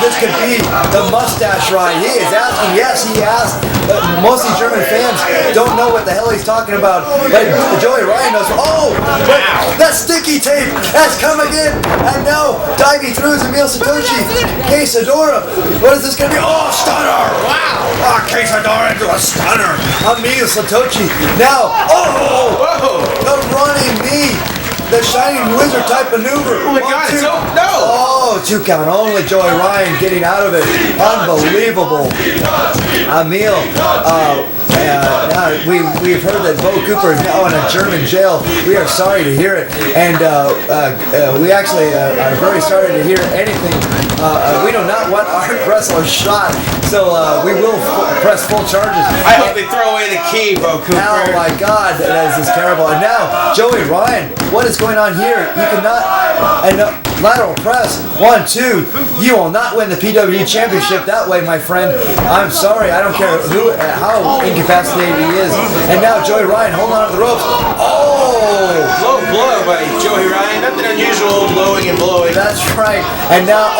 D: this could be the mustache ride. He is asking. Yes, he asked. But most of these German fans don't know what the hell he's talking about. But Joey Ryan knows. Oh, wow! That sticky tape has come again, and now diving through is Emil Satoshi. Quesadora. What is this gonna be? Oh, stunner! Wow! Oh, Quesadora into a stunner. Emil Satoshi. Now, the running knee. The Shining Wizard type maneuver.
F: Oh my God, it's no!
D: Oh, 2 count only. Joey Ryan getting out of it. Unbelievable. Emil, we've heard that Bo Cooper is now in a German jail. We are sorry to hear it. And we actually are very sorry to hear anything. We do not want our wrestlers shot. So we will press full charges.
F: I hope they throw away the key, Bo Cooper.
D: Oh my God, that is just terrible. And now, Joey Ryan, what is going on here? You cannot, and lateral press. 1, 2. You will not win the PWG championship that way, my friend. I'm sorry. I don't care how incapacitated he is. And now Joey Ryan holding on to the ropes. Oh!
F: Low blow by Joey Ryan. Nothing unusual, blowing and blowing.
D: That's right. And now,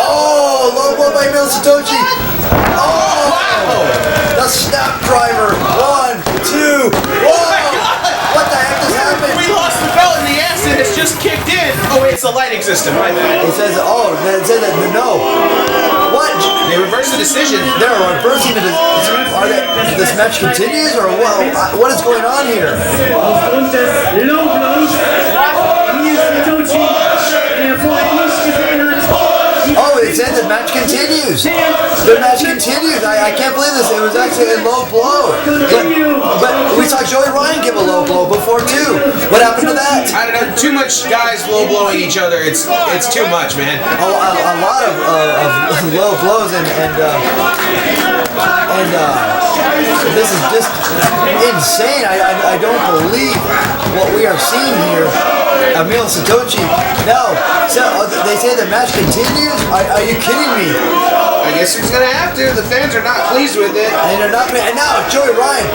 D: low blow by Mil Satoshi. Oh!
F: Wow!
D: The snap driver. 1, 2. Whoa! What the heck just happened?
F: We lost the belt in the ass and it's just kicked in. Oh wait, it's the lighting system. My bad.
D: It says, that no. What?
F: They reversed the decision.
D: They're reversing the. This match continues, or what is going on here?
A: Aufgrund des Low Blows Mil Satoshi, der vorher nicht gesehen hat.
D: Oh, it said the match continues. The match continues. I can't believe this. It was actually a low blow. But we saw Joey Ryan give a low blow before too. What happened to that?
F: I don't know. Too much guys low blowing each other. It's too much, man.
D: A lot of low blows and this is just insane. I don't believe what we are seeing here. Emil Satoshi. No. So they say the match continues? Are you kidding me?
F: I guess he's gonna have to. The fans are not pleased with it.
D: And they're not. And now Joey Ryan.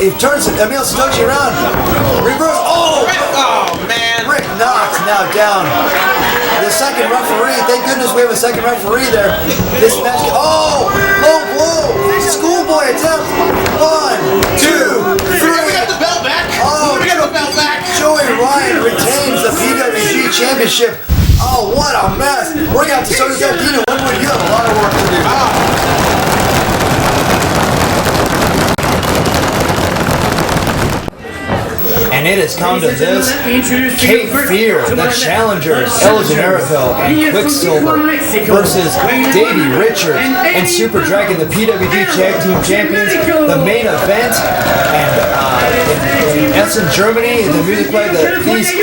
D: He turns Emil Satoshi around. Reverse. Oh!
F: Oh man.
D: Rick Knox now down. The second referee. Thank goodness we have a second referee there. This match. Oh! Low blow. Schoolboy attempt. 1, 2, 3.
F: We got the belt back.
D: Oh,
F: we got the belt back.
D: Joey Ryan retains the PWG championship. Oh, what a mess. We're going to have to show this out. Dino Winwood, you have a lot of work to do. And it has come to this. Cape Fear, the challengers, El Generico and Quicksilver versus Davey Richards and Super Dragon, the PWG Tag Team Champions. The main event, and in Essen, Germany, the music play. These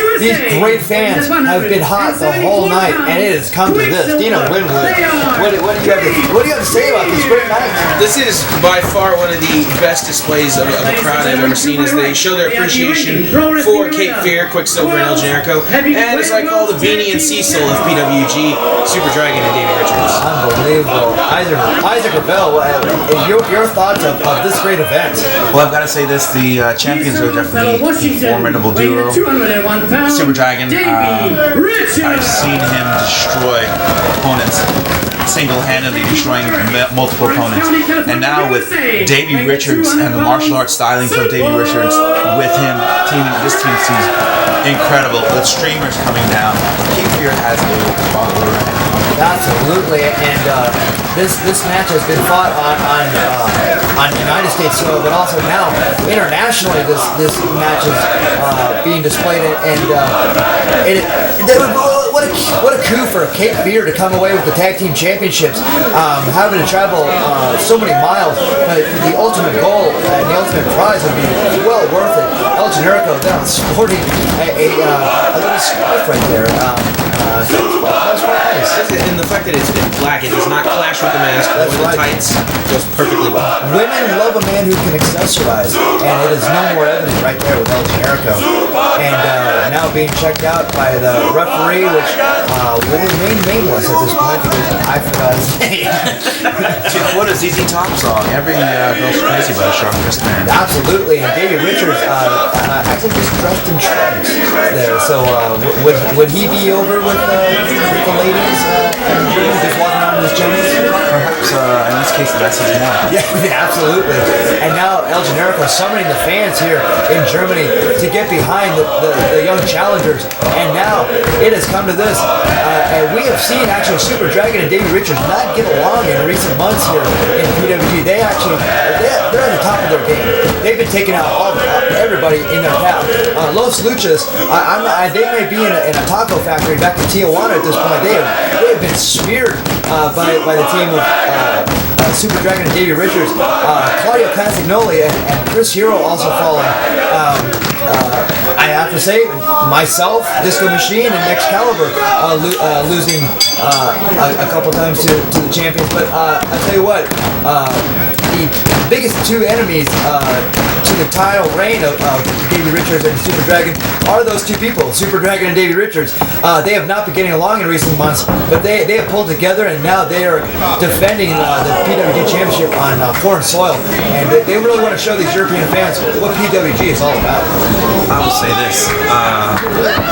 D: great fans have been hot the whole night, and it has come to this. Dino Winwood, what do you have to say about this great night?
F: This is by far one of the best displays of a crowd I've ever seen, as they show their appreciation for Cape Fear, Quicksilver, and El Generico. And it's like all the Beanie and Cecil of PWG, Super Dragon, and Davey Richards.
D: Unbelievable. Isaac Ravel, your thoughts of this great event?
E: Well, I've got to say this: the champions are definitely a formidable duo. Super Dragon, I've seen him destroy opponents, single-handedly destroying multiple opponents. And now with Davey Richards and the martial arts stylings of Davey Richards with him, this team seems incredible. The streamers coming down. Cape Fear has a popular.
D: Absolutely, and this match has been fought on United States soil, but also now internationally. This match is being displayed, and what a coup for Cape Fear to come away with the tag team championships, having to travel so many miles. The ultimate goal and the ultimate prize would be well worth it. El Generico down sporting a little scarf right there. That's nice.
F: And the fact that it's in black, it does not clash with the mask or the tights. It goes perfectly well.
D: Women love a man who can accessorize, and it is no more evident right there with El Generico. And now being checked out by the referee, which will remain nameless at this point because I forgot his name.
E: What a ZZ Top song. Every girl's crazy about a sharp wrist man.
D: Absolutely, and Davey Richards actually just dressed in trunks there. So would he be over with the ladies and just walking around in his jammies?
E: Perhaps in this case the message more.
D: Yeah, absolutely. And now El Generico summoning the fans here in Germany to get behind the young challengers. And now it has come to this. And we have seen actually Super Dragon and Davey Richards not get along in recent months here in PWG. They're at the top of their game. They've been taking out everybody in their path. Los Luchas, they may be in a taco factory back in Tijuana at this point. They have been smeared by the team of Super Dragon and Davey Richards. Claudio Castagnoli and Chris Hero also falling. I have to say, myself, Disco Machine, and Excalibur losing a couple times to the champions. But I tell you what, biggest two enemies to the title reign of Davey Richards and Super Dragon are those two people, Super Dragon and Davey Richards. They have not been getting along in recent months, but they have pulled together, and now they are defending the PWG Championship on foreign soil, and they really want to show these European fans what PWG is all about.
G: I will say this: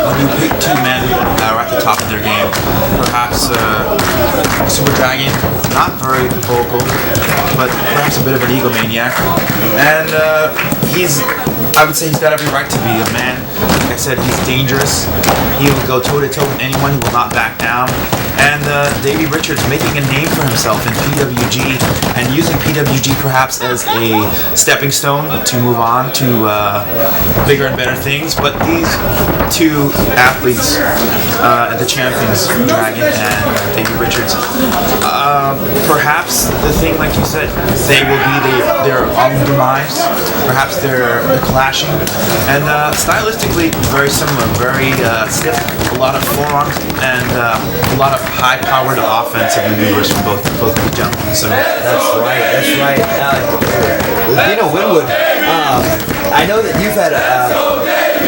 G: when you pick two men that are at the top of their game, perhaps Super Dragon, not very vocal, but perhaps a bit of an egomaniac, and I would say he's got every right to be a man. Like I said, he's dangerous. He will go toe-to-toe with anyone. He will not back down. And Davey Richards making a name for himself in PWG and using PWG perhaps as a stepping stone to move on to bigger and better things. But these two athletes, the champions, Dragon and Davey Richards, perhaps the thing, like you said, they will be their own demise. Perhaps they're clashing, and stylistically very similar, very stiff, a lot of forearms, and a lot of high-powered offensive maneuvers from both of the gentlemen. So
D: That's right. Dino Winwood, I know that you've had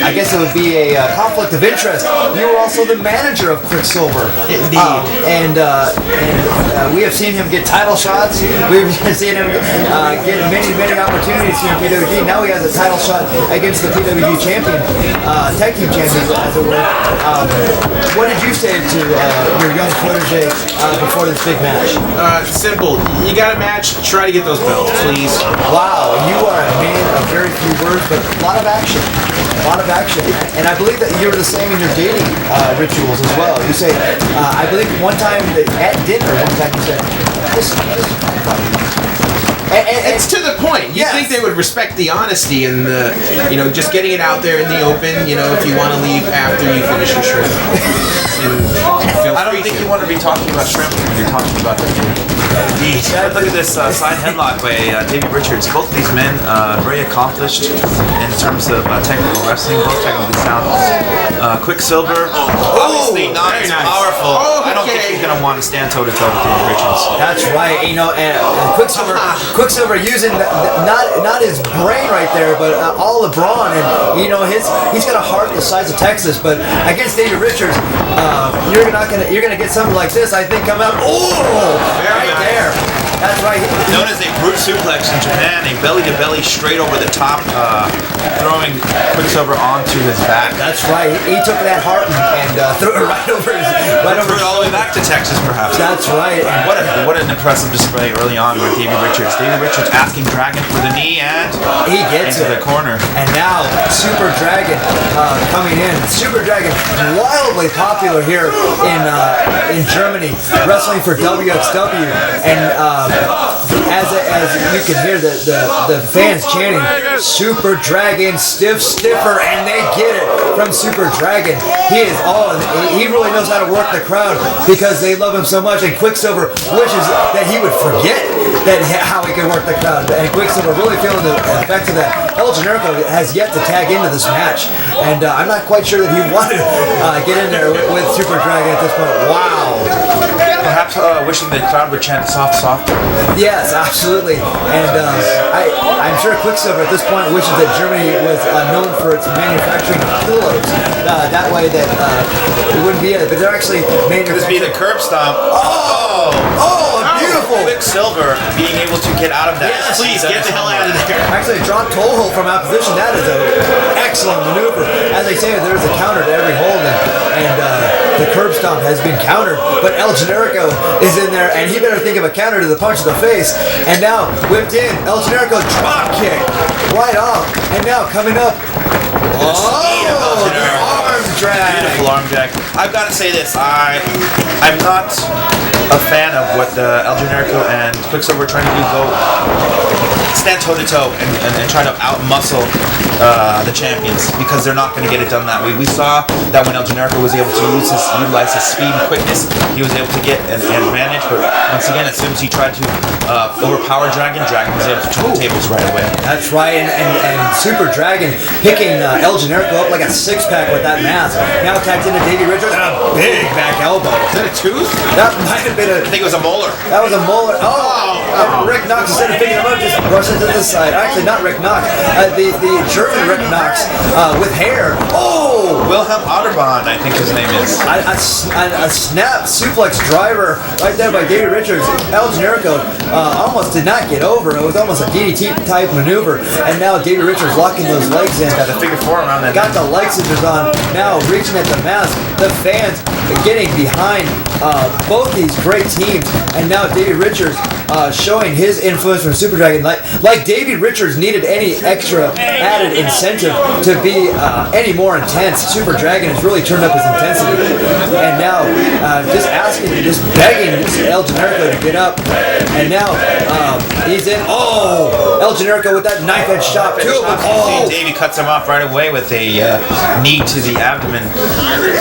D: I guess it would be a conflict of interest. You were also the manager of Quicksilver.
G: Indeed.
D: And we have seen him get title shots. We've seen him get many opportunities here in PWG. Now he has a title shot against the PWG champion, tag team champion, as it were. What did you say to your young protege before this big match?
F: Simple. You got a match. Try to get those belts, please.
D: Wow, you are a man of very few words, but a lot of action. And I believe that you're the same in your dating rituals as well. You say, I believe one time at dinner, you said, this
F: It's to the point. You think they would respect the honesty and the, just getting it out there in the open. If you want to leave after you finish your shrimp.
G: I don't think you want to be talking about shrimp when you're talking about the Look at this side headlock by Davey Richards. Both of these men very accomplished in terms of technical wrestling, both technically sound. Quicksilver, obviously not as powerful. I don't think he's going to want to stand toe-to-toe with Davey Richards.
D: That's right. And Quicksilver using not his brain right there, but all the brawn, and he's got a heart the size of Texas. But against Davey Richards, you're gonna get something like this. I think come out. Right there. That's right.
G: Known as a brute suplex in Japan, a belly-to-belly straight over the top, throwing Quicksilver onto his back.
D: That's right. He took that heart and threw it right over his.
G: Threw it all the way back to Texas, perhaps.
D: That's right.
G: And what an impressive display early on with Davey Richards. Davey Richards asking Dragon for the knee, and
D: he gets
G: into the corner.
D: And now Super Dragon coming in. Super Dragon wildly popular here in Germany, wrestling for WXW, and as you can hear the fans chanting Super Dragon, stiffer, and they get it from Super Dragon. He is on. He really knows how to work the crowd because they love him so much, and Quicksilver wishes that he would forget how he can work the crowd, and Quicksilver really feeling the effects of that. El Generico has yet to tag into this match, and I'm not quite sure that he wanted to get in there with Super Dragon at this point. Wow.
G: Perhaps wishing the crowd would chant soft.
D: Yes, absolutely. And I'm sure Quicksilver at this point wishes that Germany was known for its manufacturing pillows. That way that it wouldn't be it, but they're actually manufacturing.
G: This be the curb stomp.
D: Beautiful.
G: Quicksilver being able to get out of that.
D: Yes,
G: Please get the hell out of there.
D: Actually, a drop toe hold from opposition. That is an excellent maneuver. As they say, there's a counter to every hold, and the curb stomp has been countered. But El Generico is in there, and he better think of a counter to the punch to the face. And now whipped in, El Generico drop kick right off, and now coming up. The arm drag.
G: Beautiful arm drag. I've got to say this. I'm not a fan of what El Generico and Quicksilver are trying to do. Go stand toe-to-toe and try to out-muscle the champions, because they're not going to get it done that way. We saw that when El Generico was able to utilize his speed and quickness, he was able to get an advantage. But once again, as soon as he tried to overpower Dragon was able to turn the tables right away.
D: That's right, and Super Dragon picking El Generico up like a six-pack with that mask. Now tagged into Davey Richards and a big back elbow.
F: Is that a tooth?
D: That might have been
F: I think it was a molar.
D: that was a molar. Rick Knox, instead of picking him up, just rushes to this side. Actually, not Rick Knox. The German Rick Knox with hair. Oh!
F: Wilhelm Otterbahn, I think his name is.
D: A snap suplex driver right there by Davey Richards. El Generico almost did not get over. It was almost a DDT type maneuver. And now Davey Richards locking those legs in.
F: Got the figure four around that.
D: Got the leg scissors on. Now reaching at the mask. The fans getting behind both these great teams. And now Davey Richards showing his influence from Super Dragon. Like Davey Richards needed any extra added incentive to be any more intense. Super Dragon has really turned up his intensity. And now just begging El Generico to get up. And now he's in. Oh! El Generico with that knife edge shot. Oh!
F: Davey cuts him off right away with a knee to the abdomen.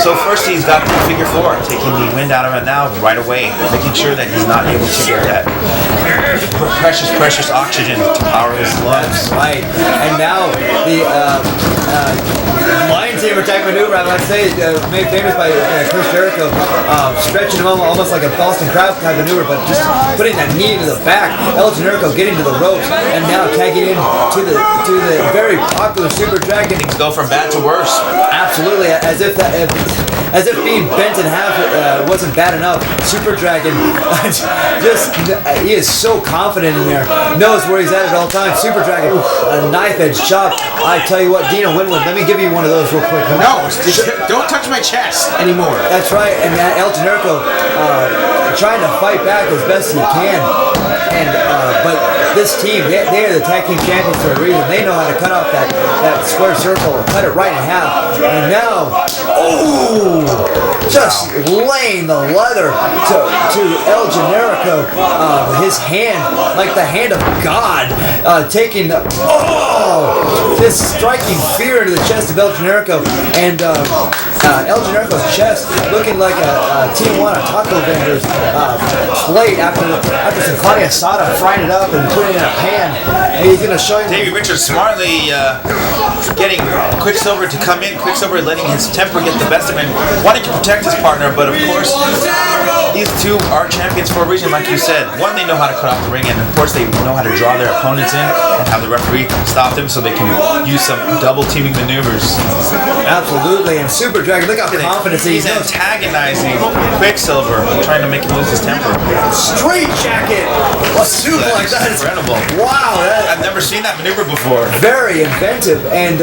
F: So first he's got the figure four, taking the wind out of it now right away, making sure that he's not able to get that precious oxygen to power his lungs.
D: Right. And now the Lion Tamer type maneuver, I would say, made famous by Chris Jericho, stretching him almost like a Boston Crab type maneuver, but just putting that knee into the back. El Generico getting to the ropes, and now tagging in to the very popular Super Dragon.
F: Things go from bad to worse.
D: Absolutely, as if being bent in half wasn't bad enough. Super Dragon, he is so confident in there, knows where he's at all times. Super Dragon, a knife edge chop. I tell you what, Dino Winwood, let me give you one of those real quick.
F: No, don't touch my chest anymore.
D: That's right, and El Generico trying to fight back as best he can. And but this team, they are the tag team champions for a reason. They know how to cut off that square circle, cut it right in half. And now, just laying the leather to El Generico. His hand, like the hand of God, taking this striking fear into the chest of El Generico. And El Generico's chest looking like a Tijuana taco vendor's plate after some carne asada, frying it up and putting it in a pan. And he's gonna show you.
F: Davey Richards smartly getting Quicksilver to come in. Quicksilver letting his temper get the best of him, wanting to protect his partner, but of course these two are champions for a reason, like you said. One, they know how to cut off the ring, and of course they know how to draw their opponents in and have the referee stop them so they can use some double teaming maneuvers.
D: Absolutely, and Super Dragon, look how confident
F: he's antagonizing Quicksilver, trying to make him lose his temper.
D: Straight jacket! A suplex, that is
F: incredible.
D: Wow,
F: I've never seen that maneuver before.
D: Very inventive, and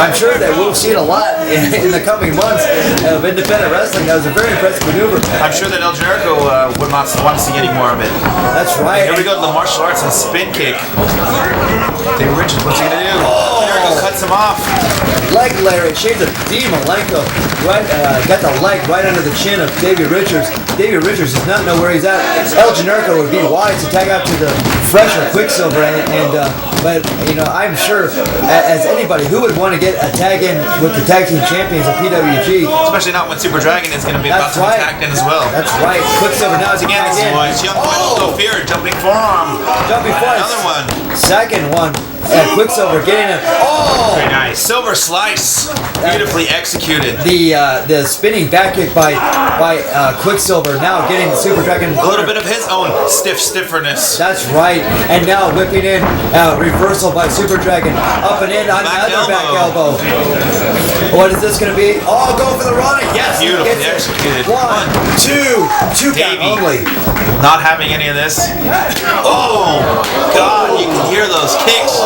D: I'm sure that we'll see it a lot in the coming months of independent wrestling. That was a very impressive maneuver.
F: I'm sure that El Generico would not want to see any more of it.
D: That's right.
F: And here we go to the martial arts and spin kick. Davey Richards, what's he gonna do? Generico cuts him off.
D: Leg lariat, shades of D. Malenko. Right, got the leg right under the chin of Davey Richards. Davey Richards does not know where he's at. El Generico would be wise to tag out to the fresher Quicksilver, but you know, I'm sure as anybody who would want to get a tag in with the tag team champions of PWG,
F: especially not when Super Dragon is going to be about to be tagged in as well.
D: That's right. Quicksilver now is
F: again. Young boy, no fear, jumping forearm. Another one.
D: Second one. Quicksilver getting it.
F: Very nice. Silver slice. Beautifully executed.
D: The spinning back kick by Quicksilver now getting Super Dragon.
F: A little bit of his own stiffness.
D: That's right. And now whipping in reversal by Super Dragon. Up and in, another back elbow. What is this going to be? Oh, go for the running. Yes.
F: Beautifully executed.
D: One, two count only.
F: Not having any of this. Oh, God, you can hear those kicks.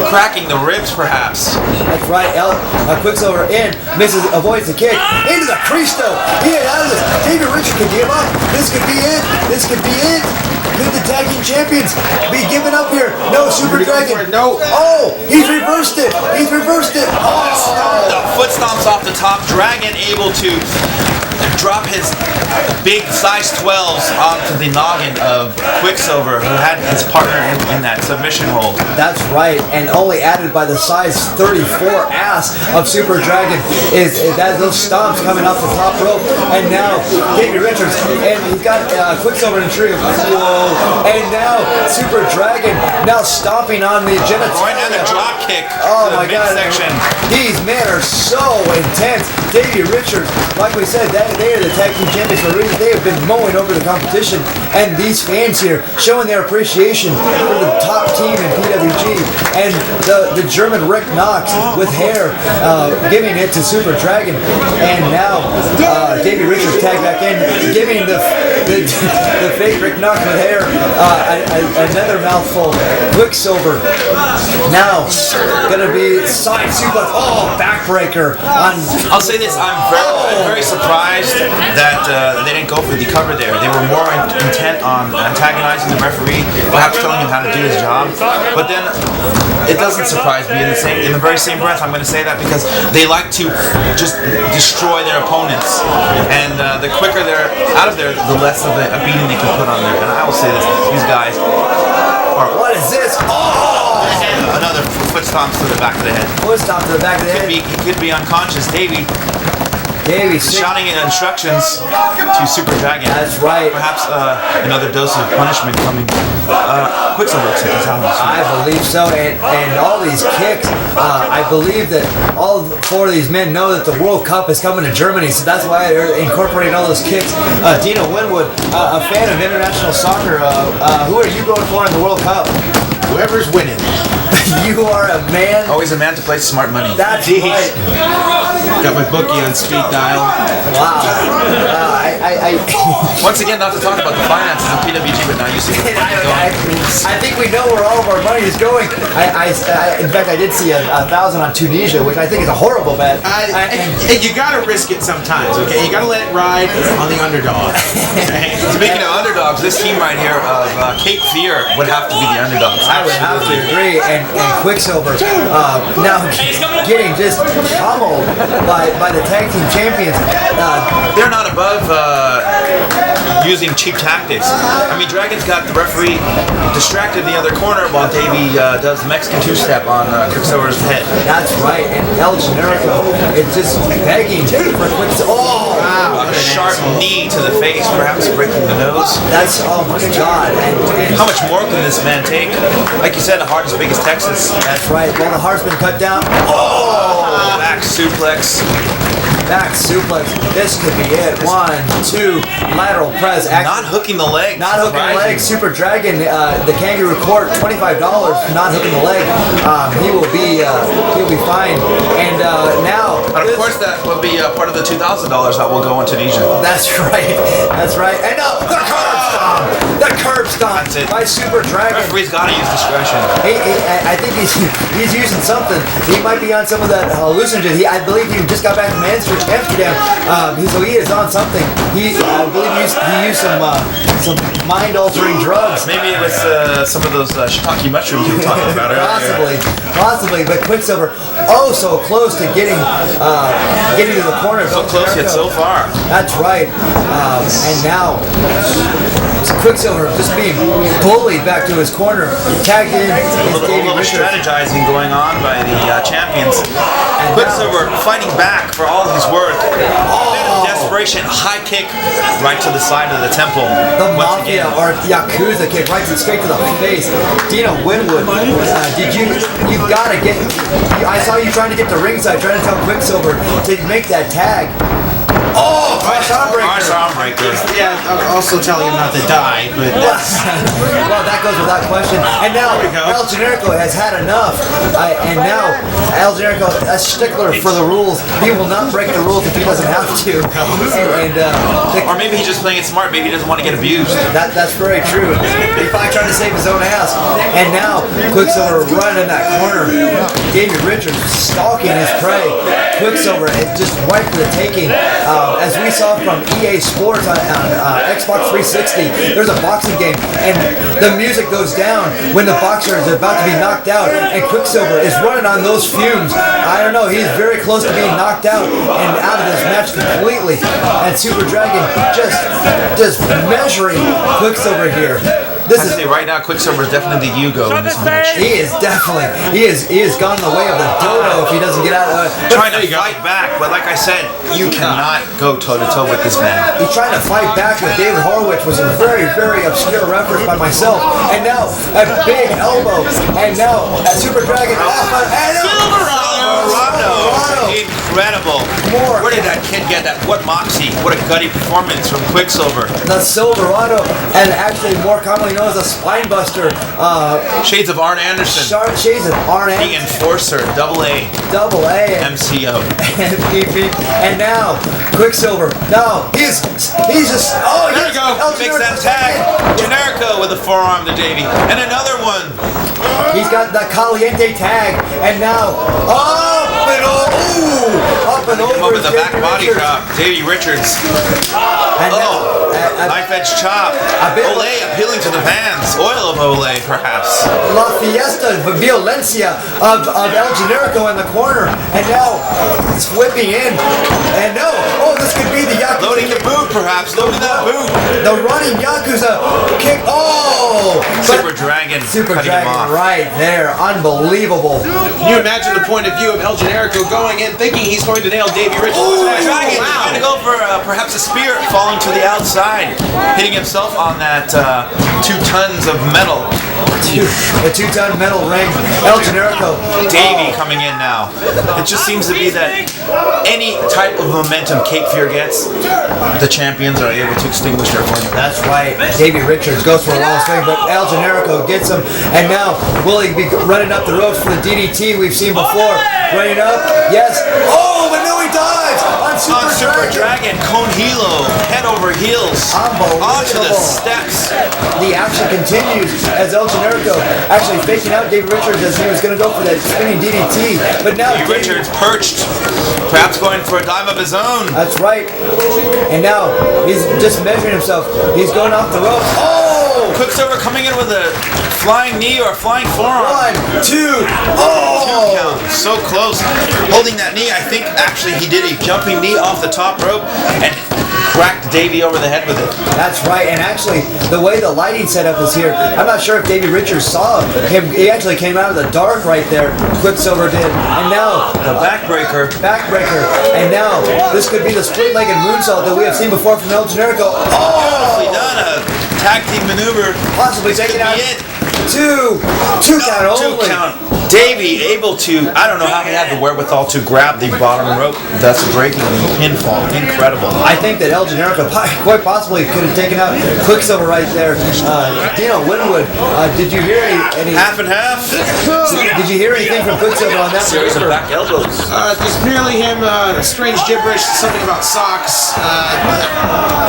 F: Cracking the ribs, perhaps.
D: That's right. Quicksilver in, avoids the kick. Into the Cristo. Get out of this. Davey Richards could give up. This could be it. Could the tag team champions be giving up here? No, Super Dragon.
F: No.
D: Oh, he's reversed it. Oh.
F: The foot stomps off the top. Dragon able to
E: drop his big size 12s onto the noggin of Quicksilver, who had his partner in that submission hold.
D: That's right, and only added by the size 34 ass of Super Dragon is that those stomps coming off the top rope, and now Davey Richards, and he's got Quicksilver in the tree. Whoa! And now Super Dragon now stomping on the genitalia.
E: Going down the drop kick.
D: Oh
E: to
D: my
E: the
D: God!
E: midsection.
D: These men are so intense. Davey Richards, like we said, they are the tag team champions for a reason. They have been mowing over the competition, and these fans here showing their appreciation for the top team in PWG, and the German Rick Knox with hair giving it to Super Dragon, and now Davey Richards tagged back in, giving the fake Rick Knox with hair another mouthful. Quicksilver now gonna be side suplex. Oh, backbreaker on.
E: I'll say this: I'm very surprised that they didn't go for the cover there. They were more intent on antagonizing the referee, perhaps telling him how to do his job. But then it doesn't surprise me in the very same breath. I'm going to say that because they like to just destroy their opponents, and the quicker they're out of there, the less of a beating they can put on there. And I will say this: these guys are.
D: What is this? Oh!
E: Another foot stomp to the back of the head.
D: Foot stomp to the back of the head.
E: He could be unconscious. Davey shouting instructions to Super Dragon.
D: That's right.
E: Perhaps another dose of punishment coming. Quicksilver took his helmet.
D: I believe so, and all these kicks, I believe that all four of these men know that the World Cup is coming to Germany, so that's why they're incorporating all those kicks. Dina Winwood, a fan of international soccer, who are you going for in the World Cup?
F: Whoever's winning.
D: You are a man.
E: Always a man to play smart money.
D: That's right.
F: Got my bookie on speed dial.
D: Wow.
E: Once again, not to talk about the finances of PWG, but now you see where it's going.
D: I think we know where all of our money is going. In fact, I did see a 1,000 on Tunisia, which I think is a horrible bet.
F: You gotta risk it sometimes, okay? You gotta let it ride on the underdog. Okay?
E: Speaking of underdogs, this team right here of Cape Fear would have to be the underdogs.
D: I would have to agree, and Quicksilver now getting just pummeled by the tag team champions.
E: They're not above using cheap tactics. I mean, Dragon's got the referee distracted in the other corner while Davey does the Mexican two-step on Quicksilver's head.
D: That's right, and El Generico is just begging for Quicksilver. Oh, wow.
E: A sharp knee to the face, perhaps breaking the nose.
D: That's, oh my God. And
E: how much more can this man take? Like you said, the heart is big as Texas.
D: That's right. Well, the heart's been cut down.
E: Oh, back suplex.
D: Back suplex. This could be it. 1, 2, lateral press.
E: Not hooking the leg.
D: Not hooking the leg. Super Dragon, the Kangaroo Court, $25 for not hooking the leg. He'll be fine. And now.
E: But of course, that will be part of the $2,000 that will go in Tunisia.
D: That's right. That's right. And now the curb stomp. The curb stomp by Super Dragon.
E: The referee's got to use discretion.
D: I think he's using something. He might be on some of that hallucinogen. I believe he just got back from Amsterdam. So he is on something. I believe he used some mind-altering drugs.
E: Maybe it was some of those shiitake mushrooms you were talking about earlier.
D: Possibly. But Quicksilver, oh, so close to getting to the corner.
E: So close yet so far.
D: That's right. And now Quicksilver just being bullied back to his corner. Tagged in.
E: A little strategizing going on by the champions. Quicksilver fighting back for all his worth. Desperation, high kick right to the side of the temple.
D: The Mafia or Yakuza kick straight to the face. Dina Winwood, you've got to get. I saw you trying to get to ringside, trying to tell Quicksilver to make that tag. Oh, harsh arm breaker.
F: Yeah, I'll also tell him not to die, but that's...
D: Well, that goes without question. And now El Generico has had enough. And now El Generico, a stickler for the rules. He will not break the rules if he doesn't have to.
E: Or maybe he's just playing it smart. Maybe he doesn't want to get abused.
D: That's very true. He's probably trying to save his own ass. And now Quicksilver running in that corner. Davey Richards stalking his prey. Quicksilver is just right for the taking. as we saw from EA Sports on Xbox 360, there's a boxing game, and the music goes down when the boxer is about to be knocked out, and Quicksilver is running on those fumes. I don't know, he's very close to being knocked out and out of this match completely. And Super Dragon just measuring Quicksilver here. This is
E: right now, Quicksilver is definitely the Yugo in this match.
D: he is gone the way of the dodo if he doesn't get out of it.
E: Trying to fight back, but like I said, you cannot go toe to toe with this man.
D: He's trying to fight back with David Horowitz, was a very, very obscure reference by myself. And now a big elbow, and now a Super Dragon off of
E: Silverado! Incredible.
D: More.
E: Where did that kid get that? What moxie? What a gutty performance from Quicksilver.
D: The Silverado, and actually more commonly known as a spine buster.
E: Shades of Arn Anderson.
D: Shades of Arn
E: The
D: Anderson.
E: Enforcer, double A, MCO.
D: MVP. And now Quicksilver. No, he's just
E: There you go. Makes that tag. Generico with a forearm to Davey. And another one.
D: He's got the Caliente tag, and now up and over.
E: Over the back body drop. Davey Richards.
D: And now,
E: Knife edge chop. Olay appealing to the fans. Oil of Olay, perhaps.
D: La Fiesta Violencia of El Generico in the corner, and now it's whipping in, and no, this could be the Yakuza.
E: Loading the boot, perhaps. Loading that boot.
D: The running Yakuza kick.
E: Super Dragon.
D: Super
E: cutting him
D: Dragon
E: off.
D: right there. Unbelievable.
F: Can you imagine the point of view of El Generico going in thinking he's going to nail Davey Richards?
E: Dragon trying to go for perhaps a spear, falling to the outside, hitting himself on that 2 tons of metal.
D: The 2-ton metal ring. El Generico.
E: Davey coming in now. It just seems to be that any type of momentum Cape Fear gets, the champions are able to extinguish their flame.
D: That's right. Davey Richards goes for a long swing, but El Generico gets him. And now, will he be running up the ropes for the DDT we've seen before? Running up. Yes. But no, he dives on Super
E: Dragon. Cone Hilo. Head over heels.
D: Unbelievable.
E: Onto the steps.
D: The action continues as El Generico actually faking out Davey Richards as he was going to go for that spinning DDT. But now
E: Davey Richards perched. Perhaps going for a dive of his own.
D: That's right. And now he's just measuring himself. He's going off the ropes.
E: Quicksilver coming in with a flying knee or a flying forearm.
D: 1, 2.
E: 2 count. So close. Holding that knee, I think actually he did a jumping knee off the top rope and cracked Davey over the head with it.
D: That's right. And actually, the way the lighting setup is here, I'm not sure if Davey Richards saw him. He actually came out of the dark right there. Quicksilver did. And now
E: the backbreaker.
D: And now this could be the split-legged moonsault that we have seen before from El Generico.
E: Beautifully done. A tag team maneuver.
D: Possibly taking out
E: it.
D: 2 count only.
E: 2 count. Davey able to, I don't know how he had the wherewithal to grab the bottom rope, thus breaking the pinfall. Incredible.
D: I think that El Generico quite possibly could have taken out Quicksilver right there. Dino Winwood, did you hear any
E: half and half?
D: Did you hear anything from Quicksilver on that?
E: Series of back elbows.
F: Just merely him, strange gibberish, something about socks.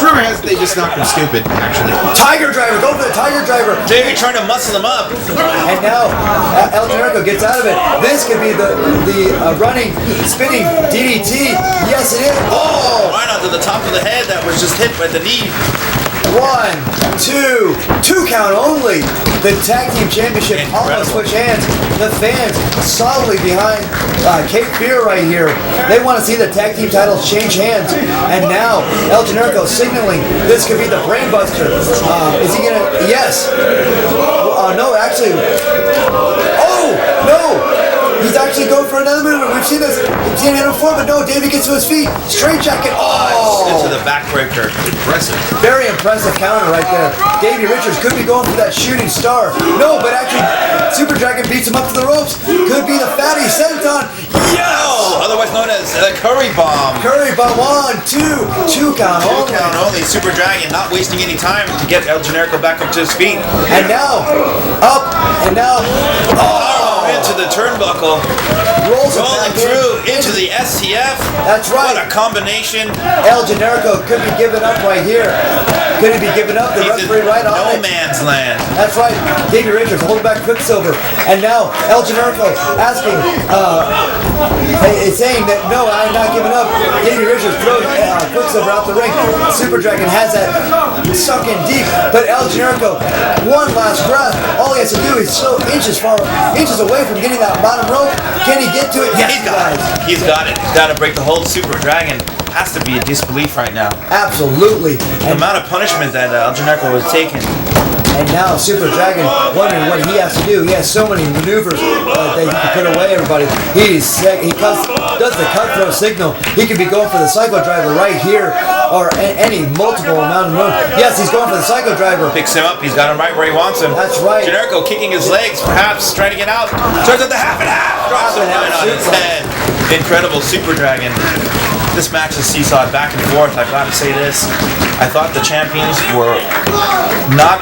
F: Rumor has they just knocked him stupid, actually.
D: Tiger driver, go for the tiger driver.
E: Davey trying to muscle him up.
D: And now El Generico gets out of it. This could be the running, spinning DDT. Yes, it is.
E: Right onto the top of the head that was just hit by the knee.
D: 1, 2 count only. The tag team championship almost switch hands. The fans solidly behind Cape Fear right here. They want to see the tag team titles change hands. And now El Generico signaling this could be the brain buster. Is he gonna? Yes. No, actually. No. He's actually going for another move. We've seen this. We've seen it before, but no, Davey gets to his feet. Straight jacket.
E: Into the backbreaker. Impressive.
D: Very impressive counter right there. Davey Richards could be going for that shooting star. No, but actually, Super Dragon beats him up to the ropes. Could be the fatty senton.
E: Yes! Otherwise known as the Curry Bomb.
D: Curry Bomb. 1, 2 count only.
E: 2 count only. Super Dragon not wasting any time to get El Generico back up to his feet.
D: And now, up, and now,
E: into the turnbuckle. turnbuckle.
D: Rolls it
E: Rolling
D: back in.
E: through into the STF.
D: That's right.
E: What a combination.
D: El Generico could be giving up right here. Could he be giving up? The
E: He's in
D: referee right on
E: no
D: it.
E: man's land.
D: That's right. Davey Richards holding back Quicksilver. And now El Generico asking, saying that no, I'm not giving up. Davey Richards throws Quicksilver out the ring. Super Dragon has that sunk in deep. But El Generico, one last breath. All he has to do is so inches away from getting that bottom rope. Can he get to it? Yes,
E: He's got it. He's got it. He's got to break the hold. Super Dragon has to be in disbelief right now.
D: Absolutely.
E: The amount of punishment that El Generico was taking.
D: And now Super Dragon wondering what he has to do. He has so many maneuvers that he can put away everybody. He does the cutthroat signal. He could be going for the Psycho Driver right here, or any multiple amount of moves. Yes, he's going for the Psycho Driver.
E: Picks him up. He's got him right where he wants him.
D: That's right.
E: Generico kicking his legs, perhaps trying to get out. Turns out the half and half. Drops him right on his head. Incredible Super Dragon. This match is seesawed back and forth. I've got to say this. I thought the champions were not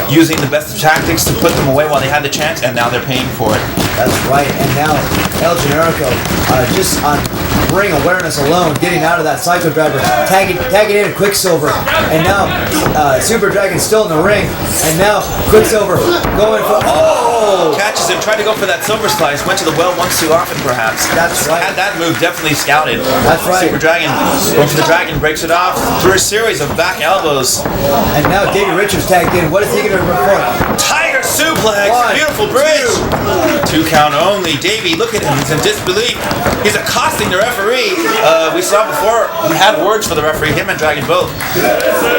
E: using the best of tactics to put them away while they had the chance, and now they're paying for it.
D: That's right. And now El Generico, just on ring awareness alone, getting out of that Psycho Driver, tagging in Quicksilver. And now Super Dragon still in the ring. And now Quicksilver going for
E: Catches him, tried to go for that silver slice, went to the well once too often perhaps.
D: That's right.
E: Had that move definitely scouted.
D: That's right.
E: Super Dragon going for the dragon, breaks it off through a series of back elbows.
D: And now Davey Richards tagged in. What is he going to report?
E: Tiger suplex,
D: One,
E: beautiful bridge. Two count only. Davey, look at him, he's in disbelief. He's accosting the referee. We saw before, he had words for the referee, him and Dragon both.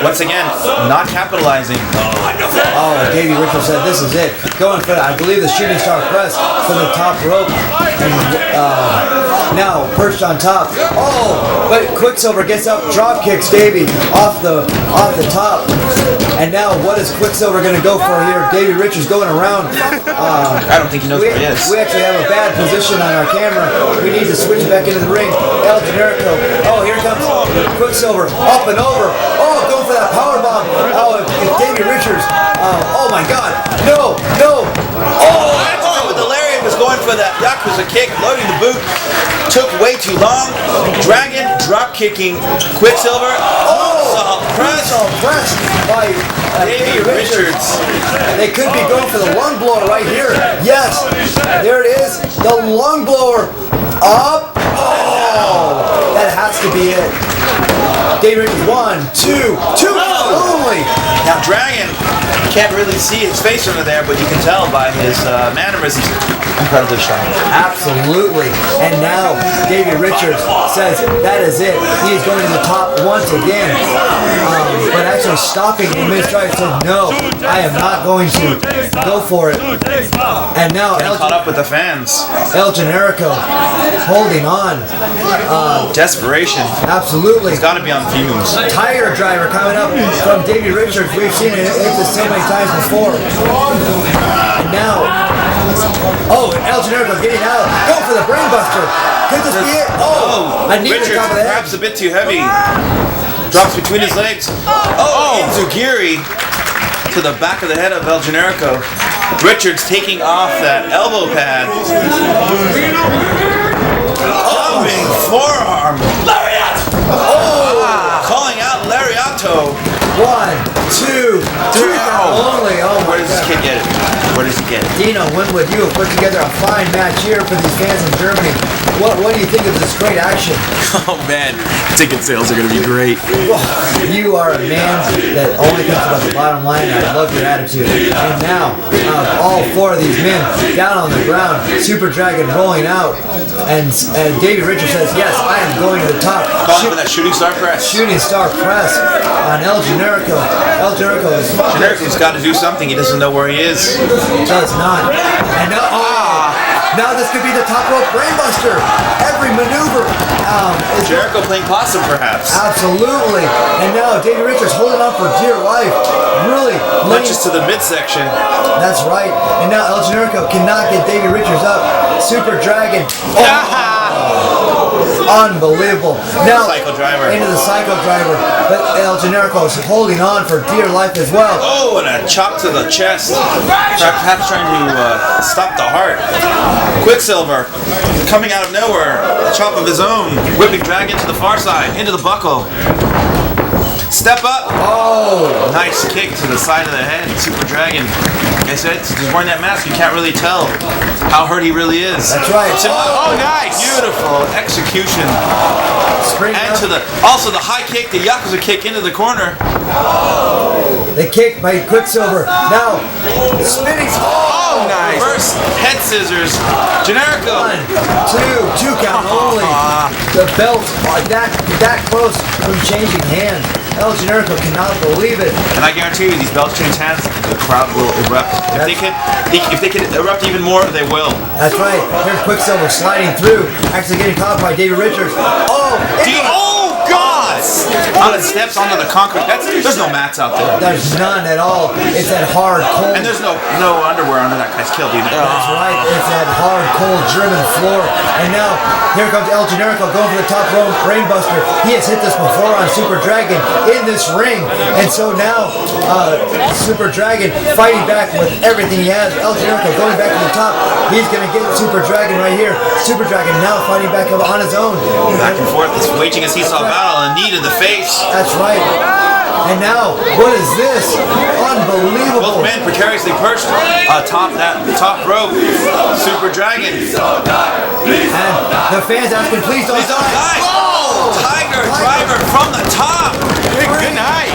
E: Once again, not capitalizing.
D: Oh, Davey Richards said this is it. Going for, I believe, the shooting star press from the top rope. And now perched on top. Oh, but Quicksilver gets up, drop kicks Davey off the top. And now what is Quicksilver going to go for here? Davey Richards going around.
E: I don't think he knows where he is.
D: We actually have a bad position on our camera. We need to switch back into the ring. El Generico. Oh, here comes Quicksilver. Up and over. Oh, going for that power bomb. Oh, it's Davey Richards. Oh my God. No.
E: Oh, the lariat was going for that Yakuza kick, loading the boot. Took way too long. Dragon drop kicking Quicksilver. Press by
D: Davey Richards. They could be going for the lung blower right here. Yes, there it is. The lung blower. Up. Oh, that has to be it. Davey Richards, 1, 2 only.
E: Now Dragon can't really see his face under there, but you can tell by his mannerisms. Incredibly sharp.
D: Absolutely. And now Davey Richards says that is it. He is going to the top once again. But actually stopping in mid-stride said, no, I am not going to go for it. And now
E: Caught up with the fans.
D: El Generico holding on.
E: Desperation.
D: Absolutely.
E: He's got to be on fumes.
D: Tiger Driver coming up from Davey Richards. We've seen it so many times before. And now, El Generico's getting out. Go for the brainbuster. Could this be it? I need the
E: Richards
D: top of the head.
E: perhaps a bit too heavy. Drops between his legs. Enzugiri to the back of the head of El Generico. Richards taking off that elbow pad. Jumping forearm. Lariat! Calling out Lariato.
D: 1, 2, 3 only. Oh my
E: Where does this
D: God.
E: kid get it? Where does he get it?
D: Dino Winwood, you have put together a fine match here for these fans in Germany. What do you think of this great action?
H: Oh man, ticket sales are gonna be great.
D: You are a man that only thinks about the bottom line, and I love your attitude. And now, all four of these men down on the ground, Super Dragon rolling out, and Davey Richards says, yes, I am going to the top.
E: Calling for that shooting star press.
D: Shooting star press on El Generico. El Generico is
E: Generico's got to do something. He doesn't know where he is.
D: does not. And now this could be the top rope brainbuster. Every maneuver is
E: Jericho playing possum, perhaps.
D: absolutely. And now Davey Richards holding on for dear life. Really
E: Lunges to the midsection.
D: That's right. And now El Generico cannot get Davey Richards up. Super Dragon. Unbelievable. Now,
E: Psycho Driver.
D: into the Psycho Driver, but El Generico is holding on for dear life as well.
E: Oh, and a chop to the chest. Perhaps trying to stop the heart. Quicksilver coming out of nowhere. A chop of his own. Whipping Dragon to the far side. Into the buckle. Step up.
D: Oh,
E: Nice kick to the side of the head. Super Dragon. Like I said, he's wearing that mask. You can't really tell how hurt he really is.
D: that's right.
E: Oh, nice. Beautiful execution.
D: Spring
E: And
D: up.
E: to the also the high kick, the Yakuza kick into the corner.
D: The kick by Quicksilver. Now, spinning.
E: Oh, nice. Reverse head scissors. Generico.
D: 1, 2 count only. The belt that close from changing hands. El Generico cannot believe it.
E: And I guarantee you, these belts change hands, the crowd will erupt. If they could erupt even more, they will.
D: That's right. Here's Quicksilver sliding through, actually getting caught by David Richards. Oh,
E: Oh God! On the steps, onto the concrete. There's no mats out there,
D: there's none at all. It's that hard, cold.
E: and there's no underwear under that guy's kilt either.
D: That's right. It's that hard, cold German floor. And now, here comes El Generico going for the top rope brainbuster. He has hit this before on Super Dragon in this ring. And so now, Super Dragon fighting back with everything he has. El Generico going back to the top. He's going to get Super Dragon right here. Super Dragon now fighting back up on his own.
E: Back and forth, it's waging a seesaw battle, a knee to the face.
D: That's right. And now, what is this? Unbelievable.
E: Both men precariously perched atop that top rope. Super Dragon.
D: And the fans asking, please don't
E: Please don't
D: die.
E: die. Oh, Tiger Driver from the top. Good night.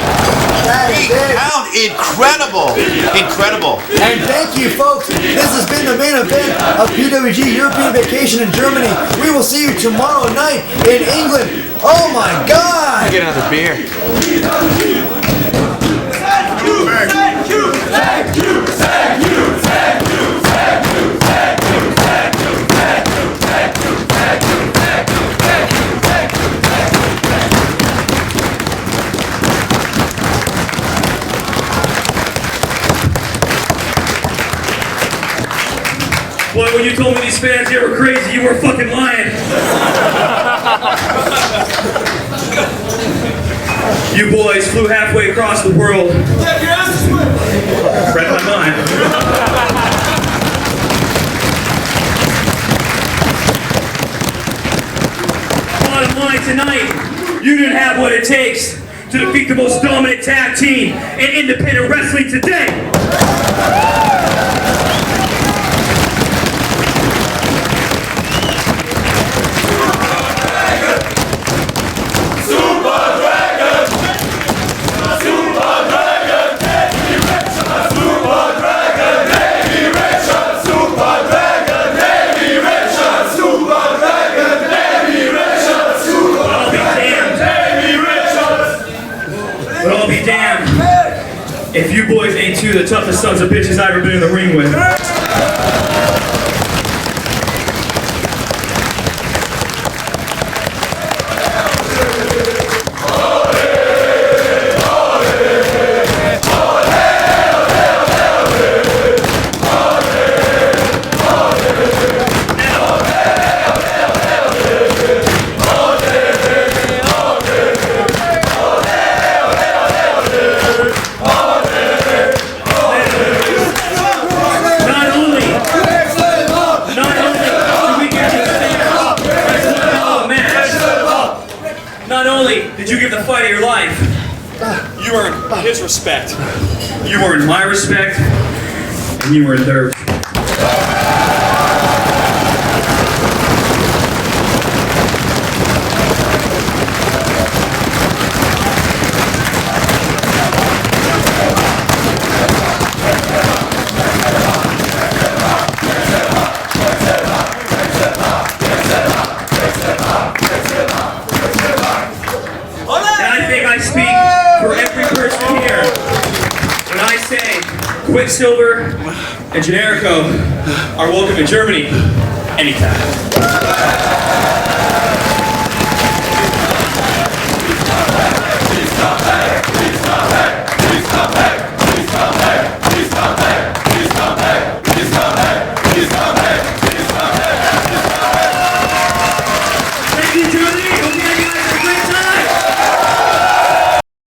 D: That is it.
E: Count. Incredible. Incredible.
D: And thank you, folks. This has been the main event of PWG European Vacation in Germany. We will see you tomorrow night in England. Oh my God!
H: Get another beer.
I: Boy, when you told me these fans here were crazy, you were fucking lying. You boys flew halfway across the world. Read my mind. Bottom line tonight, you didn't have what it takes to defeat the most dominant tag team in independent wrestling today. If you boys ain't two of the toughest sons of bitches I've ever been in the ring with. Did you give the fight of your life? You earned his respect. You earned my respect, and you earned theirs. Quicksilver and Generico are welcome in Germany anytime.